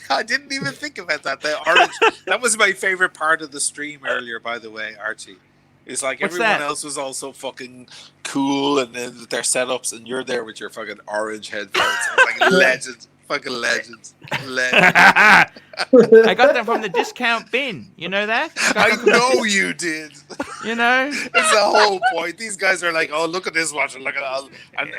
I didn't even think about that. The orange. That was my favorite part of the stream earlier, by the way, Archie. It's like What's everyone that? else was also fucking cool and then their setups, and you're there with your fucking orange headphones. Like legends. Fucking legends. I got them from the discount bin. You know that? I know you did. You know? It's the whole point. These guys are like, oh, look at this watch and look at all. And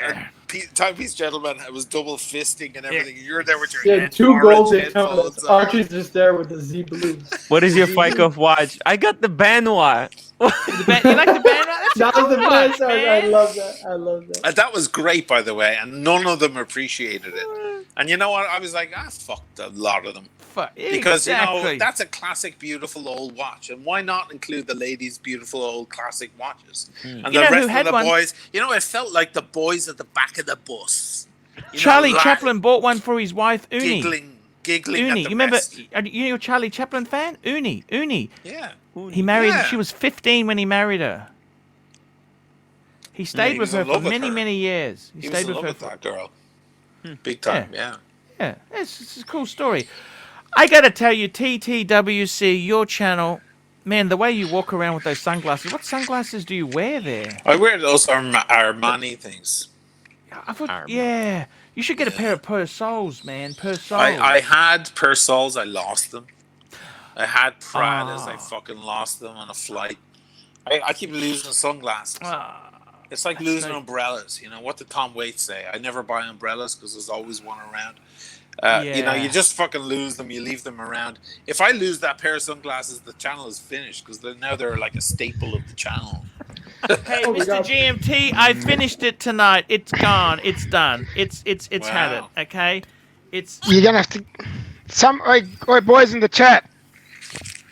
Timepiece Gentleman was double fisting and everything. You're there with your Yeah, head, two orange gold headphones Daytonas. on. Archie's just there with the Z Blues. What is your FICO watch? I got the Benoit. You like the band? That's a That was the cool best. watch, I man. love that. And that was great, by the way, and none of them appreciated it. And you know what? I was like, fucked a lot of them. Because, Exactly. that's a classic, beautiful old watch. And why not include the ladies' beautiful old classic watches? And You the know who rest had of the one? boys, it felt like the boys at the back of the bus. Charlie Chaplin bought one for his wife, Uni. Giggling at Uni. the You remember? rest. Are you a Charlie Chaplin fan? Uni. Yeah. He married. Yeah. She was 15 when he married her. He stayed he with was her in for love with many, her. many years. He was stayed in with love her. with that girl. Big time, yeah. Yeah, it's a cool story. I gotta tell you, TTWC, your channel, man, the way you walk around with those sunglasses. What sunglasses do you wear there? I wear those Armani things. I thought, Armani. yeah, you should get a pair Yeah. of Persols, man. Persols. I had Persols, I lost them. I had Pradas, I Oh. fucking lost them on a flight. I keep losing sunglasses. It's like losing umbrellas. You know what did Tom Waits say? I never buy umbrellas because there's always one around. You know, you just fucking lose them. You leave them around. If I lose that pair of sunglasses, the channel is finished because now they're like a staple of the channel. Hey, Mr. GMT, I finished it tonight. It's gone. It's done. It's had it. Wow. Okay, it's. You're gonna have to. Oi, boys in the chat.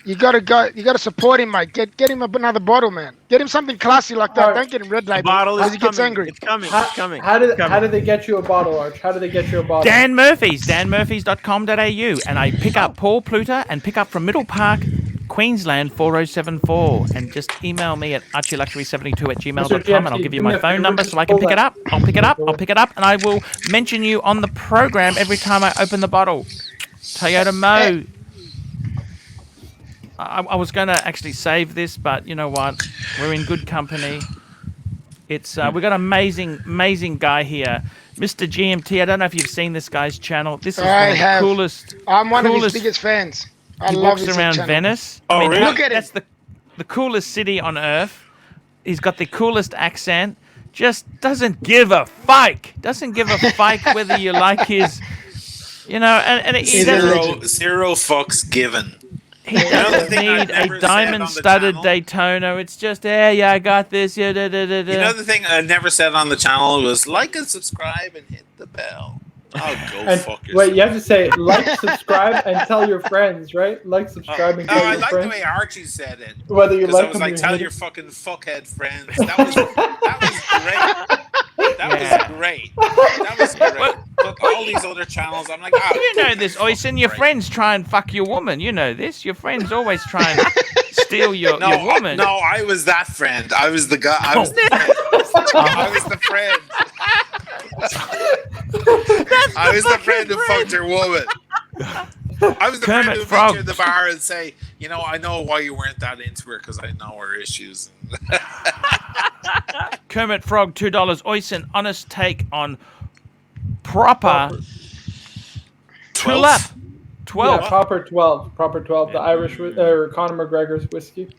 You gotta support him, mate. Get him another bottle, man. Get him something classy like that. Alright. Don't get him red The label bottle is because he gets coming. angry. It's coming. How, It's coming. how did It's coming. how did they get you a bottle, Arch? How did they get you a bottle? Dan Murphy's, danmurphys.com.au, and I pick up Paul Pluter and pick up from Middle Park, Queensland 4074, and just email me at ArchieLuxury72@gmail.com, and I'll give you my phone number so I can pick it up. I'll pick it up, and I will mention you on the program every time I open the bottle. Toyota Mo. I was going to actually save this, but you know what? We're in good company. It's we got an amazing guy here, Mr. GMT. I don't know if you've seen this guy's channel. This is I one of the have. coolest. I'm one of his coolest- biggest fans. I He love walks his around channel. Venice. Oh, really? Look at That's the coolest city on earth. He's got the coolest accent. Just doesn't give a fuck. Doesn't give a fuck whether you like his, you know, and he doesn't. Zero fucks given. He doesn't thing I've need never a said on the diamond-studded channel? Daytona. It's just, yeah, I got this. Yeah, da, da, da, da. You know the thing I never said on the channel was like and subscribe and hit the bell. Oh, go And fuck yourself. wait, you have to say like, subscribe, and tell your friends, right? Like, subscribe, and No, tell I your like the friends. way Archie said it. Whether you Because like I was them like, or tell hate your them. fucking fuckhead friends. That was great. That was great. That was great. But all these other channels, I'm like, oh, You know this, Oysen. Your great. friends try and fuck your woman. You know this. Your friends always try and steal your woman. No, I was that friend. I was the guy. I was the friend. I was the friend. I was the friend who fucked her woman. I was the friend Kermit who Frog. meet you in the bar and say, you know, I know why you weren't that into her because I know her issues. Kermit Frog, $2. Oysen, honest take on proper tulip. 12. Yeah, proper 12. Proper 12. The Irish, or Conor McGregor's whiskey.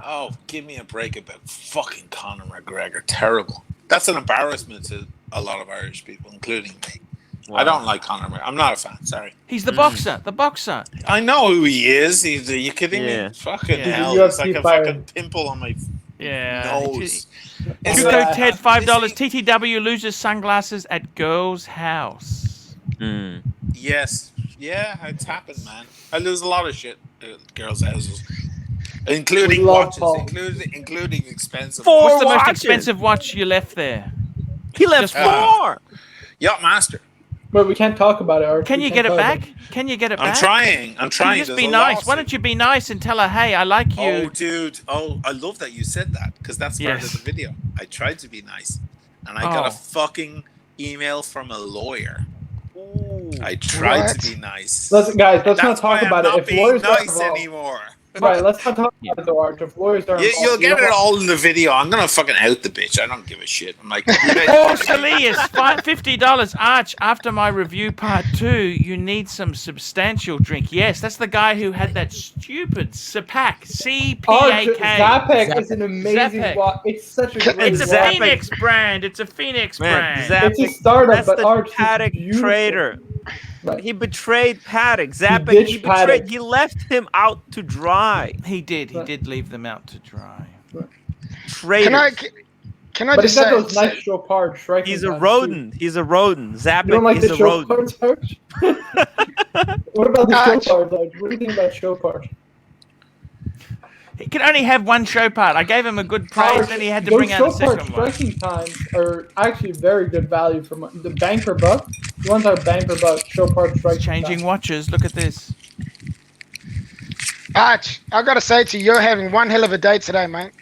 Oh, give me a break about fucking Conor McGregor. Terrible. That's an embarrassment to a lot of Irish people, including me. Wow. I don't like Conor McGregor. I'm not a fan. Sorry. He's the boxer. The boxer. I know who he is. Are you kidding Yeah. me? Fucking Yeah. hell. He's He's like UFC a fighter. fucking pimple on my Yeah. nose. It's Hugo like- Ted, $5. Is he- TTW loses sunglasses at girl's house. Mm. Yes. Yeah, it's happened, man. I lose a lot of shit at girls' houses. Including We love watches. Paul. Including expensive Four What's the most watches. expensive watch you left there? He left Just four. Yacht Master. But we can't talk about it, Arch. Can We you can't get it talk about back? Can you get it I'm back? trying. Can you just There's be a nice? Why lawsuit. don't you be nice and tell her, hey, I like you. Oh, dude. Oh, I love that you said that because that's part Yes. of the video. I tried to be nice, and I got Oh. a fucking email from a lawyer. Ooh. I tried What? to be nice. Let's not That's talk why about I'm it. not If being lawyers are nice involved, anymore. right? Let's not talk about it, though, Arch. If lawyers are involved, You'll get you it know- all in the video. I'm gonna fucking out the bitch. I don't give a shit. I'm like, Oh, Salias, $50. Arch, after my review part 2, you need some substantial drink. Yes, that's the guy who had that stupid CPAC. Arch, CPAK. Zapek is an amazing Zapek. watch. It's such a great It's a watch. Phoenix brand. It's a Phoenix Man, brand. It's a Zapek, startup, that's but the Arch is Paddock beautiful. traitor. Right. He betrayed Paddock. Zapek, ditched he betrayed. Paddock. He left him out to dry. He did leave them out to dry. Traitor. Can I But just he's got say, those nice show parts, striking He's a times, rodent. He's a rodent. too. You don't Zapek like is the a show rodent. parts, Arch? What about the show Arch. parts, Arch? What do you think about show parts? He can only have one show part. I gave him a good praise, Arch, and he had to those bring out show a part second one. striking times are actually very good value for the banker buck. The ones are banker buck show part striking Changing times. watches. Look at this. Arch, I gotta say to you, you're having one hell of a day today, mate.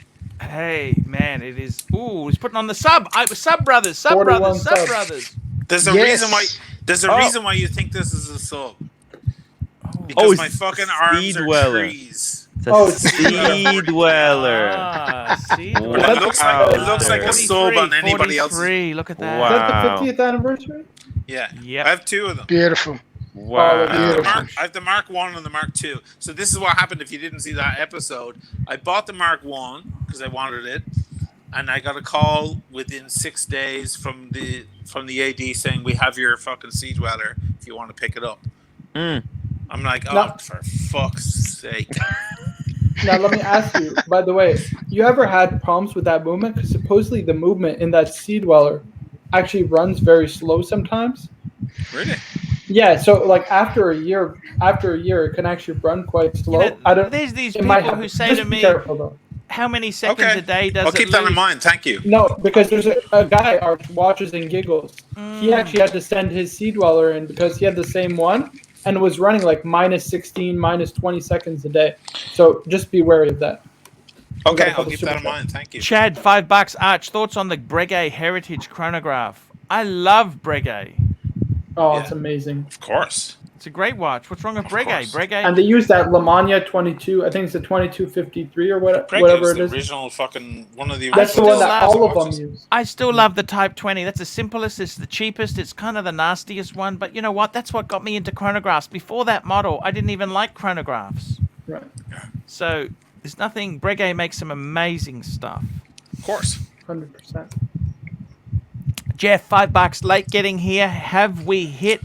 Hey, man, it is. Ooh, he's putting on the sub. Sub Brothers. 41 Sub subs. Brothers. there's a Yes. reason why. There's a Oh. reason why you think this is a sub. Because Oh, my fucking Sea arms are Dweller. trees. It's a Oh, Sea Dweller. Ah, see, But Wow. it looks like a sub on anybody else's. 43, look at that. Wow. Is that the 50th anniversary? Yeah. Yep. I have two of them. Beautiful. Wow. Beautiful. I have the Mark 1 and the Mark 2. So this is what happened if you didn't see that episode. I bought the Mark 1 because I wanted it. And I got a call within 6 days from the AD saying, we have your fucking Sea Dweller if you want to pick it up. Mm. I'm like, oh, No. for fuck's sake. Now, let me ask you, by the way, you ever had problems with that movement? Because supposedly the movement in that Sea Dweller actually runs very slow sometimes. Really? Yeah, so like after a year, it can actually run quite slow. You know, I don't. there's these it might people happen. who say Just to be me, careful, though. how many seconds Okay. a day does I'll it keep that in lose? mind. Thank you. No, because there's a guy, Arch, watches and giggles. He actually had to send his Sea Dweller in because he had the same one and was running like -16, -20 seconds a day. So just be wary of that. Okay, I'll keep that in mind. Thank you. Chad, $5. Arch, thoughts on the Gregae Heritage Chronograph? I love Gregae. Oh, Yeah. it's amazing. Of course. It's a great watch. What's wrong with Of Gregae? course. Gregae. And they use that Lamagna 22. I think it's a 2253 or whatever it the is. original fucking one of the That's the original one that all of them watches. use. I still love the Type 20. That's the simplest. It's the cheapest. It's kind of the nastiest one. But you know what? That's what got me into chronographs. Before that model, I didn't even like chronographs. Right. So there's nothing. Gregae makes some amazing stuff. Of course. 100%. Jeff, $5 late getting here. Have we hit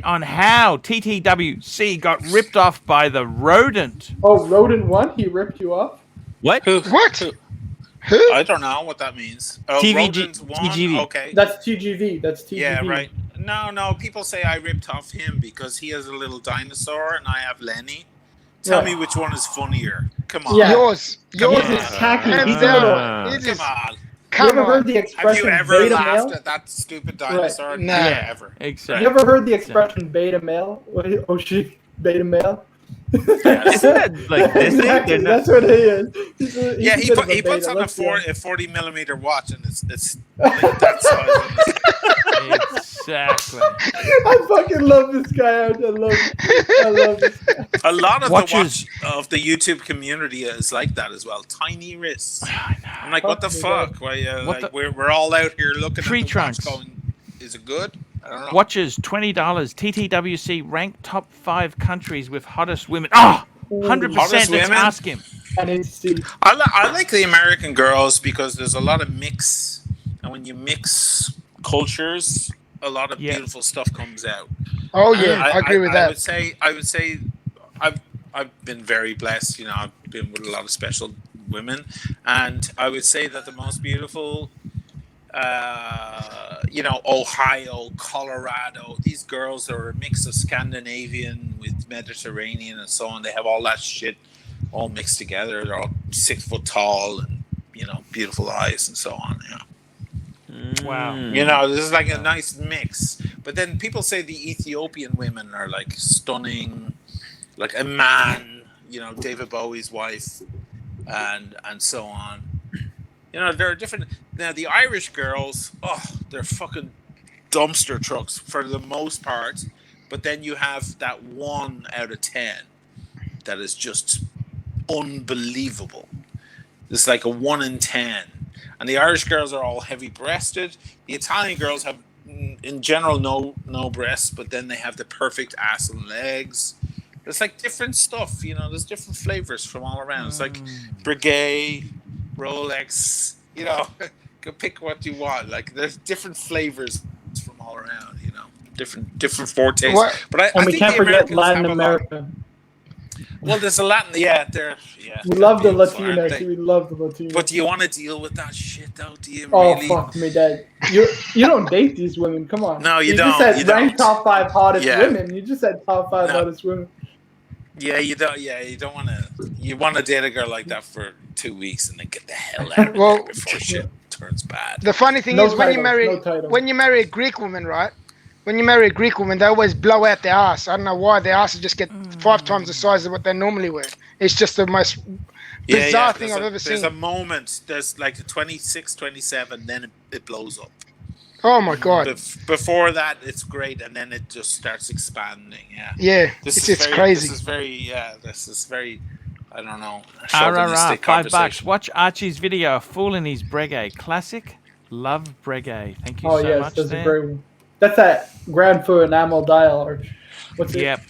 on how TTWC got ripped off by the rodent? Oh, Rodent 1? He ripped you off? What? What? Who? Who? I don't know what that means. Oh, TVG Rodent 1? TGV. Okay. That's TGV. That's TGV. Yeah, right. No. People say I ripped off him because he has a little dinosaur and I have Lenny. Tell me which one is funnier. Come on. Yeah. Yours. Yours He's is tacky. hands He's down. little. It Come is- on. You Come ever heard on. the Have expression you ever beta laughed male? at that stupid dinosaur? Nah. Yeah, ever. Exactly. You ever heard the expression beta male? Oh, she beta male? Isn't that like Disney? Exactly, They're not- that's what he is. He's Yeah, a he bit of he puts beta, on a let's be honest. 40mm watch and it's like that size. Exactly. I fucking love this guy. I love this guy. A lot of Watches. the watch of the YouTube community is like that as well. Tiny wrists. I know. I'm like, what the Fuck me, fuck? Why, What like, the- we're all out here looking Tree at the trunks. watch going, is it good? I don't know. Watches, $20. TTWC ranked top 5 countries with hottest women. Oh, 100%. Hottest Let's women? ask him. I need to see. I like the American girls because there's a lot of mix, and when you mix cultures, a lot of Yeah. beautiful stuff comes out. Oh yeah, I agree with I that. would say, I've been very blessed. You know, I've been with a lot of special women, and I would say that the most beautiful, Ohio, Colorado. These girls are a mix of Scandinavian with Mediterranean and so on. They have all that shit all mixed together. They're all 6 foot tall and beautiful eyes and so on. Yeah. Wow. This is like a nice mix. But then people say the Ethiopian women are like stunning, like a man, David Bowie's wife, and so on. There are different. Now the Irish girls, they're fucking dumpster trucks for the most part. But then you have that 1 out of 10 that is just unbelievable. It's like a 1 in 10. And the Irish girls are all heavy-breasted. The Italian girls have, in general, no breasts, but then they have the perfect ass and legs. There's like different stuff, there's different flavors from all around. It's like Gregae, Rolex, go pick what you want. Like there's different flavors from all around, different fortes. What? But I And we think can't the forget Americans Latin have a lot- America. Well, there's a Latin, yeah. We love the beautiful, aren't Latinas. they? We love the Latinas. But do you want to deal with that shit, though? Do you Oh, really? fuck me, Dad. You don't date these women. Come on. No, you just don't. said You ranked don't. top 5 hottest Yeah. women. You just said top 5 No. hottest women. Yeah, you don't. Yeah, you don't want to. You want to date a girl like that for 2 weeks and then get the hell out of Well, there before shit turns bad. The funny thing No is when you titles, no titles. marry a Greek woman, right? When you marry a Greek woman, they always blow out their ass. I don't know why their asses just get 5 times the size of what they normally wear. It's just the most bizarre thing I've ever There's seen. a moment. There's like a 26, 27, then it blows up. Oh my god. Before that, it's great, and then it just starts expanding. Yeah. Yeah. This It's crazy. This is very. I don't know. RRR, Chauvinistic $5. conversation. Watch Archie's video, A Fool in His Gregae. Classic. Love Gregae. Thank you Oh so yes, much that's there. a great one. That's that Grand Foot enamel dial arch. What's it? Yep.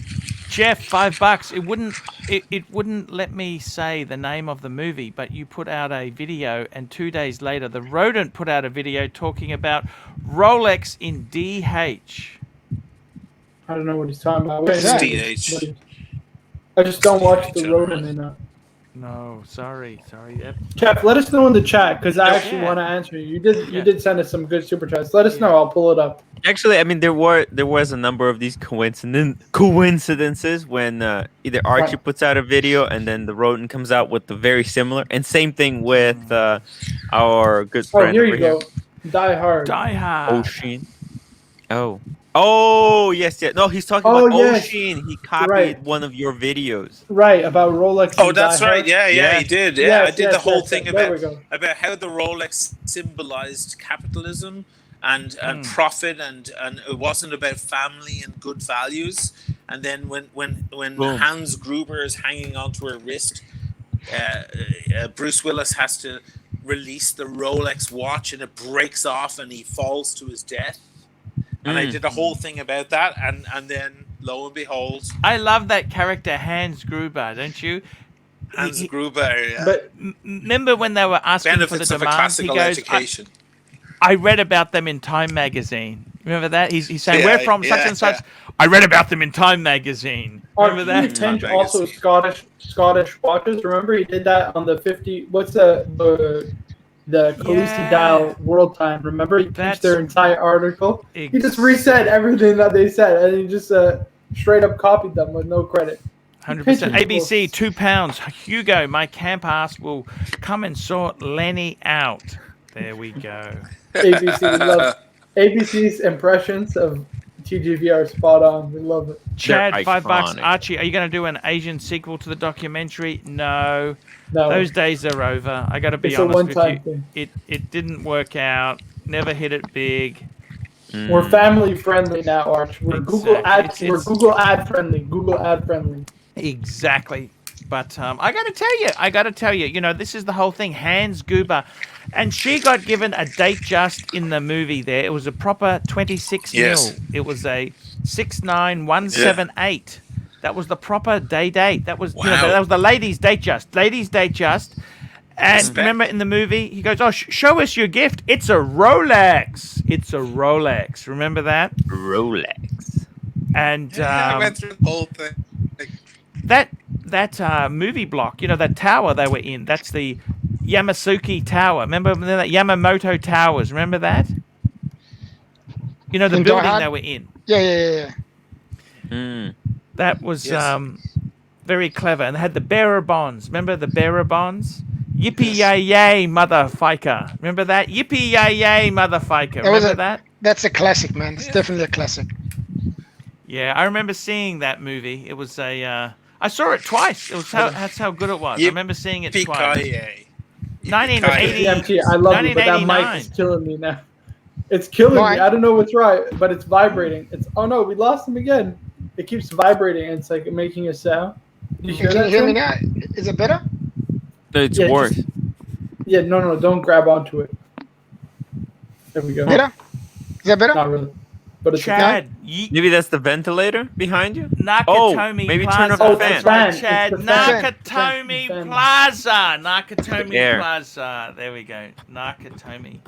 Jeff, $5. It wouldn't let me say the name of the movie, but you put out a video, and 2 days later, the Rodent put out a video talking about Rolex in DH. I don't know what he's talking about. What's that? DH. I just don't watch the Rodent enough. No, sorry. Yep. Kev, let us know in the chat because I actually Yeah. want to answer you. You did send us some good super chats. Let us know. I'll pull it up. Actually, I mean, there was a number of these coincidences when either Archie puts out a video and then the Rodent comes out with the very similar, and same thing with our good Oh, friend here over you go. Die Hard. Die Hard. Ocean. Oh, yes. No, he's talking about yes. Ocean. He copied Right. one of your videos. Right, about Rolex. Oh, and that's Die right. Hard. Yeah, he did. Yeah, Yes, I did yes, the whole yes, thing yes. There we go. about how the Rolex symbolized capitalism and profit, and it wasn't about family and good values. And then when Hans Gruber is hanging onto her wrist, Bruce Willis has to release the Rolex watch, and it breaks off, and he falls to his death. And I did a whole thing about that, and then lo and behold, I love that character Hans Gruber, don't you? Hans Gruber. Yeah. But Remember when they were asking for the benefits of a demands? He classical goes, education. I read about them in Time magazine. Remember that? He's saying, Yeah, we're from such yeah, and such. yeah. I read about them in Time magazine. Remember that? Tint also Scottish watches. Remember he did that on the 50. What's the Khaleesi Dial World Time? Remember he pitched their entire article. He just reset everything that they said, and he just straight up copied them with no credit. 100%. ABC, £2. Hugo, my camp ass will come and sort Lenny out. There we go. ABC, we love ABC's impressions of TGV are spot on. We love it. Chad, They're $5. iconic. Archie, are you going to do an Asian sequel to the documentary? No. No, Those days are over. I got to be it's a honest with you. one-time thing. It didn't work out. Never hit it big. We're family friendly now, Arch. We're Google ad. Exactly. We're Google ad friendly. Google ad friendly. Exactly. But I got to tell you, you know, this is the whole thing. Hans Gruber. And she got given a date just in the movie there. It was a proper 26 Yes. mil. It was a 69178. That was the proper date. That was, you know, Wow. that was the ladies' date just. Ladies' date just. And Respect. remember in the movie, he goes, oh, show us your gift. It's a Rolex. It's a Rolex. Remember that? Rolex. And I went through the whole thing. that movie block, you know, that tower they were in, that's the Yamasuke Tower. Remember that Yamamoto Towers? Remember that? You know, the In Die building Hard? they were in. Yeah. That was Yes. very clever. And they had the bearer bonds. Remember the bearer bonds? Yippee yay yay, motherfucker. Remember that? Yippee yay yay, motherfucker. That was Remember that? That's a classic, man. It's definitely a classic. Yeah, I remember seeing that movie. It was a. I saw it twice. That's how good it was. I remember seeing it twice. Yippee-ki-yay. 1980. TMT, I love you, but that mic 1989. is killing me now. It's killing me. I don't know what's right, but it's vibrating. Oh no, we lost him again. It keeps vibrating. And it's like making a sound. You Can you hear me now? Is it better? It's Yeah, worse. Yeah, no, don't grab onto it. There we go. Better? Is that better? Not really, but it's Chad, Maybe that's the ventilator behind you? Nakatomi maybe Plaza. turn up the Oh, fan. that's right, Chad. it's the fan. Nakatomi Fan. Plaza. Nakatomi There. Plaza. There we go. Nakatomi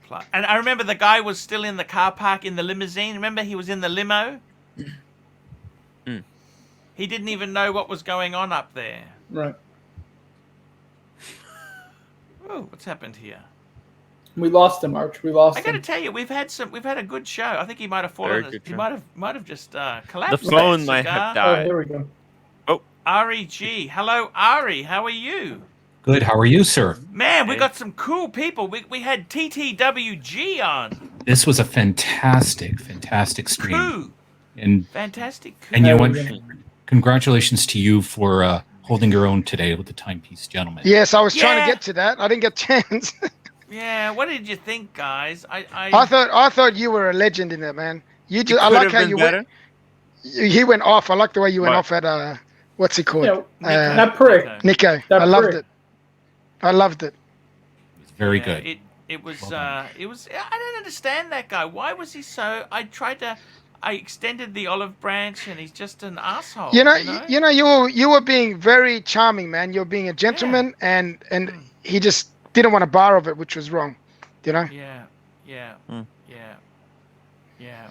Plaza. And I remember the guy was still in the car park in the limousine. Remember he was in the limo? He didn't even know what was going on up there. right. Oh, what's happened here? We lost him, Arch. We lost I got to him. tell you, we've had a good show. I think he might have fallen. Very good He show. might have just collapsed. The phone that might cigar. have Oh, died. here we go. Ari G. Hello, Ari. How are you? Good. How are you, sir? Man, we got some cool people. We had TTWG on. This was a fantastic stream. Coup. And Fantastic coup. and you There went. we go. Congratulations to you for holding your own today with the timepiece, gentlemen. Yes, I was trying Yeah. to get to that. I didn't get a chance. Yeah, what did you think, guys? I thought you were a legend in there, man. You It just, I could like have how been you better. went. He went off. I like the way you went Right. off at what's he called? You know, Nico, that prick. Nico. Nico. That I loved prick. it. I loved it. It's very Yeah, good. It was Well done. it was I don't understand that guy. Why was he so? I extended the olive branch and he's just an asshole. You know, You know. you were being very charming, man. You're being a gentleman, and he just didn't want a bar of it, which was wrong. You know. Yeah. Yeah. Hmm. Yeah. Yeah.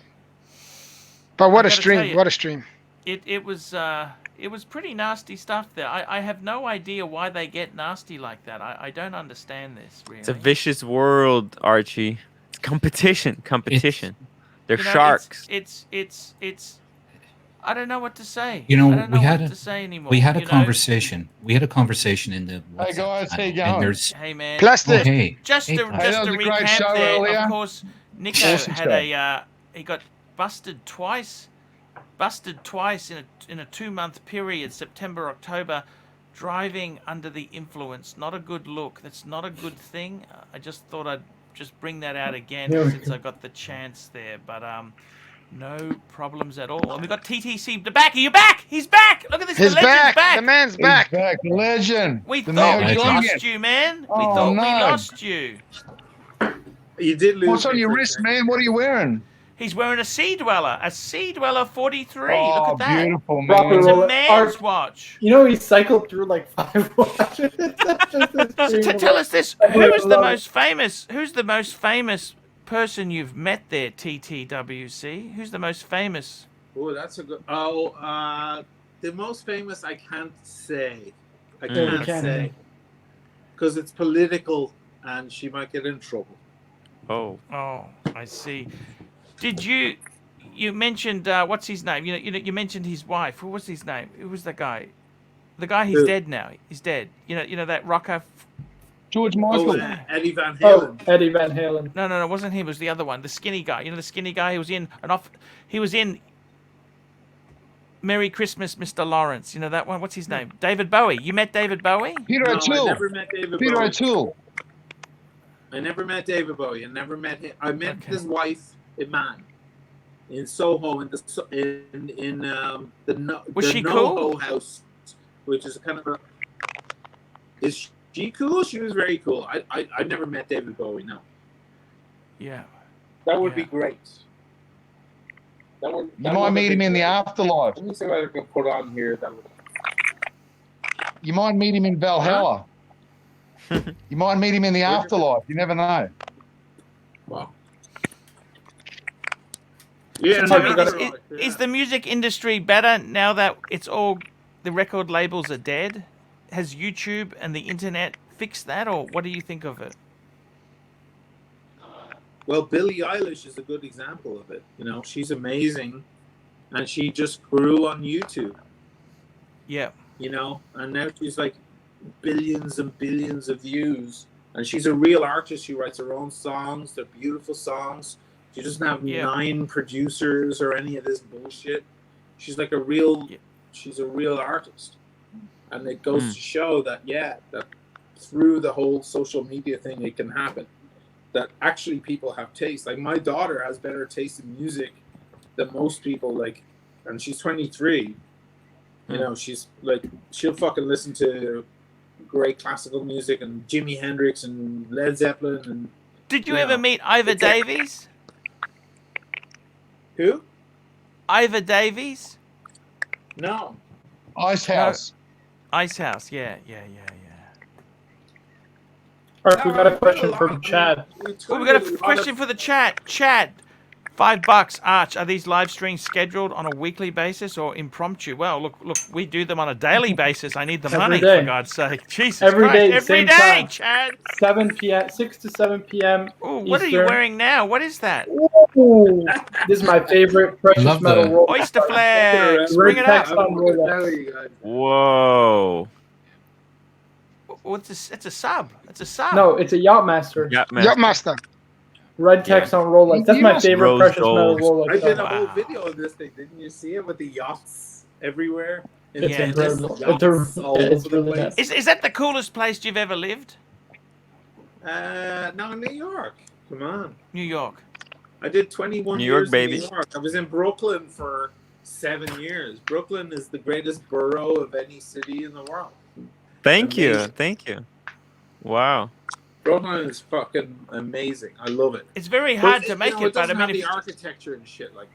But what I a gotta tell stream! you, What a stream! it was pretty nasty stuff there. I have no idea why they get nasty like that. I don't understand this really. It's a vicious world, Archie. It's competition. They're You know, sharks. It's I don't know what to say. You know, I don't know what to say anymore. we had a you know? conversation. We had a conversation in the Hey WhatsApp guys, how you channel, and going? there's Hey man. oh, Plastic. hey, Just hey, to guys. That was a great recap show there, earlier. of course, Nico Awesome had show. he got busted twice in a 2-month period, September, October, driving under the influence. Not a good look. That's not a good thing. I just thought I'd just bring that out again Yeah, we since I got the chance there. But no problems at all. And we got TTC the back. Are you back? He's back. Look at this. He's the legend's back. The man's He's back. back. Legend. We The thought Neil we legend. lost Youngin. you, man. We Oh, thought we no. lost you. You did lose. What's on me your for a wrist, second. man? What are you wearing? He's wearing a Sea Dweller 43. Oh, Look at that. beautiful, Rock and man. It's roll. a man's watch. You know, he cycled through like 5 watches. That's just a So stream tell of- us this: I who's the love most famous? Who's the most famous person you've met there, TTWC? Who's the most famous? Oh, that's a good. The most famous I can't say. I Mm. can't Yeah, we can. say because it's political and she might get in trouble. Oh. Oh, I see. Did you mentioned what's his name? You mentioned his wife. Who was his name? Who was the guy? The guy, he's Who? dead now. He's dead. You know that rocker. George Oh, Michael. Eddie Van Oh, Halen. Eddie Van Halen. No, it wasn't him. It was the other one, the skinny guy. You know the skinny guy. He was in Merry Christmas, Mr. Lawrence. You know that one? What's his name? David Bowie. You met David Bowie? Peter No, I O'Toole. never met David Peter Bowie. O'Toole. I never met David Bowie. I never met him. I met Okay. his wife, Iman, in Soho, in the Was the she NoHo cool? house, which is kind of a. Is she cool? She was very cool. I never met David Bowie. No, Yeah. that would be Yeah. great. That would. You that might would meet be him in the great. afterlife. Let me see what I can put on here. That would. You might meet him in Valhalla. You might meet him in the afterlife. You never know. Wow. Yeah, So no, tell me that's this, right, is yeah. the music industry better now that it's all the record labels are dead? Has YouTube and the internet fixed that, or what do you think of it? Well, Billie Eilish is a good example of it. You know, she's amazing, and she just grew on YouTube. Yeah. You know, and now she's like billions and billions of views, and she's a real artist. She writes her own songs. They're beautiful songs. She doesn't have Yeah. 9 producers or any of this bullshit. She's like a real. Yeah. She's a real artist, and it goes to show that that through the whole social media thing, it can happen. That actually people have taste. Like my daughter has better taste in music than most people. Like, and she's 23. You know, she's like, she'll fucking listen to great classical music and Jimi Hendrix and Led Zeppelin and. Did you Yeah. ever meet Ivor Davies? Who? Ivor Davies? No. Ice House. Icehouse. Yeah. All right, we got a question from Chad. Oh, we got a question for the chat. Chad, $5. Arch, are these live streams scheduled on a weekly basis or impromptu? Well, look, we do them on a daily basis. I need the Every money, day. for God's sake. Jesus Every Christ. day, Every same day, time. Chad. 7 p.m., 6 to 7 p.m. Ooh, what are you Eastern. wearing now? What is that? Ooh, this is my favorite precious love metal the- roll. Oyster flags. Bring it Text up. on Rolex. Whoa. Oh, it's a sub. It's a sub. No, it's a Yachtmaster. Yeah, man. Yachtmaster. Red text on Rolex. That's my favorite Rose precious metal gold. Rolex. I did a Wow. whole video of this thing. Didn't you see it with the yachts everywhere? It's Yeah, incredible. Yachts all It's over the really place. nice. Is that the coolest place you've ever lived? No, New York. Come on. New York. I did 21 New York, years baby. in New York. I was in Brooklyn for 7 years. Brooklyn is the greatest borough of any city in the world. Thank you. Amazing. Thank you. Wow. Brooklyn is fucking amazing. I love it. It's very hard to It make it, but I doesn't mean, have if, the architecture and shit like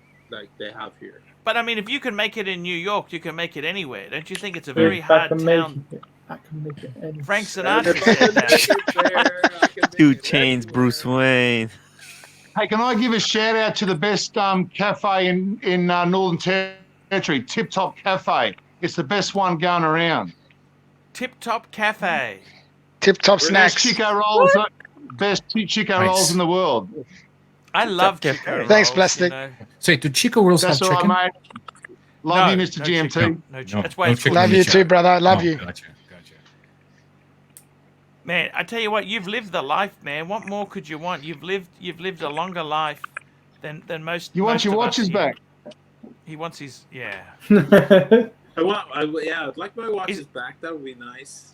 they have here. but I mean, if you can make it in New York, you can make it anywhere. Don't you think it's a very I hard can town? I can make it any- Frank Sinatra said that. 2 Chainz, Bruce Wayne. Hey, can I give a shout out to the best cafe in Northern Territory, Tip Top Cafe? It's the best one going around. Tip Top Cafe. Tip top Best snacks. Chico rolls, best Chico Nice. rolls in the world. I love Tip Chico rolls, Thanks, Plastic. you know. So, do Chico rolls That's have all chicken? right, mate. Love you, No, Mr. no GMT. chicken. No, No, that's why no it's chicken. called. Love you too, brother. I love Oh, you. Gotcha. Man, I tell you what, you've lived the life, man. What more could you want? You've lived a longer life than most. You want most your of us watches here. back? He wants his I'd like my watches back. That would be nice.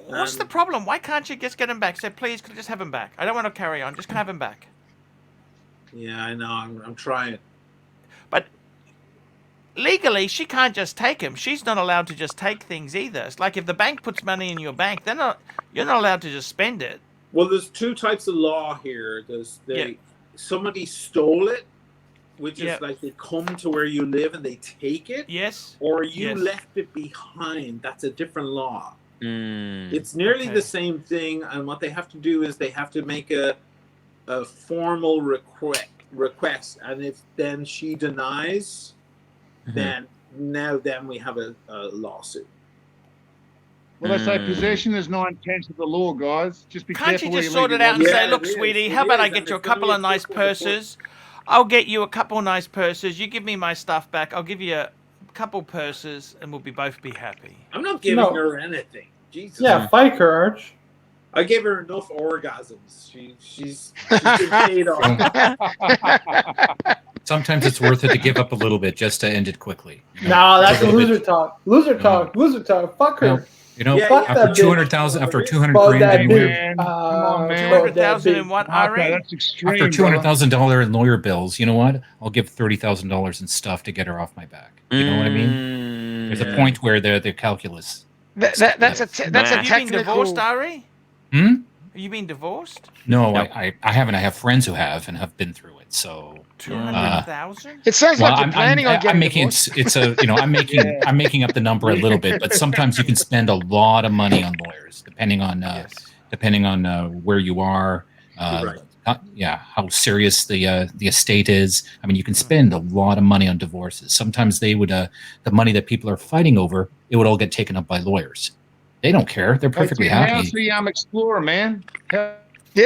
What's the problem? Why can't you just get him back? Say, please, could I just have him back? I don't want to carry on. Just can I have him back. Yeah, I know. I'm trying. But legally, she can't just take him. She's not allowed to just take things either. It's like if the bank puts money in your bank, you're not allowed to just spend it. Well, there's 2 types of law here. Somebody stole it, which is like they come to where you live and they take it. Yes. Or you Yes. left it behind. That's a different law. Mm. It's nearly Okay. the same thing, and what they have to do is they have to make a formal request, and if then she denies, then we have a lawsuit. Well, they say possession is 9/10 of the law, guys. Just be Can't careful you where just you sort leave it your out and watches. say, Yeah, look, it is, sweetie, it how about I is, get and you a it's gonna couple be of a nice quick one before- purses? I'll get you a couple of nice purses. You give me my stuff back. I'll give you a couple purses, and we'll both be happy. I'm not giving No. her anything. Jesus. Yeah, fight her, Arch. I gave her enough orgasms. She's been paid off. Sometimes it's worth it to give up a little bit just to end it quickly. You know? Nah, that's A a little bit- loser talk. Loser talk. Loser talk. Fuck her. No. You know, Yeah, Fuck yeah. that after bitch. 200,000, after 200 Fuck grand that anywhere, Man, come on, man. 200,000 in what, Marco, Ari? that's extreme. after brother. $200,000 in lawyer bills, you know what? I'll give $30,000 in stuff to get her off my back. You know what I mean? There's a Mm. point where the calculus. That's a Man. Have you been divorced, technical. Ari? Hmm? Have you been divorced? No, No. I haven't. I have friends who have and have been through it. So 200,000? It sounds like you're planning on I'm getting making divorced. it's a I'm making I'm making up the number a little bit, but sometimes you can spend a lot of money on lawyers depending on where you are, Right. how serious the estate is. I mean, you can spend a lot of money on divorces. Sometimes they would the money that people are fighting over, it would all get taken up by lawyers. They don't care. They're perfectly How's happy. the Explorer, man? Yeah,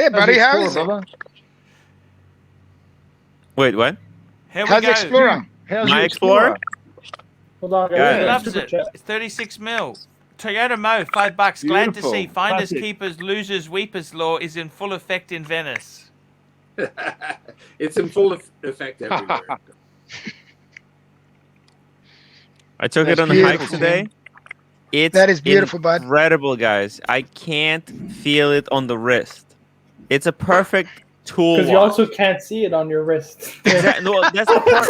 buddy, the how Explorer, is it? brother? Wait, what? Here we How's go. Explorer? How's My your Explorer? Hold on, Yeah. guys. He Yeah. loves Super it. chat. It's 36 mil. Toyota Mo, $5. Glad to Beautiful. see. Finders, Classic. keepers, losers, weepers law is in full effect in Venice. It's in full effect everywhere. I took That's it on the hike beautiful, today. man. It's That is beautiful, bud. incredible, guys. I can't feel it on the wrist. It's a perfect tool Because you watch. also can't see it on your wrist. No, that's the whole point.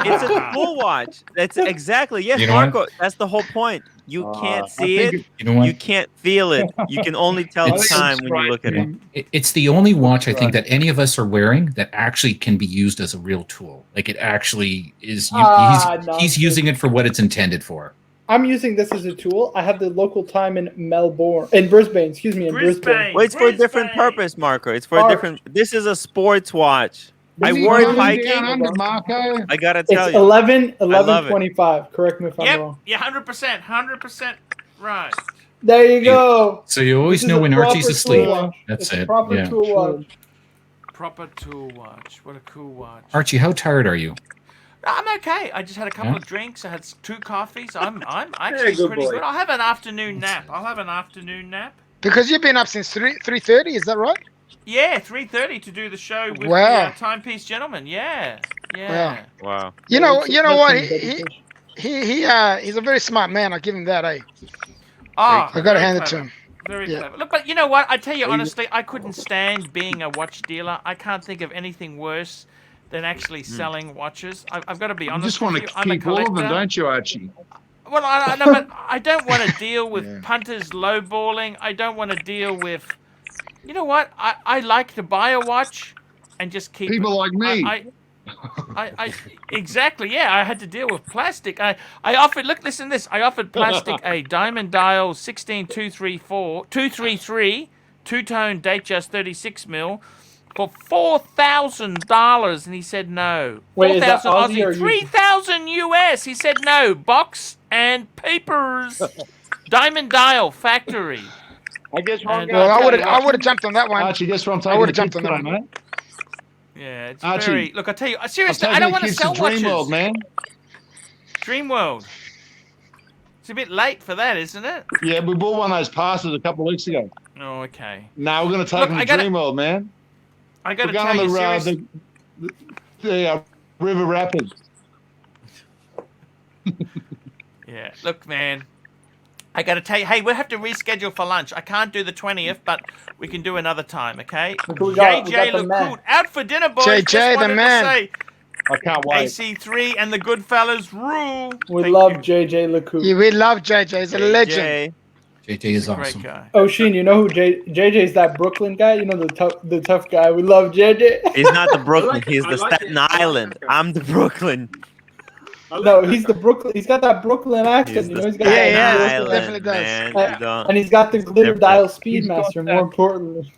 It's a tool watch. That's exactly yes, You know what? Marco. That's the whole point. You can't I see think it. You know what? You can't feel it. You can only tell I the think time it's when you look at it. It's the only watch I think that any of us are wearing that actually can be used as a real tool. Like it actually is. Nonsense. He's using it for what it's intended for. I'm using this as a tool. I have the local time in Brisbane. Excuse me, in Brisbane. Well, it's for a different purpose, Marco. It's for a Arch. different. This is a sports watch. I Is he wore it coming hiking. down under, Marco? I gotta tell It's you. 11:25. Correct me if I'm Yep. wrong. Yeah, 100% right. There you go. So you always This is know a when proper Archie's tool asleep. watch. That's It's a it. proper Yeah. tool watch. Proper tool watch. What a cool watch. Archie, how tired are you? I'm okay. I just had a couple Yeah? of drinks. I had 2 coffees. I'm actually good pretty boy. good. I'll have an afternoon nap. Because you've been up since 3:30, is that right? Yeah, 3:30 to do the show with Wow. the Timepiece Gentleman. Yeah. Yeah. Wow. You know That's what? some dedication. He's a very smart man. I'll give him that, eh? Oh, I gotta very hand it to clever. him. Very Yeah. clever. Look, but you know what? I tell you honestly, I couldn't stand being a watch dealer. I can't think of anything worse than actually selling watches. I've got to be You honest just want with to you. I'm a keep all of them, collector. don't you, Archie? Well, I know, but I don't want to deal with Yeah. punters lowballing. I don't want to deal with. You know what? I like to buy a watch and just keep People it. like me. I exactly, yeah. I had to deal with plastic. I offered. Look, listen to this. I offered plastic a diamond dial 233 two-tone Datejust 36 mil for $4,000, and he said no. Wait, is that 4,000 Aussie or Aussie, 3,000 US. He said no. Box and papers. Diamond dial factory. I guess And- Well, I would have jumped on that one. Archie, guess what I'm I taking would've the jumped kids on that today, one. mate? Yeah, it's Archie, very. Look, I tell you, I'm seriously, taking I don't the want to kids sell to watches. Dreamworld, man. Dreamworld. It's a bit late for that, isn't it? Yeah, we bought one of those passes a couple of weeks ago. Oh, okay. No, we're going to take Look, them I to gotta- Dreamworld, man. I got We're to going tell on you, seriously. the River Rapids. Yeah, look, man. I got to tell you, hey, we'll have to reschedule for lunch. I can't do the 20th, but we can do another time, okay? Look who we got. We JJ got the man. Lacoute, out for dinner, boys. JJ, Just the wanted man. to say, I can't wait. AC3 and the Goodfellas rule. We Thank love you. JJ Lacoute. Yeah, we love JJ. He's a legend. Jay. JJ is Great awesome. guy. Oh, Sheen, you know who JJ's that Brooklyn guy? You know the tough guy. We love JJ. He's not the Brooklyn. like it. He's I the like Staten it. I like Island. that guy. I'm the Brooklyn. No, he's the Brooklyn. He's got that Brooklyn accent. He's You the know, he's got Staten Yeah, that yeah, Island, definitely does. man. Uh, You don't. and he's got the glitter Different. dial He's got Speedmaster. that- More importantly,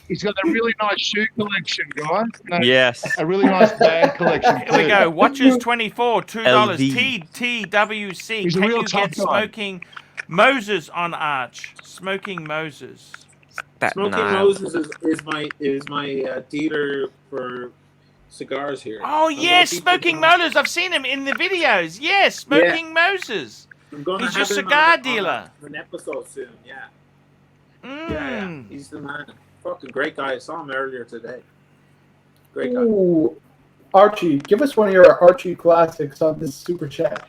He's got a really nice shoe collection, guys. No, Yes. A really nice bag collection, Here we too. go. Watches 24, $2. LV. TWC. He's a Can real you top get guy. Smoking Moses on Arch? Smoking Moses. Staten Smoking Island. Moses is my dealer for cigars here. Oh, I'm yes, gonna keep Smoking it going. Moses. I've seen him in the videos. Yes, Smoking Moses. I'm gonna He's have your him cigar on dealer. an episode soon. Yeah. Mm. Yeah. He's the man. Fucking great guy. I saw him earlier today. Great guy. ooh, Archie, give us one of your Archie classics on this super chat.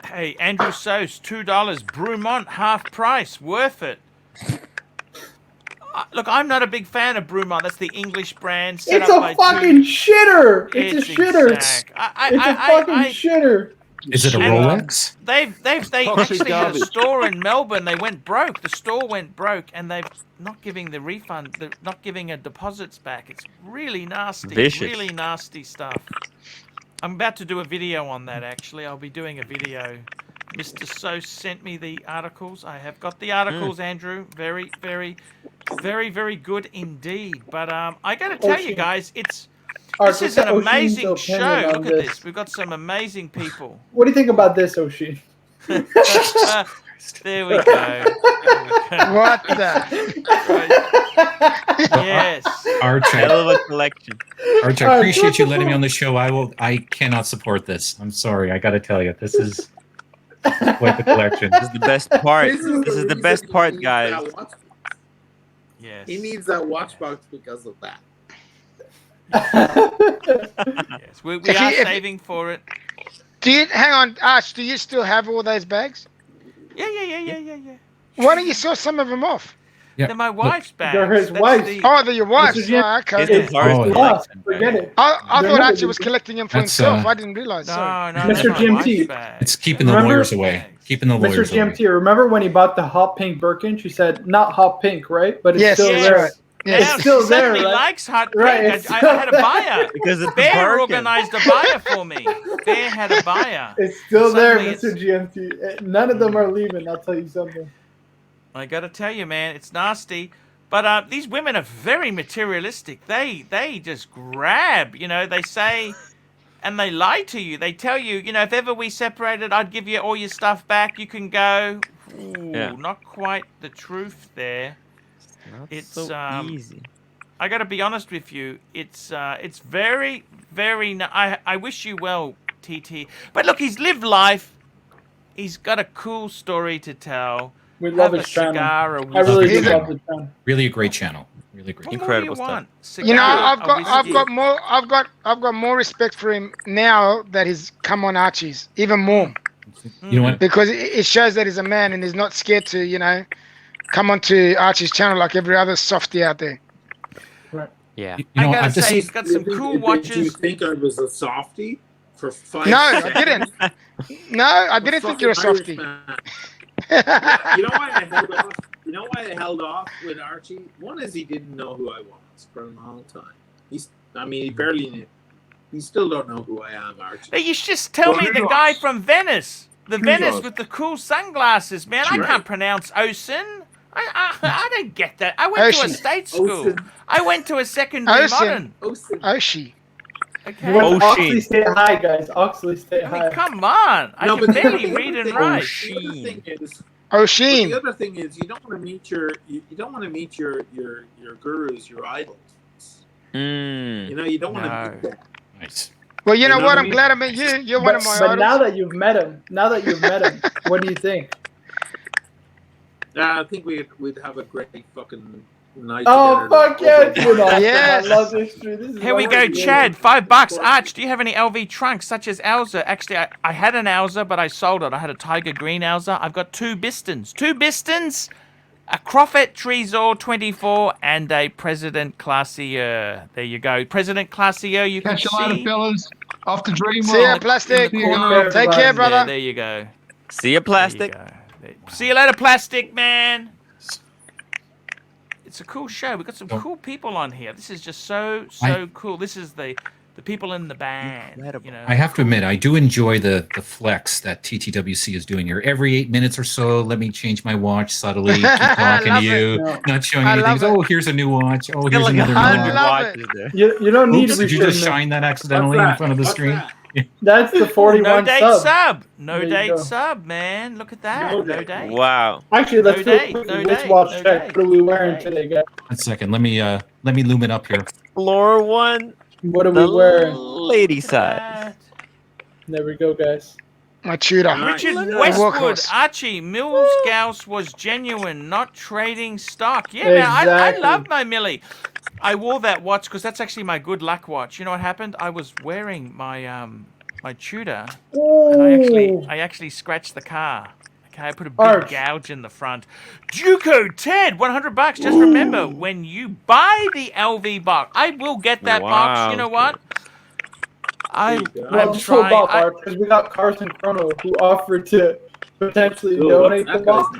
Hey, Andrew Sose, $2. Brumont, half price. Worth it. Look, I'm not a big fan of Brumont. That's the English brand. Set It's up a by fucking shitter. It's a shitter. exact. It's a fucking shitter. Is it a And, Rolex? They Toxic actually had a garbage. store in Melbourne. They went broke. The store went broke, and they've not giving the refund. They're not giving a deposits back. It's really nasty. Vicious. Really nasty stuff. I'm about to do a video on that. Actually, I'll be doing a video. Mr. So sent me the articles. I have got the articles, Andrew. Very, very, very, very good indeed. But I got to tell you guys, this is an amazing show. Look at this. We've got some amazing people. What do you think about this, Oshie? There we go. What the? Yes. Arch, Hell of a collection. Arch, I appreciate you letting me on the show. I cannot support this. I'm sorry. I got to tell you, this is quite the collection. This is the best part. This is the reason best he part, needs guys. that watch- Yes. He needs that watch box because of that. Yes. We If are you- if- saving for it. Hang on, Arch? Do you still have all those bags? Yeah. Why don't you sell some of them off? Yeah. They're my wife's bags. They're his That's wife's. the- Oh, they're your wife's. Mr. Jim- Oh, okay. It's the It's hardest Oh, Lost. collection. Forget it. I They're thought not- Archie was collecting them for That's, himself. I didn't realize. No, Sorry. no, Mr. that's my Jim wife's T. bags. It's keeping the Remember- lawyers away. Keeping the Mr. lawyers away. GMT, remember when he bought the hot pink Birkin? She said, not hot pink, right? But it's Yes, still yes. there. Yes. Now still she there, suddenly right? likes hot pink. Right, it's I still had a buyer. Because it's the Bear Birkin. organized a buyer for me. Bear had a buyer. It's still there, Suddenly Mr. GMT. None of them are leaving, I'll tell you something. I got to tell you, man, it's nasty. But these women are very materialistic. They just grab, they say, and they lie to you. They tell you, if ever we separated, I'd give you all your stuff back. You can go. Ooh, Yeah. not quite the truth there. Not It's, so easy. I got to be honest with you. It's very, very. I wish you well, TT. But look, he's lived life. He's got a cool story to tell. We love Have a his channel. cigar, a I really do whiskey. love the channel. Really a great channel. Really great. What Incredible more do you stuff. want? You know, Cigar, I've a got whiskey. more respect for him now that he's come on Archie's, even more, You know what? because it shows that he's a man and he's not scared to, come onto Archie's channel like every other softie out there. Yeah. You know, I gotta I've just say, he's got some cool Did you watches. think I was a softie for 5 No, I seconds? didn't. No, I didn't think you're a Fucking softie. Irishman. Yeah, you know why I held off? You know why I held off with Archie? One is he didn't know who I was for a long time. He barely knew. You still don't know who I am, Archie. Hey, you should just tell me the guy from Venice. The Venice with the cool sunglasses, man. I can't pronounce Ocean. I don't get that. I went to a state school. Ocean. I went to a secondary modern. Oshie. Okay. You went to Ocean. Oxley State High, guys. Oxley State I mean, High. come on. I can barely read and write. Osheen. The other thing is you don't want to meet your gurus, your idols. You know, you don't want to meet them. nice. Well, you know know what? what I I'm mean? glad I met you. You're one of my But now idols. that you've met him, what do you think? I think we'd have a great fucking night. Oh, together. fuck yeah, dude. Yes. I love this tree. This is Here we what go, we're doing. Chad. $5. Arch, do you have any LV trunks such as Elsa? Actually, I had an Elsa, but I sold it. I had a tiger green Elsa. I've got 2 Bistons. 2 Bistons, a Croffett Trezor 24, and a President Classier. There you go. President Classier, you can Catch you later, see. fellas. Off the dream See ya, world. plastic. See you guys. Take care, brother. There you go. See ya, plastic. There you go. See you later, plastic man. It's a cool show. We've got some cool people on here. This is just so cool. This is the people in the band. You know. I have to admit, I do enjoy the flex that TTWC is doing here. Every 8 minutes or so, let me change my watch subtly, keep talking to love you, not showing I anything. love Oh, here's a new watch. Oh, Got here's like another 100 new watch. love watches there. You don't need Oops, to did you just shine that accidentally in front of the screen? That's the 41 no date sub. sub. There No you date go. sub, man. Look at that. No No date. date. Wow. Actually, let's No do a date, quick no wrist date, watch no check. date. What are we wearing No date. today, guys? 1 second. Let me loom it up here. Floor 1, What are the we wearing? lady side. That. There we go, guys. My tutor. Richard Nice. Westwood, Workhorse. Archie, Mills Gauss was genuine, not trading stock. Yeah, man, I Exactly. love my Millie. I wore that watch because that's actually my good luck watch. You know what happened? I was wearing my my Tudor, and I actually scratched the car. Okay, I put a big Arch. gouge in the front. Duco Ted, $100. Just remember, when you buy the LV box, I will get that box. You know what? I'm Well, just hold trying. up, Art, because we got Carson Chrono who offered to potentially donate the box.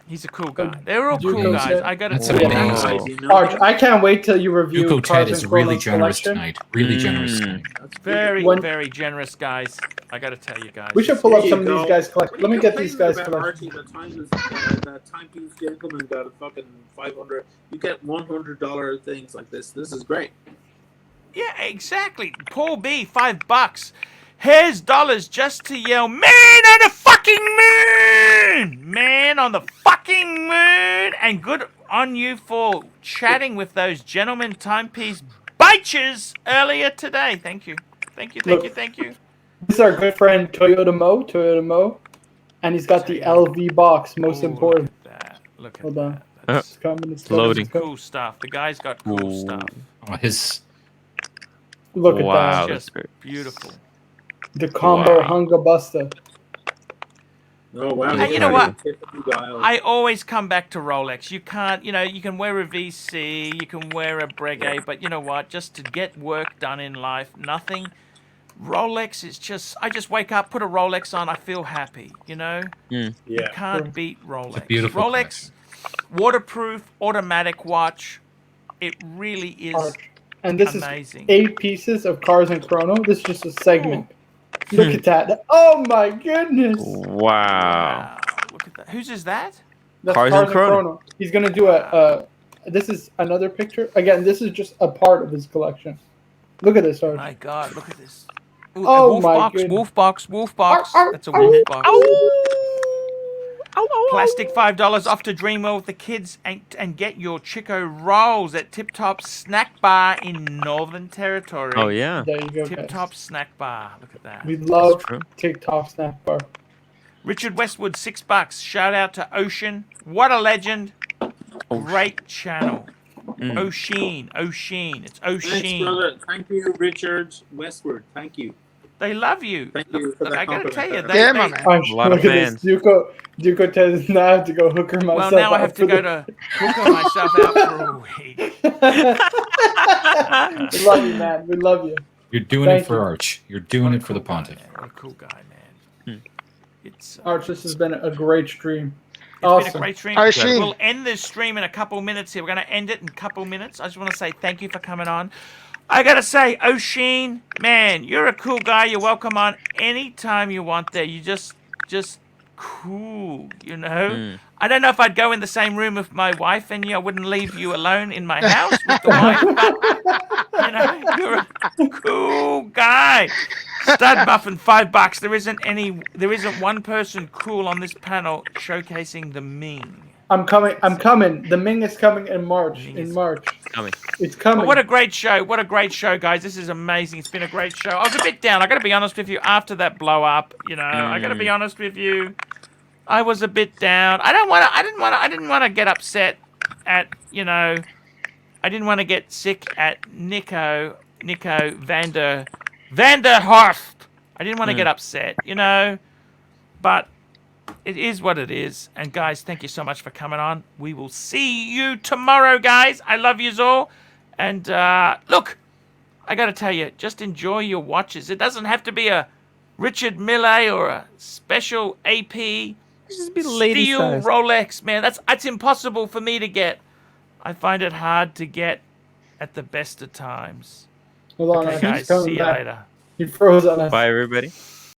He's a cool guy. They're all Duco cool guys. Ted. I gotta That's tell you. amazing. Arch, I can't wait till you review Duco Ted Carson is really Chrono's generous collection. tonight. Really generous tonight. Very, When- very generous guys. I gotta tell you guys. We should pull up There some you of these go. guys' collections. Let me get these guys' About collections. Archie, that timepiece gentleman got a fucking 500. You get $100 things like this. This is great. Yeah, exactly. Paul B, $5. Here's dollars just to yell, man on the fucking moon! Man on the fucking moon! And good on you for chatting with those gentlemen timepiece bitches earlier today. Thank you. Thank you, thank you, thank you. This is our good friend Toyota Mo, and he's got the LV box, most Ooh, important. Look at that. Look at Hold that. on. That's It's coming, it's coming, Loading. it's coming. cool stuff. The guy's got cool Ooh. stuff. Oh, his Look at Wow. that. Just beautiful. The combo Wow. Hunga Buster. Oh, wow. And you know what? I I always come back to Rolex. You can't, you can wear a VC, you can wear a Breguet, but you know what? Just to get work done in life, nothing. Rolex is just, I just wake up, put a Rolex on, I feel happy, you know? You Yeah. can't beat Rolex. beautiful Rolex, waterproof, automatic watch. It really is Arch. And this amazing. is 8 pieces of Cars and Chrono. This is just a segment. Look at that. Oh my goodness. Wow. Wow, look at that. Whose is that? That's Cars and Chrono. He's going to do this is another picture. Again, this is just a part of his collection. Look at this, Arch. My God, look at this. Ooh, Oh a wolf my box, goodness. wolf box. Arr, arr, That's a arr. wolf box. Plastic $5 off to Dreamwell with the kids and get your Chico rolls at Tip Top Snack Bar in Northern Territory. Oh, yeah. There you go, Tip guys. Top Snack Bar. Look at that. We love true. TikTok Snack Bar. Richard Westwood, $6. Shout out to Ocean. What a legend. Great channel. Ocean. It's Thanks, Ocean. brother. Thank you, Richard Westward. Thank you. They love you. Thank you for Look, that I gotta tell you, compliment. Yeah, my man. Arch, A lot of look at this. fans. Duco tells now I have to go hooker myself. well, now I out have to for go the- to hooker myself out for a week. We love you, man. We love you. You're doing Thank it for you. Arch. You're doing What a it for the cool guy, pontiff. man. What a cool guy, man. It's Arch, this has been a great stream. It's been a Awesome. great stream. Oisin. We'll end this stream in a couple minutes here. We're going to end it in a couple minutes. I just want to say thank you for coming on. I got to say, Oisin, man, you're a cool guy. You're welcome on anytime you want there. You just cool, you know? I don't know if I'd go in the same room with my wife and I wouldn't leave you alone in my house with the wife, but, you know, you're a cool guy. Stud Muffin, $5. There isn't one person cool on this panel showcasing the Ming. I'm coming. The Ming is coming in March. Ming In is March. coming. It's coming. But what a great show. What a great show, guys. This is amazing. It's been a great show. I was a bit down. I got to be honest with you. After that blow up, you know, I got to be honest with you. I was a bit down. I didn't want to get upset at, you know, I didn't want to get sick at Nico Vander Horst. I didn't want to get upset, you know, but it is what it is. And guys, thank you so much for coming on. We will see you tomorrow, guys. I love yous all. And look, I got to tell you, just enjoy your watches. It doesn't have to be a Richard Mille or a special AP Just be lady steel size. Rolex, man. That's impossible for me to get. I find it hard to get at the best of times. Hold on, Okay, Arch, guys. he's coming See you back. later. He froze on us. Bye, everybody.